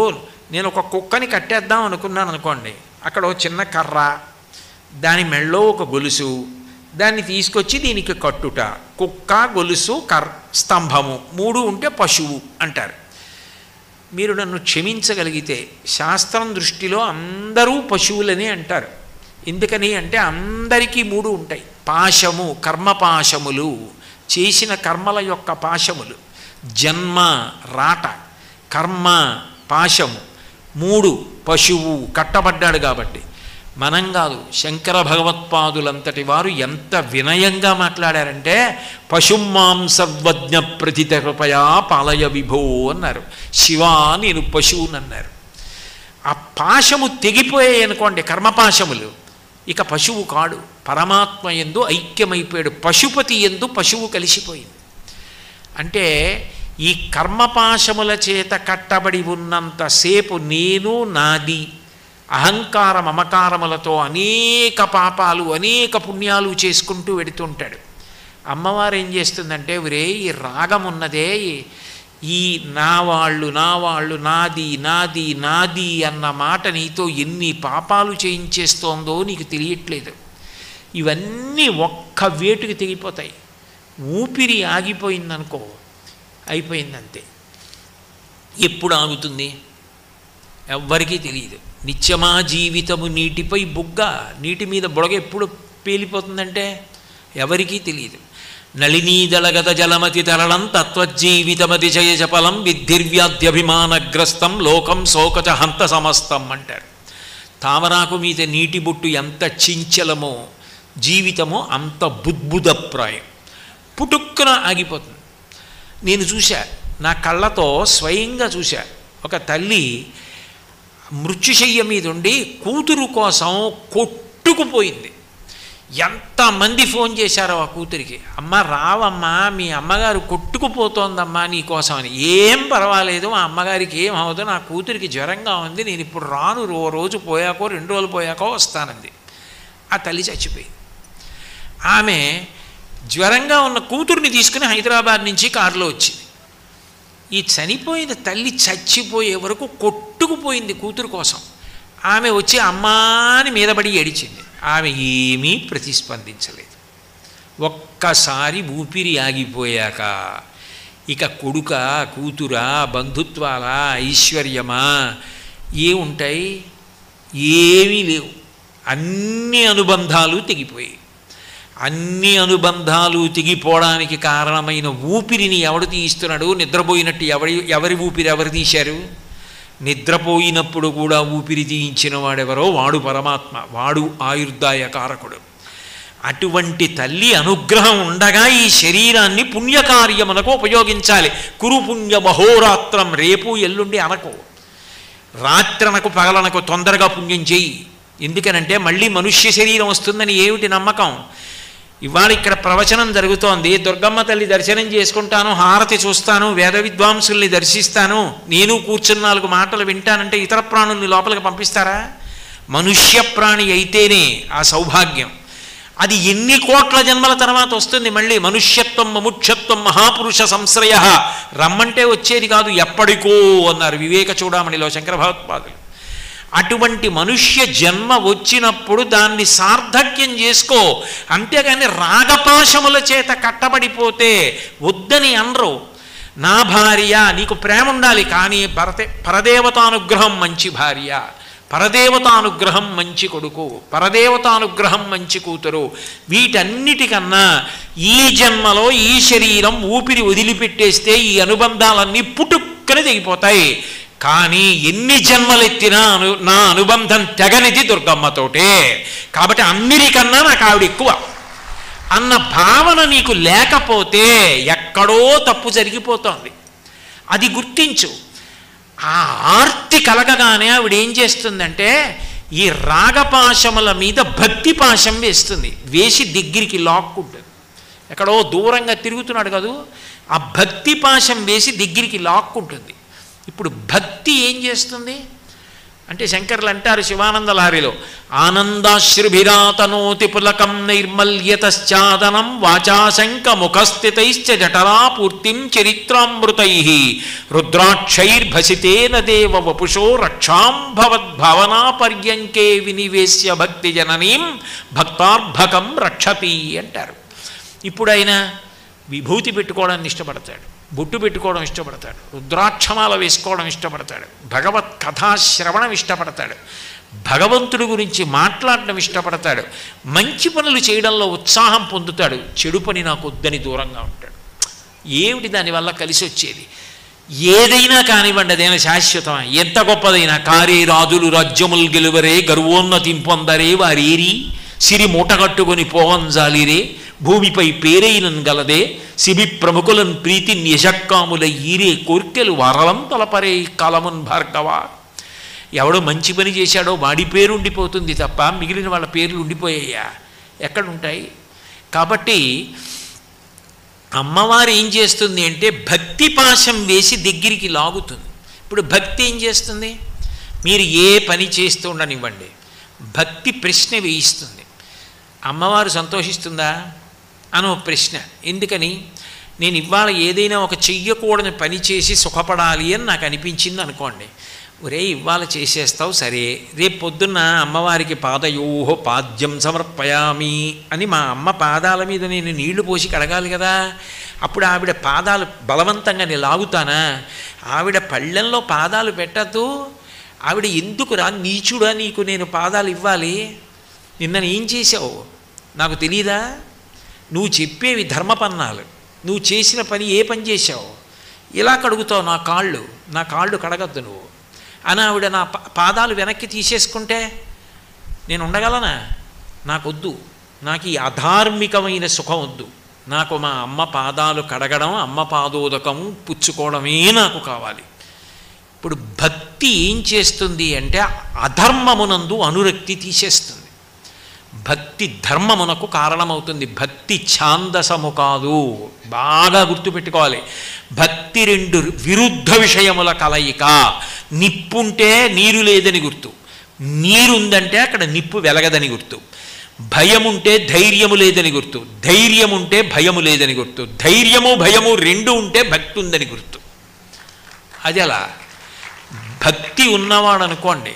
Speaker 1: నేను ఒక కుక్కని కట్టేద్దాం అనుకున్నాను అనుకోండి, అక్కడ ఒక చిన్న కర్ర, దాని మెళ్ళో ఒక గొలుసు, దాన్ని తీసుకొచ్చి దీనికి కట్టుట, కుక్క, గొలుసు, స్తంభము 3 ఉంటే పశువు అంటారు. మీరు నన్ను క్షమించగలిగితే శాస్త్రం దృష్టిలో అందరూ పశువులని అంటారు. ఎందుకని అంటే అందరికీ 3 ఉంటాయి. పాశము, కర్మపాశములు, చేసిన కర్మల యొక్క పాశములు. జన్మ రాట, కర్మ పాశము, 3 పశువు కట్టబడ్డాడు కాబట్టి. మనం కాదు, శంకర భగవత్పాదులంతటి వారు ఎంత వినయంగా మాట్లాడారంటే పశుమాం సర్వజ్ఞ ప్రతిత కృపయా పాలయ విభో అన్నారు. శివా నేను పశువునన్నారు. ఆ పాశము తెగిపోయాయి అనుకోండి, కర్మపాశములు, ఇక పశువు కాడు, పరమాత్మ యందు ఐక్యమైపోయాడు. పశుపతి యందు పశువు కలిసిపోయింది. అంటే ఈ కర్మపాశముల చేత కట్టబడి ఉన్నంతసేపు నేను, నాది, అహంకార మమకారములతో అనేక పాపాలు, అనేక పుణ్యాలు చేసుకుంటూ వెడుతుంటాడు. అమ్మవారు ఏం చేస్తుందంటే, ఒరే ఈ రాగం ఉన్నదే, ఈ నా వాళ్ళు, నాది నాది నాది అన్న మాట నీతో ఎన్ని పాపాలు చేయించేస్తోందో నీకు తెలియట్లేదు. ఇవన్నీ ఒక్క వేటుకి తెగిపోతాయి. ఊపిరి ఆగిపోయిందనుకో, అయిపోయిందంతే. ఎప్పుడు ఆగుతుంది ఎవ్వరికీ తెలియదు. నిత్యమా జీవితము నీటిపై బుగ్గ, నీటి మీద బుడగ ఎప్పుడు పేలిపోతుందంటే ఎవరికీ తెలియదు. నళినీదళగత జలమతి తరళం తత్వజీవితమతిశయ చపలం విద్ధిర్వ్యాధ్యభిమానగ్రస్తం లోకం శోకచ హంత సమస్తం అంటారు. తామరాకు మీద నీటి బొట్టు ఎంత చించలమో జీవితమో అంత బుద్బుదప్రాయం, పుటుక్కున ఆగిపోతుంది. నేను చూశా, నా కళ్ళతో స్వయంగా చూశా. ఒక తల్లి మృత్యుశయ్య మీద ఉండి కూతురు కోసం కొట్టుకుపోయింది. ఎంతమంది ఫోన్ చేశారో ఆ కూతురికి, అమ్మ రావమ్మా, మీ అమ్మగారు కొట్టుకుపోతోందమ్మా నీకోసం అని. ఏం పర్వాలేదు, మా అమ్మగారికి ఏం అవ్వదు, నా కూతురికి జ్వరంగా ఉంది, నేను ఇప్పుడు రాను, రోజు పోయాకో 2 రోజులు పోయాకో వస్తానంది. ఆ తల్లి చచ్చిపోయింది. ఆమె జ్వరంగా ఉన్న కూతుర్ని తీసుకుని హైదరాబాద్ నుంచి కారులో వచ్చింది. ఈ చనిపోయిన తల్లి చచ్చిపోయే వరకు కొట్టుకుపోయింది కూతురు కోసం. ఆమె వచ్చి అమ్మాని మీదబడి ఏడిచింది. ఆమె ఏమీ ప్రతిస్పందించలేదు. ఒక్కసారి ఊపిరి ఆగిపోయాక ఇక కొడుక, కూతురా, బంధుత్వాలా, ఐశ్వర్యమా ఏముంటాయి? ఏమీ లేవు. అన్ని అనుబంధాలు తెగిపోయాయి. అన్ని అనుబంధాలు తెగిపోవడానికి కారణమైన ఊపిరిని ఎవడు తీస్తున్నాడు? నిద్రపోయినట్టు ఎవరి ఊపిరి ఎవరు తీశారు? నిద్రపోయినప్పుడు కూడా ఊపిరి తీయించిన వాడెవరో వాడు పరమాత్మ, వాడు ఆయుర్దాయ కారకుడు. అటువంటి తల్లి అనుగ్రహం ఉండగా ఈ శరీరాన్ని పుణ్యకార్యమునకు ఉపయోగించాలి. కురు పుణ్య మహోరాత్రం, రేపు ఎల్లుండి అనకు, రాత్రనకు పగలనకు, తొందరగా పుణ్యం చెయ్యి. ఎందుకనంటే మళ్ళీ మనుష్య శరీరం వస్తుందని ఏమిటి నమ్మకం? ఇవాళ ఇక్కడ ప్రవచనం జరుగుతోంది, దుర్గమ్మ తల్లి దర్శనం చేసుకుంటాను, హారతి చూస్తాను, వేద విద్వాంసుల్ని దర్శిస్తాను, నేను కూర్చుని 4 మాటలు వింటానంటే ఇతర ప్రాణుల్ని లోపలికి పంపిస్తారా? మనుష్య ప్రాణి అయితేనే ఆ సౌభాగ్యం. అది ఎన్ని కోట్ల జన్మల తర్వాత వస్తుంది మళ్ళీ. మనుష్యత్వం మముక్షత్వం మహాపురుష సంశ్రయ, రమ్మంటే వచ్చేది కాదు, ఎప్పటికో అన్నారు వివేక చూడామణిలో శంకర భగవత్పాదులు. అటువంటి మనుష్య జన్మ వచ్చినప్పుడు దాన్ని సార్థక్యం చేసుకో. అంతేగాని రాగపాశముల చేత కట్టబడిపోతే వద్దని అనరు. నా భార్య, నీకు ప్రేమ ఉండాలి, కానీ పరదేవతానుగ్రహం మంచి భార్య, పరదేవతానుగ్రహం మంచి కొడుకు, పరదేవతానుగ్రహం మంచి కూతురు, వీటన్నిటికన్నా ఈ జన్మలో ఈ శరీరం ఊపిరి వదిలిపెట్టేస్తే ఈ అనుబంధాలన్నీ పుట్టుక్కని తెగిపోతాయి. కానీ ఎన్ని జన్మలెత్తినా నా అనుబంధం తెగనిది దుర్గమ్మతోటే, కాబట్టి అన్నిటికన్నా నాకు ఆవిడ ఎక్కువ అన్న భావన నీకు లేకపోతే ఎక్కడో తప్పు జరిగిపోతోంది. అది గుర్తించు. ఆ ఆర్తి కలగగానే ఆవిడ ఏం చేస్తుందంటే ఈ రాగపాశముల మీద భక్తి పాశం వేస్తుంది, వేసి దగ్గరికి లాక్కుంటుంది. ఎక్కడో దూరంగా తిరుగుతున్నాడు కాదు, ఆ భక్తి పాశం వేసి దగ్గరికి లాక్కుంటుంది. ఇప్పుడు భక్తి ఏం చేస్తుంది అంటే శంకర్లు అంటారు శివానంద లహరిలో, ఆనందాశ్రుభిరాతనోతి పులకం నైర్మల్యతశ్చాదనం వాచాశంక ముఖస్థితైశ్చ జఠరా పూర్తిం చరిత్రామృతై రుద్రాక్షైర్భసితేన దేవ వపుషో రక్షాం భవద్భావనా పర్యంకే వినివేశ్య భక్తి జననీం భక్తార్భకం రక్షతి అంటారు. ఇప్పుడు ఆయన విభూతి పెట్టుకోవడాన్ని ఇష్టపడతాడు, బొట్టు పెట్టుకోవడం ఇష్టపడతాడు, రుద్రాక్షమాల వేసుకోవడం ఇష్టపడతాడు, భగవత్ కథాశ్రవణం ఇష్టపడతాడు, భగవంతుడి గురించి మాట్లాడడం ఇష్టపడతాడు, మంచి పనులు చేయడంలో ఉత్సాహం పొందుతాడు, చెడు పని నాకు వద్దని దూరంగా ఉంటాడు. ఏమిటి దానివల్ల కలిసి వచ్చేది? ఏదైనా కానివ్వండి, అదైనా శాశ్వతమా? ఎంత గొప్పదైనా కారే రాజులు రాజ్యములు గెలువరే గర్వోన్నతిం పొందరే వారేరి సిరి మూటగట్టుకొని పోవంజాలిరే భూమిపై పేరైనన్ గలదే శిబి ప్రముఖులను ప్రీతి యశక్కాముల ఈరే కోర్కెలు వరలం తలపరే కాలమున్ భార్గవ. ఎవడో మంచి పని చేశాడో వాడి పేరు ఉండిపోతుంది తప్ప మిగిలిన వాళ్ళ పేర్లు ఉండిపోయాయా? ఎక్కడుంటాయి? కాబట్టి అమ్మవారు ఏం చేస్తుంది అంటే భక్తి పాశం వేసి దగ్గరికి లాగుతుంది. ఇప్పుడు భక్తి ఏం చేస్తుంది? మీరు ఏ పని చేస్తూ ఉండనివ్వండి, భక్తి ప్రశ్న వేయిస్తుంది. అమ్మవారు సంతోషిస్తుందా అనో ప్రశ్న. ఎందుకని? నేను ఇవాళ ఏదైనా ఒక చెయ్యకూడని పని చేసి సుఖపడాలి అని నాకు అనిపించింది అనుకోండి, ఒరే ఇవాళ చేసేస్తావు సరే, రేపు పొద్దున్న అమ్మవారికి పాదయోహో పాద్యం సమర్పయామి అని మా అమ్మ పాదాల మీద నేను నీళ్లు పోసి కడగాలి కదా. అప్పుడు ఆవిడ పాదాలు బలవంతంగా నేను లాగుతానా? ఆవిడ పళ్ళెంలో పాదాలు పెట్టద్దు. ఆవిడ ఎందుకురా నీచుడా నీకు నేను పాదాలు ఇవ్వాలి? నిన్న ఏం చేసావు నాకు తెలీదా? నువ్వు చెప్పేవి ధర్మపన్నాలు, నువ్వు చేసిన పని ఏ పని చేశావు? ఇలా కడుగుతావు నా కాళ్ళు కడగద్దు నువ్వు అని ఆవిడ నా పాదాలు వెనక్కి తీసేసుకుంటే నేను ఉండగలనా? నాకొద్దు. నాకు ఈ అధార్మికమైన సుఖం వద్దు. నాకు మా అమ్మ పాదాలు కడగడం, అమ్మ పాదోదకం పుచ్చుకోవడమే నాకు కావాలి. ఇప్పుడు భక్తి ఏం చేస్తుంది అంటే అధర్మమునందు అనురక్తి తీసేస్తుంది. భక్తి ధర్మమునకు కారణమవుతుంది. భక్తి ఛాందసము కాదు, బాగా గుర్తుపెట్టుకోవాలి. భక్తి రెండు విరుద్ధ విషయముల కలయిక. నిప్పుంటే నీరు లేదని గుర్తు, నీరుందంటే అక్కడ నిప్పు వెలగదని గుర్తు. భయముంటే ధైర్యము లేదని గుర్తు, ధైర్యముంటే భయము లేదని గుర్తు. ధైర్యము భయము రెండు ఉంటే భక్తి ఉందని గుర్తు. అది అలా. భక్తి ఉన్నవాడు అనుకోండి,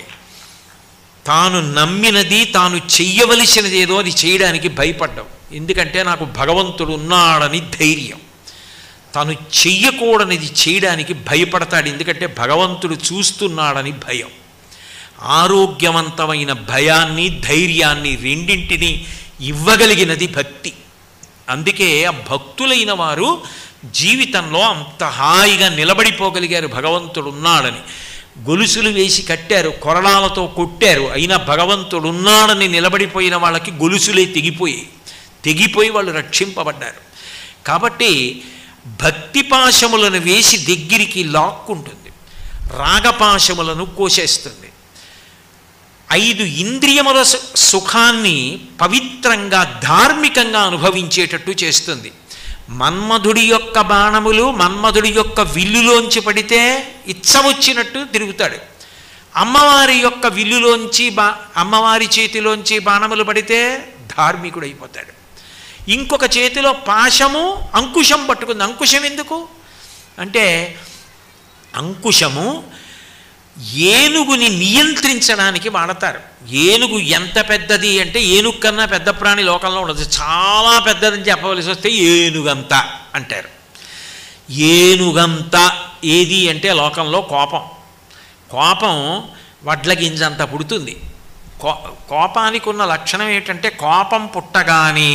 Speaker 1: తాను నమ్మినది తాను చెయ్యవలసినది ఏదో అది చేయడానికి భయపడ్డాం. ఎందుకంటే నాకు భగవంతుడు ఉన్నాడని ధైర్యం. తాను చెయ్యకూడనిది చేయడానికి భయపడతాడు, ఎందుకంటే భగవంతుడు చూస్తున్నాడని భయం. ఆరోగ్యవంతమైన భయాన్ని ధైర్యాన్ని రెండింటినీ ఇవ్వగలిగినది భక్తి. అందుకే ఆ భక్తులైన వారు జీవితంలో అంత హాయిగా నిలబడిపోగలిగారు భగవంతుడు ఉన్నాడని. గొలుసులు వేసి కట్టారు, కొరడాలతో కొట్టారు, అయినా భగవంతుడు ఉన్నాడని నిలబడిపోయిన వాళ్ళకి గొలుసులే తెగిపోయి వాళ్ళు రక్షింపబడ్డారు. కాబట్టి భక్తి పాశములను వేసి దగ్గరికి లాక్కుంటుంది, రాగపాశములను కోసేస్తుంది. 5 ఇంద్రియముల సుఖాన్ని పవిత్రంగా ధార్మికంగా అనుభవించేటట్టు చేస్తుంది. మన్మధుడి యొక్క బాణములు మన్మధుడి యొక్క విల్లులోంచి పడితే ఇచ్చవచ్చినట్టు తిరుగుతాడు. అమ్మవారి యొక్క విల్లులోంచి అమ్మవారి చేతిలోంచి బాణములు పడితే ధార్మికుడైపోతాడు. ఇంకొక చేతిలో పాశము అంకుశం పట్టుకుంది. అంకుశం ఎందుకు అంటే అంకుశము ఏనుగుని నియంత్రించడానికి వాడతారు. ఏనుగు ఎంత పెద్దది అంటే ఏనుగు కన్నా పెద్ద ప్రాణి లోకంలో ఉండదు. చాలా పెద్దదని చెప్పవలసి వస్తే ఏనుగంత అంటారు. ఏనుగంత ఏది అంటే లోకంలో కోపం వడ్ల గింజంత పుడుతుంది. కోపానికి ఉన్న లక్షణం ఏంటంటే కోపం పుట్టగానే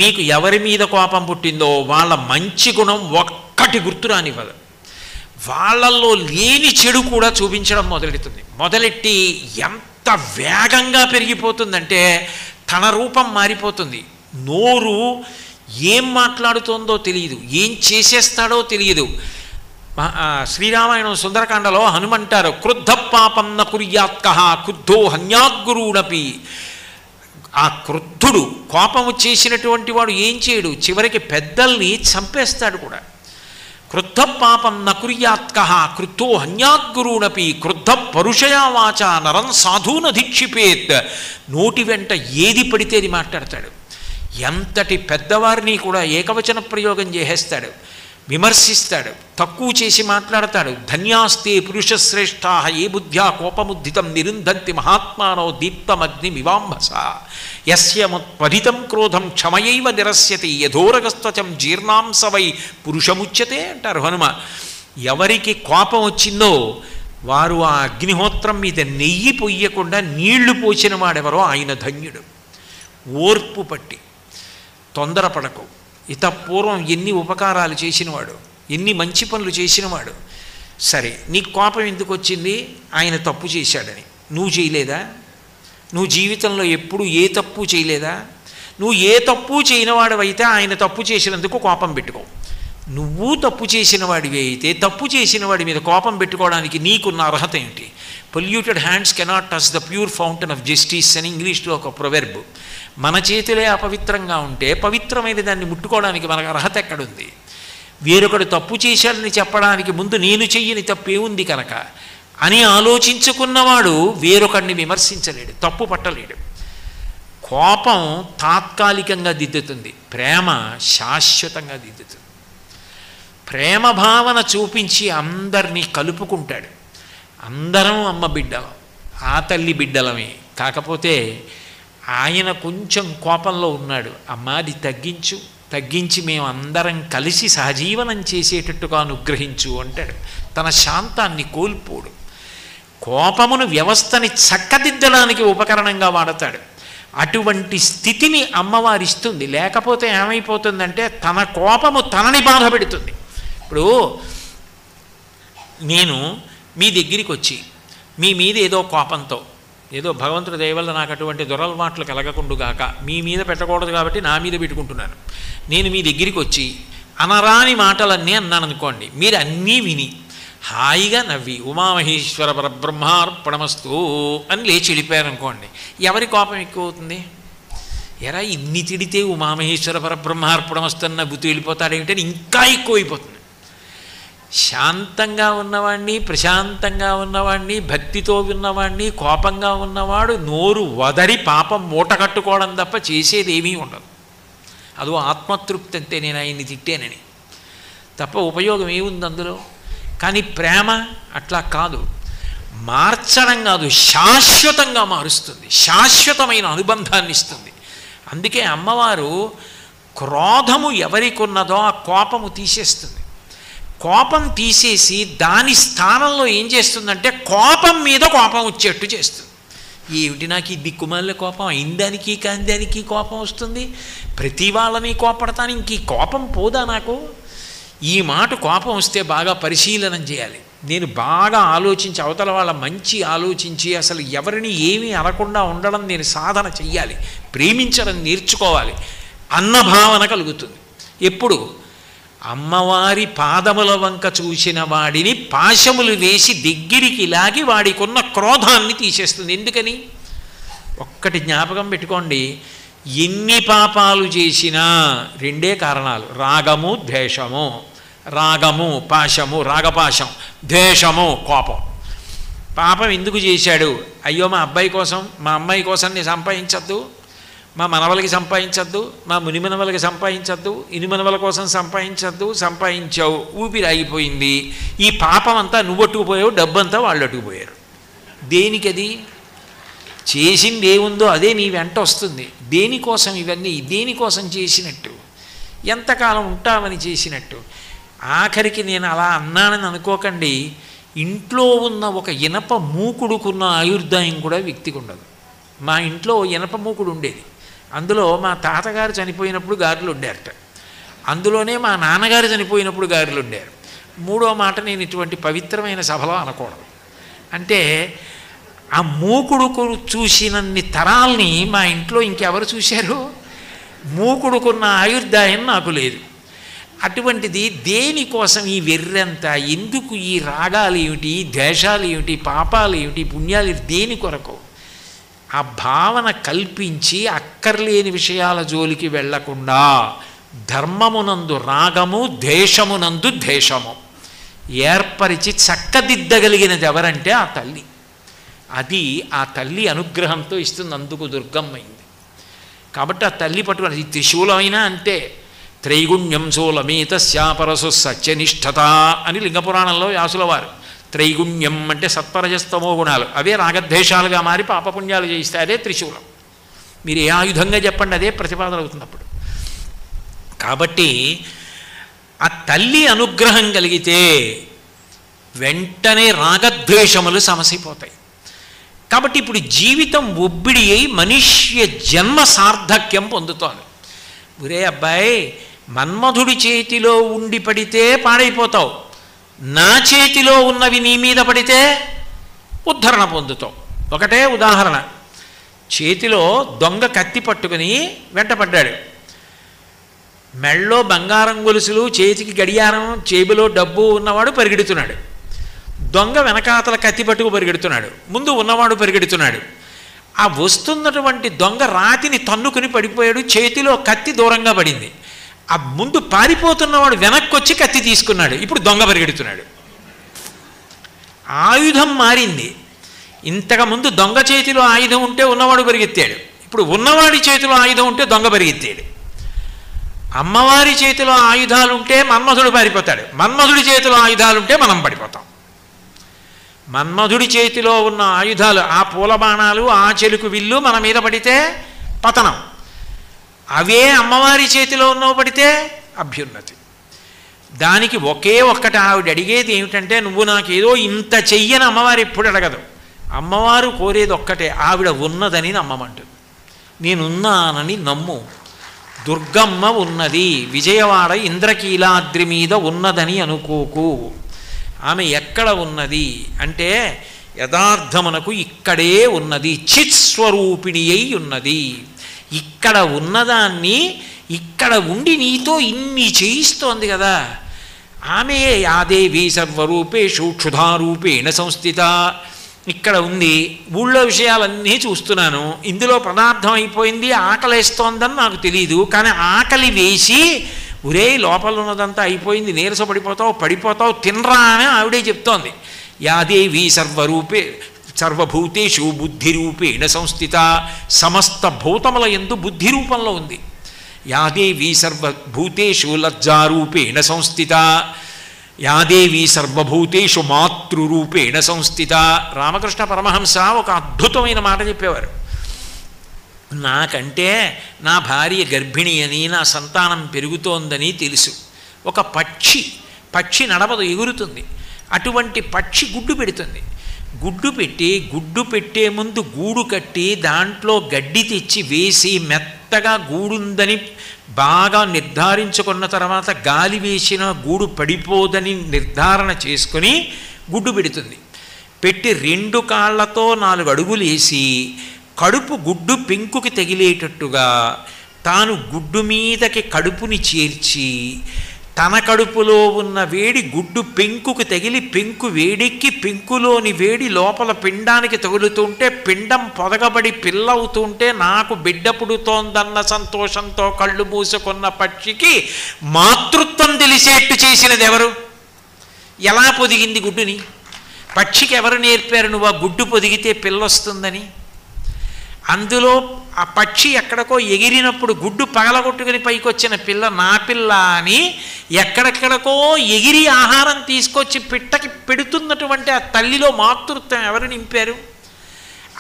Speaker 1: మీకు ఎవరి మీద కోపం పుట్టిందో వాళ్ళ మంచి గుణం ఒక్కటి గుర్తు రానివ్వదు. వాళ్ళల్లో లేని చెడు కూడా చూపించడం మొదలెట్టి ఎంత వేగంగా పెరిగిపోతుందంటే తన రూపం మారిపోతుంది. నోరు ఏం మాట్లాడుతోందో తెలియదు, ఏం చేసేస్తాడో తెలియదు. శ్రీరామాయణం సుందరకాండలో హనుమంటారు, క్రుద్ధ పాపం న కుర్యాత్కః క్రుద్ధో హన్యాద్గురుడపి. ఆ క్రుద్ధుడు కోపం వచ్చేసినటువంటి వాడు ఏం చేయడు, చివరికి పెద్దల్ని చంపేస్తాడు కూడా. క్రుద్ధ పాపం నకుర్యాత్కః క్రుద్ధో హన్యాద్గురునపి క్రుద్ధ పరుషయా వాచ నరం సాధూన ధిక్షిపేత్. నోటి వెంట ఏది పడితే అది మాట్లాడతాడు. ఎంతటి పెద్దవారిని కూడా ఏకవచన ప్రయోగం చేసేస్తాడు, విమర్శిస్తాడు, తక్కువ చేసి మాట్లాడతాడు. ధన్యాస్తే పురుషశ్రేష్టా ఏ బుద్ధ్యా కోపముద్ధితం నిరుంధంతి మహాత్మానో దీప్తమగ్ని వివాంభస యస్యముత్పరితం క్రోధం క్షమయైవ నిరస్యతి యథోరగస్త్వచం జీర్ణాంసవై పురుషముచ్యతే అంటారు హనుమ. ఎవరికి కోపం వచ్చిందో వారు ఆ అగ్నిహోత్రం మీద నెయ్యి పొయ్యకుండా నీళ్లు పోసిన వాడెవరో ఆయన ధన్యుడు. ఓర్పు పట్టి తొందరపడకు. పూర్వం ఎన్ని ఉపకారాలు చేసినవాడు, ఎన్ని మంచి పనులు చేసినవాడు. సరే, నీకు కోపం ఎందుకు వచ్చింది? ఆయన తప్పు చేశాడని. నువ్వు చేయలేదా? నువ్వు జీవితంలో ఎప్పుడు ఏ తప్పు చేయలేదా? నువ్వు ఏ తప్పు చేయనివాడివైతే ఆయన తప్పు చేసినందుకు కోపం పెట్టుకో. నువ్వు తప్పు చేసిన వాడివి అయితే తప్పు చేసిన వాడి మీద కోపం పెట్టుకోవడానికి నీకున్న అర్హత ఏంటి? Polluted hands cannot touch the pure fountain of justice అని ఇంగ్లీష్లో ఒక ప్రొవెర్బ్. మన చేతులే అపవిత్రంగా ఉంటే పవిత్రమైన దాన్ని ముట్టుకోవడానికి మనకు అర్హత ఎక్కడుంది? వేరొకడు తప్పు చేశాడని చెప్పడానికి ముందు నేను చెయ్యని తప్పేముంది కనుక అని ఆలోచించుకున్నవాడు వేరొకడిని విమర్శించలేడు, తప్పు పట్టలేడు. కోపం తాత్కాలికంగా దిద్దుతుంది, ప్రేమ శాశ్వతంగా దిద్దుతుంది. ప్రేమ భావన చూపించి అందరినీ కలుపుకుంటాడు. అందరం అమ్మ బిడ్డలం, ఆ తల్లి బిడ్డలమే. కాకపోతే ఆయన కొంచెం కోపంలో ఉన్నాడు. అమ్మ అది తగ్గించి మేము అందరం కలిసి సహజీవనం చేసేటట్టుగా అనుగ్రహించు అంటాడు. తన శాంతాన్ని కోల్పోడు. కోపమును వ్యవస్థని చక్కదిద్దడానికి ఉపకరణంగా వాడతాడు. అటువంటి స్థితిని అమ్మవారిస్తుంది. లేకపోతే ఏమైపోతుందంటే తన కోపము తనని బాధ పెడుతుంది. ఇప్పుడు నేను మీ దగ్గరికి వచ్చి మీ మీద ఏదో కోపంతో, ఏదో భగవంతుడి దయ వల్ల నాకు అటువంటి దురలవాట్లు కలగకుండుగాక, మీ మీద పెట్టకూడదు కాబట్టి నా మీద పెట్టుకుంటున్నాను. నేను మీ దగ్గరికి వచ్చి అనరాని మాటలన్నీ అన్నాను అనుకోండి, మీరు అన్నీ విని హాయిగా నవ్వి ఉమామహేశ్వర పరబ్రహ్మార్పణమస్తు అని లేచి వెళ్ళిపోయారు అనుకోండి, ఎవరి కోపం ఎక్కువ అవుతుంది? ఎరా ఇన్ని తిడితే ఉమామహేశ్వర పరబ్రహ్మార్పణమస్తు అని నవ్వుతూ వెళ్ళిపోతాడేమిటని ఇంకా ఎక్కువైపోతుంది. శాంతంగా ఉన్నవాడిని, ప్రశాంతంగా ఉన్నవాడిని, భక్తితో ఉన్నవాడిని, కోపంగా ఉన్నవాడు నోరు వదరి పాపం మూట కట్టుకోవడం తప్ప చేసేది ఏమీ ఉండదు. అదో ఆత్మతృప్తి అంతే, నేను ఆయన్ని తిట్టానని తప్ప ఉపయోగం ఏముంది అందులో? కానీ ప్రేమ అట్లా కాదు, మార్చడం కాదు, శాశ్వతంగా మారుస్తుంది, శాశ్వతమైన అనుబంధాన్ని ఇస్తుంది. అందుకే అమ్మవారు క్రోధము ఎవరికి ఉన్నదో ఆ కోపము తీసేస్తుంది. కోపం తీసేసి దాని స్థానంలో ఏం చేస్తుందంటే కోపం మీద కోపం వచ్చేట్టు చేస్తుంది. ఏమిటి నాకు ఈ దిక్కుమాలిన కోపం, అయిందానికి కాని దానికి కోపం వస్తుంది, ప్రతి వాళ్ళని కోపడతాను, ఇంక ఈ కోపం పోదా నాకు? ఈ మాట కోపం వస్తే బాగా పరిశీలనం చేయాలి. నేను బాగా ఆలోచించి అవతల వాళ్ళ మంచి ఆలోచించి అసలు ఎవరిని ఏమీ అనకుండా ఉండడం నేను సాధన చెయ్యాలి, ప్రేమించడం నేర్చుకోవాలి అన్న భావన కలుగుతుంది. ఎప్పుడు? అమ్మవారి పాదముల వంక చూసిన వాడిని పాశములు వేసి దగ్గరికి లాగి వాడికున్న క్రోధాన్ని తీసేస్తుంది. ఎందుకని? ఒక్కటి జ్ఞాపకం పెట్టుకోండి, ఎన్ని పాపాలు చేసినా రెండే కారణాలు, రాగము ద్వేషము. రాగము పాశము, రాగపాశం, ద్వేషము కోపం. పాపం ఎందుకు చేశాడు? అయ్యో మా అబ్బాయి కోసం, మా అమ్మాయి కోసం నేను సంపాదించద్దు, మా మనవలకి సంపాదించద్దు, మా మునిమనవలకి సంపాదించద్దు, ఇనుమనవల కోసం సంపాదించద్దు, సంపాదించావు, ఊపిరి ఆగిపోయింది. ఈ పాపం అంతా నువ్వు అట్టుకుపోయావు, డబ్బంతా వాళ్ళు అట్టుకుపోయారు. దేనికది? చేసింది ఏముందో అదే నీ వెంట వస్తుంది. దేనికోసం ఇవన్నీ? దేనికోసం చేసినట్టు? ఎంతకాలం ఉంటామని చేసినట్టు? ఆఖరికి నేను అలా అన్నానని అనుకోకండి, ఇంట్లో ఉన్న ఒక ఇనప మూకుడుకున్న ఆయుర్దాయం కూడా వ్యక్తికి ఉండదు. మా ఇంట్లో ఇనప మూకుడు ఉండేది, అందులో మా తాతగారు చనిపోయినప్పుడు గారెలు వండారట, అందులోనే మా నాన్నగారు చనిపోయినప్పుడు గారెలు వండారు. మూడో మాట నేను ఇటువంటి పవిత్రమైన సభలో అనకూడదు. అంటే ఆ మూకుడుకు చూసినన్ని తరాల్ని మా ఇంట్లో ఇంకెవరు చూశారు? మూకుడుకున్న ఆయుర్దాయం నాకు లేదు. అటువంటిది దేనికోసం ఈ వెర్రంతా? ఎందుకు ఈ రాగాలు ఏమిటి, ద్వేషాలు ఏమిటి, పాపాలు ఏమిటి, పుణ్యాలు దేని కొరకు? ఆ భావన కల్పించి అక్కర్లేని విషయాల జోలికి వెళ్లకుండా ధర్మమునందు రాగము, దేశమునందు దేశము ఏర్పరిచి చక్కదిద్దగలిగినది ఎవరంటే ఆ తల్లి. అది ఆ తల్లి అనుగ్రహంతో ఇస్తుంది. అందుకు దుర్గమ్మైంది. కాబట్టి ఆ తల్లి పట్టుకుని ఈ త్రిశూలం అయినా అంతే. త్రైగుణ్యం శూలమేత శాపరసు సత్యనిష్టత అని లింగపురాణంలో వ్యాసుల వారు. త్రైగుణ్యం అంటే సత్వరజస్తమో గుణాలు, అవే రాగద్వేషాలుగా మారి పాపపుణ్యాలు చేయిస్తాయి. అదే త్రిశూలం. మీరు ఏ ఆయుధంగా చెప్పండి, అదే ప్రతిపాదన అవుతున్నప్పుడు. కాబట్టి ఆ తల్లి అనుగ్రహం కలిగితే వెంటనే రాగద్వేషములు సమసిపోతాయి. కాబట్టి ఇప్పుడు జీవితం ఒబ్బిడి అయి మనుష్య జన్మ సార్థక్యం పొందుతోంది. ఒరే అబ్బాయి, మన్మధుడి చేతిలో ఉండి పడితే పాడైపోతావు, నా చేతిలో ఉన్నవి నీ మీద పడితే ఉద్ధరణ పొందుతావు. ఒకటే ఉదాహరణ. చేతిలో దొంగ కత్తి పట్టుకుని వెంటపడ్డాడు. మెళ్ళో బంగారం గొలుసులు, చేతికి గడియారం, చేబిలో డబ్బు ఉన్నవాడు పరిగెడుతున్నాడు. దొంగ వెనకాతల కత్తి పట్టుకు పరిగెడుతున్నాడు. ముందు ఉన్నవాడు పరిగెడుతున్నాడు. ఆ వస్తున్నటువంటి దొంగ రాతిని తన్నుకుని పడిపోయాడు. చేతిలో కత్తి దూరంగా పడింది. ఆ ముందు పారిపోతున్నవాడు వెనక్కి వచ్చి కత్తి తీసుకున్నాడు. ఇప్పుడు దొంగ పరిగెడుతున్నాడు. ఆయుధం మారింది. ఇంతకుముందు దొంగ చేతిలో ఆయుధం ఉంటే ఉన్నవాడు పరిగెత్తాడు. ఇప్పుడు ఉన్నవాడి చేతిలో ఆయుధం ఉంటే దొంగ పరిగెత్తాడు. అమ్మవారి చేతిలో ఆయుధాలుంటే మన్మధుడు పారిపోతాడు. మన్మధుడి చేతిలో ఆయుధాలుంటే మనం పడిపోతాం. మన్మధుడి చేతిలో ఉన్న ఆయుధాలు, ఆ పూల బాణాలు, ఆ చెలుకు విల్లు మన మీద పడితే పతనం. అవే అమ్మవారి చేతిలో ఉన్నవి పడితే అభ్యున్నతి. దానికి ఒకే ఒక్కటి ఆవిడ అడిగేది ఏమిటంటే, నువ్వు నాకేదో ఇంత చెయ్యని అమ్మవారు ఎప్పుడు అడగదు. అమ్మవారు కోరేది ఒక్కటే, ఆవిడ ఉన్నదని నమ్మమంటుంది. నేనున్నానని నమ్ము. దుర్గమ్మ ఉన్నది, విజయవాడ ఇంద్రకీలాద్రి మీద ఉన్నదని అనుకోకు. ఆమె ఎక్కడ ఉన్నది అంటే యథార్థమునకు ఇక్కడే ఉన్నది, చిత్స్వరూపిణి అయి ఉన్నది. ఇక్కడ ఉన్నదాన్ని ఇక్కడ ఉండి నీతో ఇన్ని చేయిస్తోంది కదా. ఆమె యాదేవి సర్వరూపేషు క్షుధారూపేణ సంస్థిత. ఇక్కడ ఉంది, ఊళ్ళో విషయాలన్నీ చూస్తున్నాను, ఇందులో పదార్థం అయిపోయింది, ఆకలేస్తోందని నాకు తెలియదు, కానీ ఆకలి వేసి ఒరే లోపల ఉన్నదంతా అయిపోయింది, పడిపోతావు తినరా అని ఆవిడే చెప్తోంది. యాదేవి సర్వభూతేషు బుద్ధిరూపేణ సంస్థిత. సమస్త భూతముల యందు బుద్ధి రూపంలో ఉంది. యాదేవి సర్వభూతేషు లజ్జారూపేణ సంస్థిత. యాదేవి సర్వభూతేషు మాతృరూపేణ సంస్థిత. రామకృష్ణ పరమహంస ఒక అద్భుతమైన మాట చెప్పేవారు. నాకంటే నా భార్య గర్భిణి అని, నా సంతానం పెరుగుతోందని తెలుసు. ఒక పక్షి నడవదు, ఎగురుతుంది. అటువంటి పక్షి గుడ్డు పెడుతుంది. గుడ్డు పెట్టే ముందు గూడు కట్టి దాంట్లో గడ్డి తెచ్చి వేసి మెత్తగా గూడుందని బాగా నిర్ధారించుకున్న తర్వాత గాలి వేసిన గూడు పడిపోదని నిర్ధారణ చేసుకొని గుడ్డు పెడుతుంది. పెట్టి 2 కాళ్లతో 4 అడుగులు వేసి కడుపు గుడ్డు పెంకుకి తగిలేటట్టుగా తాను గుడ్డు మీదకి కడుపుని చేర్చి, తన కడుపులో ఉన్న వేడి గుడ్డు పెంకుకు తగిలి పెంకు వేడెక్కి పెంకులోని వేడి లోపల పిండానికి తగులుతుంటే పిండం పొదగబడి పిల్లవుతుంటే నాకు బిడ్డ పుడుతోందన్న సంతోషంతో కళ్ళు మూసుకున్న పక్షికి మాతృత్వం తెలిసేట్టు చేసినది ఎవరు? ఎలా పొదిగింది గుడ్డుని? పక్షికి ఎవరు నేర్పారు నువ్వు ఆ గుడ్డు పొదిగితే పిల్లొస్తుందని? అందులో ఆ పక్షి ఎక్కడికో ఎగిరినప్పుడు గుడ్డు పగలగొట్టుకుని పైకి వచ్చిన పిల్ల నా పిల్ల అని ఎక్కడెక్కడికో ఎగిరి ఆహారం తీసుకొచ్చి పిట్టకి పెడుతున్నటువంటి ఆ తల్లిలో మాతృత్వం ఎవరు నింపారు?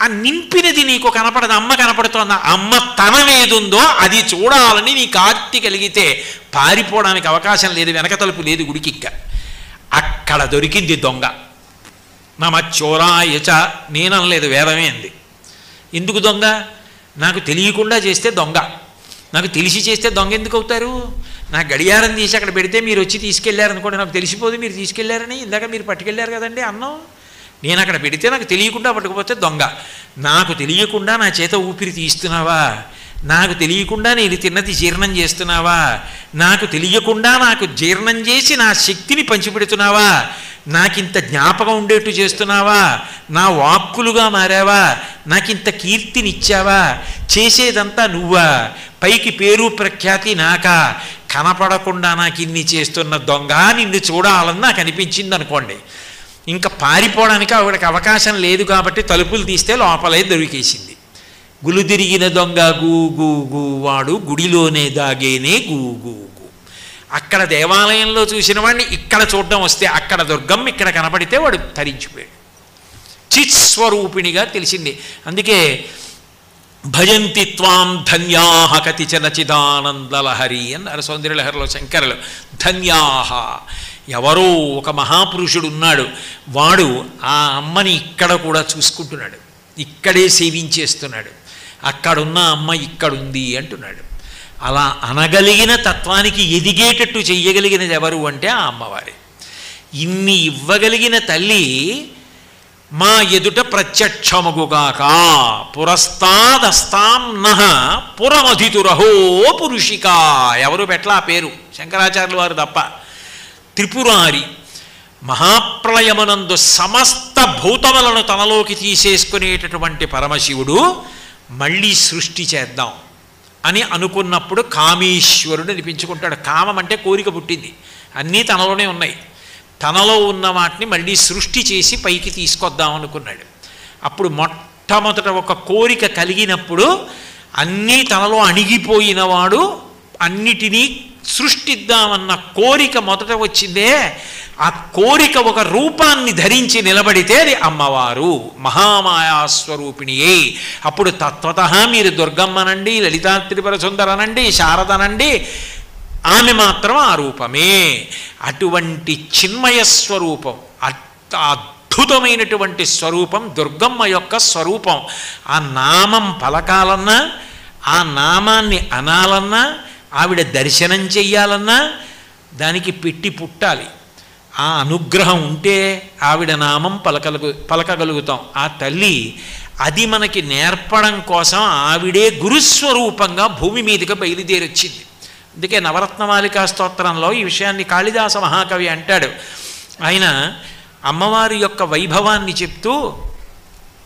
Speaker 1: ఆ నింపినది నీకు కనపడదు, అమ్మ కనపడుతోంది. అమ్మ తనమేదుందో అది చూడాలని నీకు ఆర్తి కలిగితే పారిపోవడానికి అవకాశం లేదు, వెనక తలుపు లేదు గుడికిక్క. అక్కడ దొరికింది దొంగ. నమచ్చోరాయచ నేననలేదు, వేదమే అంది. ఎందుకు దొంగ? నాకు తెలియకుండా చేస్తే దొంగ, నాకు తెలిసి చేస్తే దొంగ ఎందుకు అవుతారు? నా గడియారం తీసి అక్కడ పెడితే మీరు వచ్చి తీసుకెళ్లారనుకోండి, నాకు తెలిసిపోదు మీరు తీసుకెళ్లారని. ఇందాక మీరు పట్టుకెళ్ళారు కదండి అన్నం, నేను అక్కడ పెడితే నాకు తెలియకుండా పట్టుకుపోతే దొంగ. నాకు తెలియకుండా నా చేత ఊపిరి తీస్తున్నావా? నాకు తెలియకుండా నేను తిన్నది జీర్ణం చేస్తున్నావా? నాకు తెలియకుండా నాకు జీర్ణం చేసి నా శక్తిని పంచిపెడుతున్నావా? నాకింత జ్ఞాపకం ఉండేట్టు చేస్తున్నావా? నా వాక్కులుగా మారావా? నాకింత కీర్తినిచ్చావా, చేసేదంతా నువ్వా, పైకి పేరు ప్రఖ్యాతి నాకా, కనపడకుండా నాకు ఇన్ని చేస్తున్న దొంగ నిన్ను చూడాలని నాకు అనిపించింది అనుకోండి. ఇంకా పారిపోవడానికి ఆవిడకి అవకాశం లేదు కాబట్టి తలుపులు తీస్తే లోపలే దొరికేసింది. గులుదిరిగిన దొంగ గూ గూ గూ వాడు గుడిలోనే దాగేనే గూ గూ గూ. అక్కడ దేవాలయంలో చూసిన వాడిని ఇక్కడ చూడడం వస్తే అక్కడ దుర్గం, ఇక్కడ కనపడితే వాడు తరించిపోయాడు. చిత్స్వరూపిణిగా తెలిసింది. అందుకే భజంతి త్వాం ధన్యాహ కతిచన చిదానందలహరి అన్నారు సౌందర్యలహరిలో శంకరులు. ధన్యాహ, ఎవరో ఒక మహాపురుషుడు ఉన్నాడు, వాడు ఆ అమ్మని ఇక్కడ కూడా చూసుకుంటున్నాడు, ఇక్కడే సేవించేస్తున్నాడు, అక్కడున్న అమ్మ ఇక్కడుంది అంటున్నాడు. అలా అనగలిగిన తత్వానికి ఎదిగేటట్టు చెయ్యగలిగినది ఎవరు అంటే ఆ అమ్మవారే. ఇన్ని ఇవ్వగలిగిన తల్లి మా ఎదుట ప్రత్యక్షమగుగాక, పురస్తాదస్తాం నః పురమధితురహో పురుషిక. ఎవరు పెట్లా పేరు, శంకరాచార్యుల వారు తప్ప. త్రిపురారి, మహాప్రళయమునందు సమస్త భూతములను తనలోకి తీసేసుకునేటటువంటి పరమశివుడు మళ్ళీ సృష్టి చేద్దాం అని అనుకున్నప్పుడు కామేశ్వరుడు అనిపించుకుంటాడు. కామం అంటే కోరిక పుట్టింది, అన్నీ తనలోనే ఉన్నాయి. తనలో ఉన్న వాటిని మళ్ళీ సృష్టి చేసి పైకి తీసుకొద్దాం అనుకున్నాడు. అప్పుడు మొట్టమొదట ఒక కోరిక కలిగినప్పుడు అన్నీ తనలో అణిగిపోయినవాడు అన్నిటినీ సృష్టిద్దామన్న కోరిక మొదట వచ్చిందే, ఆ కోరిక ఒక రూపాన్ని ధరించి నిలబడితే అది అమ్మవారు, మహామాయాస్వరూపిణియే. అప్పుడు తత్వతః మీరు దుర్గమ్మనండి, లలితా త్రిపుర సుందరనండి, శారదనండి, ఆమె మాత్రం ఆ రూపమే. అటువంటి చిన్మయ స్వరూపం, అద్భుతమైనటువంటి స్వరూపం దుర్గమ్మ యొక్క స్వరూపం. ఆ నామం పలకాలన్నా, ఆ నామాన్ని అనాలన్నా, ఆవిడ దర్శనం చెయ్యాలన్నా దానికి పెట్టి పుట్టాలి. ఆ అనుగ్రహం ఉంటే ఆవిడ నామం పలకగలుగుతాం. ఆ తల్లి అది మనకి నేర్పడం కోసం ఆవిడే గురుస్వరూపంగా భూమి మీదకి బయలుదేరొచ్చింది. అందుకే నవరత్నమాలికా స్తోత్రంలో ఈ విషయాన్ని కాళిదాస మహాకవి అంటాడు. ఆయన అమ్మవారి యొక్క వైభవాన్ని చెప్తూ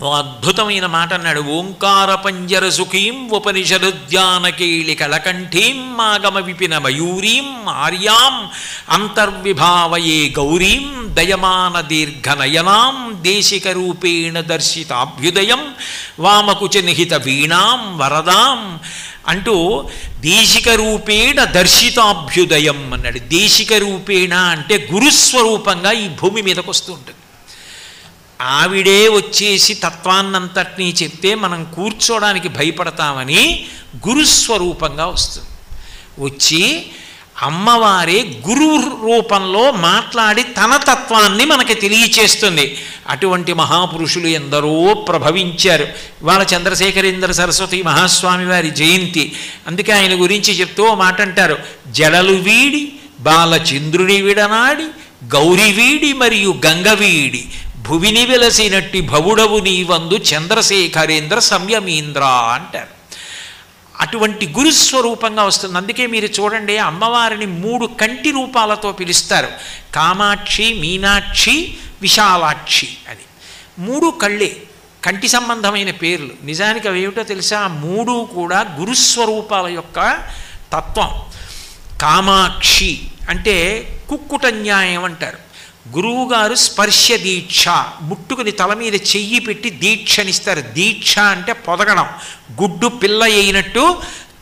Speaker 1: ఓ అద్భుతమైన మాట అన్నాడు. ఓంకార పంజర సుఖీం ఉపనిషదుద్యానకేళి కళకంఠీం ఆగమ విపిన మయూరీం ఆర్యాం అంతర్విభావయే గౌరీం దయమాన దీర్ఘనయనాం దేశిక రూపేణ దర్శితాభ్యుదయం వామకుచ నిహిత వీణాం వరదాం అంటూ దేశిక రూపేణ దర్శితాభ్యుదయం అన్నాడు. దేశిక రూపేణ అంటే గురుస్వరూపంగా ఈ భూమి మీదకు వస్తూ ఉంటుంది. ఆవిడే వచ్చేసి తత్వాన్నంతటినీ చెప్తే మనం కూర్చోడానికి భయపడతామని గురుస్వరూపంగా వస్తుంది. వచ్చి అమ్మవారే గురు రూపంలో మాట్లాడి తన తత్వాన్ని మనకి తెలియచేస్తుంది. అటువంటి మహాపురుషులు ఎందరో ప్రభవించారు. ఇవాళ చంద్రశేఖరేంద్ర సరస్వతి మహాస్వామి వారి జయంతి. అందుకే ఆయన గురించి చెప్తూ మాట అంటారు. జడలు వీడి బాలచంద్రుని విడనాడి గౌరి వీడి మరియు గంగ వీడి భువిని వెలసినట్టి భవుడవు నీవందు చంద్రశేఖరేంద్ర సంయమీంద్ర అంటారు. అటువంటి గురుస్వరూపంగా వస్తుంది. అందుకే మీరు చూడండి, అమ్మవారిని 3 కంటి రూపాలతో పిలుస్తారు. కామాక్షి, మీనాక్షి, విశాలాక్షి అని 3 కళ్ళే, కంటి సంబంధమైన పేర్లు. నిజానికి అవి ఏమిటో తెలుసా? 3 కూడా గురుస్వరూపాల యొక్క తత్వం. కామాక్షి అంటే కుక్కుట న్యాయం అంటారు. గురువుగారు స్పర్శ దీక్ష, ముట్టుకుని తల మీద చెయ్యి పెట్టి దీక్షనిస్తారు. దీక్ష అంటే పొదగడం, గుడ్డు పిల్ల అయినట్టు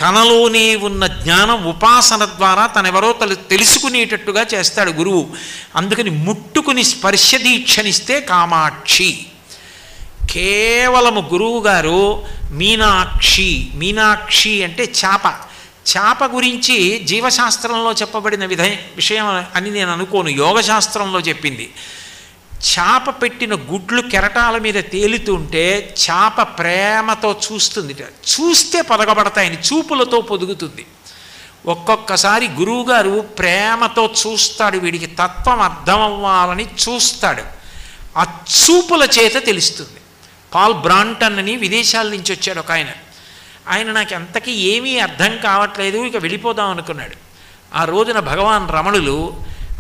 Speaker 1: తనలోనే ఉన్న జ్ఞానం ఉపాసన ద్వారా తనెవరో తెలుసుకునేటట్టుగా చేస్తాడు గురువు. అందుకని ముట్టుకుని స్పర్శ దీక్షనిస్తే కామాక్షి. కేవలము గురువుగారు మీనాక్షి. మీనాక్షి అంటే చాప. చాప గురించి జీవశాస్త్రంలో చెప్పబడిన విషయం అని నేను అనుకోను, యోగశాస్త్రంలో చెప్పింది. చాప పెట్టిన గుడ్లు కెరటాల మీద తేలుతుంటే చాప ప్రేమతో చూస్తుంది. చూస్తే పొదగబడతాయని చూపులతో పొదుగుతుంది. ఒక్కొక్కసారి గురువుగారు ప్రేమతో చూస్తాడు, వీడికి తత్వం అర్థం అవ్వాలని చూస్తాడు. ఆ చూపుల చేత తెలుస్తుంది. పాల్ బ్రాంటన్ అని విదేశాల నుంచి వచ్చాడు ఒక ఆయన నాకు ఎంతకీ ఏమీ అర్థం కావట్లేదు, ఇక వెళ్ళిపోదాం అనుకున్నాడు. ఆ రోజున భగవాన్ రమణులు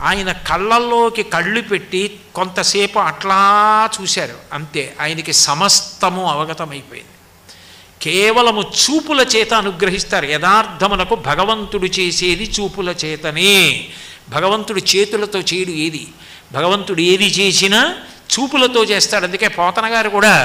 Speaker 1: ఆయన కళ్ళల్లోకి కళ్ళు పెట్టి కొంతసేపు అట్లా చూశారు, అంతే. ఆయనకి సమస్తము అవగతమైపోయింది. కేవలము చూపుల చేత అనుగ్రహిస్తారు. యథార్థమునకు భగవంతుడు చేసేది చూపుల చేతనే. భగవంతుడు చేతులతో చేయడు ఏది. భగవంతుడు ఏది చేసినా చూపులతో చేస్తాడు. అందుకే పోతన గారు కూడా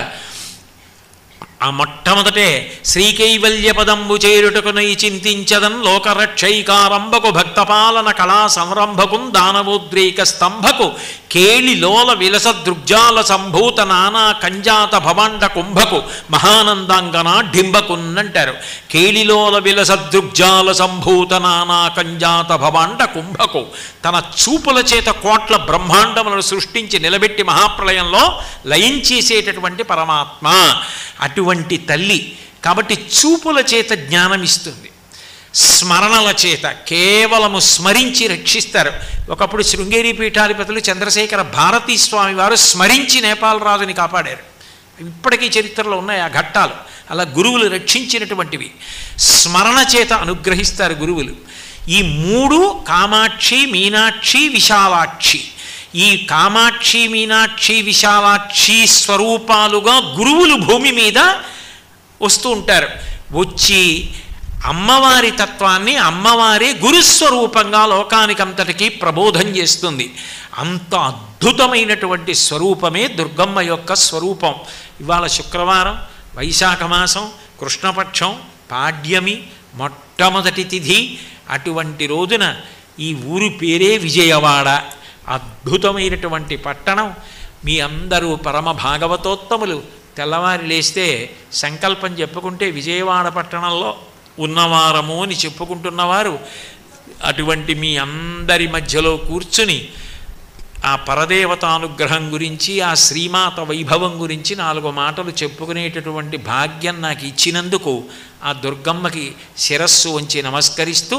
Speaker 1: ఆ మొట్టమొదటే శ్రీకైవల్య పదంబు చేరుటకునై చింతించదన్ లోకరక్షైకారంభకు భక్తపాలన కళా సంరంభకున్ దానవోద్రేక స్తంభకు కేళిలోల విలస దృగ్జాల సంభూత నానా కంజాత భవాండ కుంభకు మహానందాంగన డింబకున్నంటారు. కేళిలోల విలస దృగ్జాల సంభూత నానా కంజాత భవాండ కుంభకు తన చూపుల చేత కోట్ల బ్రహ్మాండములను సృష్టించి నిలబెట్టి మహాప్రళయంలో లయం చేసేటటువంటి పరమాత్మ అటువంటి తల్లి. కాబట్టి చూపుల చేత జ్ఞానం ఇస్తుంది, స్మరణల చేత కేవలము స్మరించి రక్షిస్తారు. ఒకప్పుడు శృంగేరి పీఠాధిపతులు చంద్రశేఖర భారతీ స్వామి వారు స్మరించి నేపాలరాజుని కాపాడారు. ఇప్పటికీ చరిత్రలో ఉన్నాయి ఆ ఘట్టాలు. అలా గురువులు రక్షించినటువంటివి. స్మరణ చేత అనుగ్రహిస్తారు గురువులు. ఈ మూడు కామాక్షి, మీనాక్షి, విశాలాక్షి. ఈ కామాక్షి, మీనాక్షి, విశాలాక్షి స్వరూపాలుగా గురువులు భూమి మీద వస్తూ ఉంటారు. వచ్చి అమ్మవారి తత్వాన్ని అమ్మవారే గురుస్వరూపంగా లోకానికంతటికీ ప్రబోధం చేస్తుంది. అంత అద్భుతమైనటువంటి స్వరూపమే దుర్గమ్మ యొక్క స్వరూపం. ఇవాళ శుక్రవారం, వైశాఖ మాసం, కృష్ణపక్షం, పాడ్యమి, మొట్టమొదటి తిథి. అటువంటి రోజున ఈ ఊరి పేరే విజయవాడ. అద్భుతమైనటువంటి పట్టణం. మీ అందరూ పరమ భాగవతోత్తములు. తెల్లవారి లేస్తే సంకల్పం చెప్పుకుంటే విజయవాడ పట్టణంలో ఉన్నవారము అని చెప్పుకుంటున్నవారు అటువంటి మీ అందరి మధ్యలో కూర్చుని ఆ పరదేవతానుగ్రహం గురించి, ఆ శ్రీమాత వైభవం గురించి 4 మాటలు చెప్పుకునేటటువంటి భాగ్యం నాకు ఇచ్చినందుకు ఆ దుర్గమ్మకి శిరస్సు వంచి నమస్కరిస్తూ,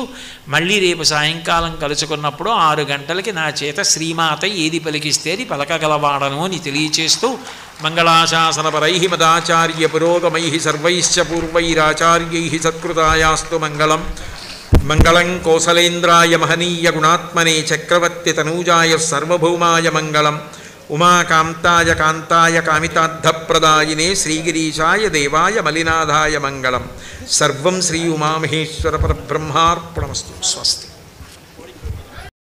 Speaker 1: మళ్ళీ రేపు సాయంకాలం కలుసుకున్నప్పుడు 6 గంటలకి నా చేత శ్రీమాత ఏది పలికిస్తే అది పలకగలవాడను అని తెలియచేస్తూ, మంగళాశాసనపరై మదాచార్య పురోగమై సర్వైశ్చ పూర్వైరాచార్యై సత్కృతాయాస్తు మంగళం. మంగళం కోసలేంద్రాయ మహనీయ గుణాత్మనే చక్రవర్తి తనూజాయ సర్వభౌమాయ మంగళం. ఉమాకాంతాయ కాంతాయ కామితార్థప్రదాయినే శ్రీగిరీశాయ దేవాయ మలినాథాయ మంగళం. సర్వం శ్రీ ఉమామహేశ్వర పరబ్రహ్మార్పణమస్తు. స్వస్తి.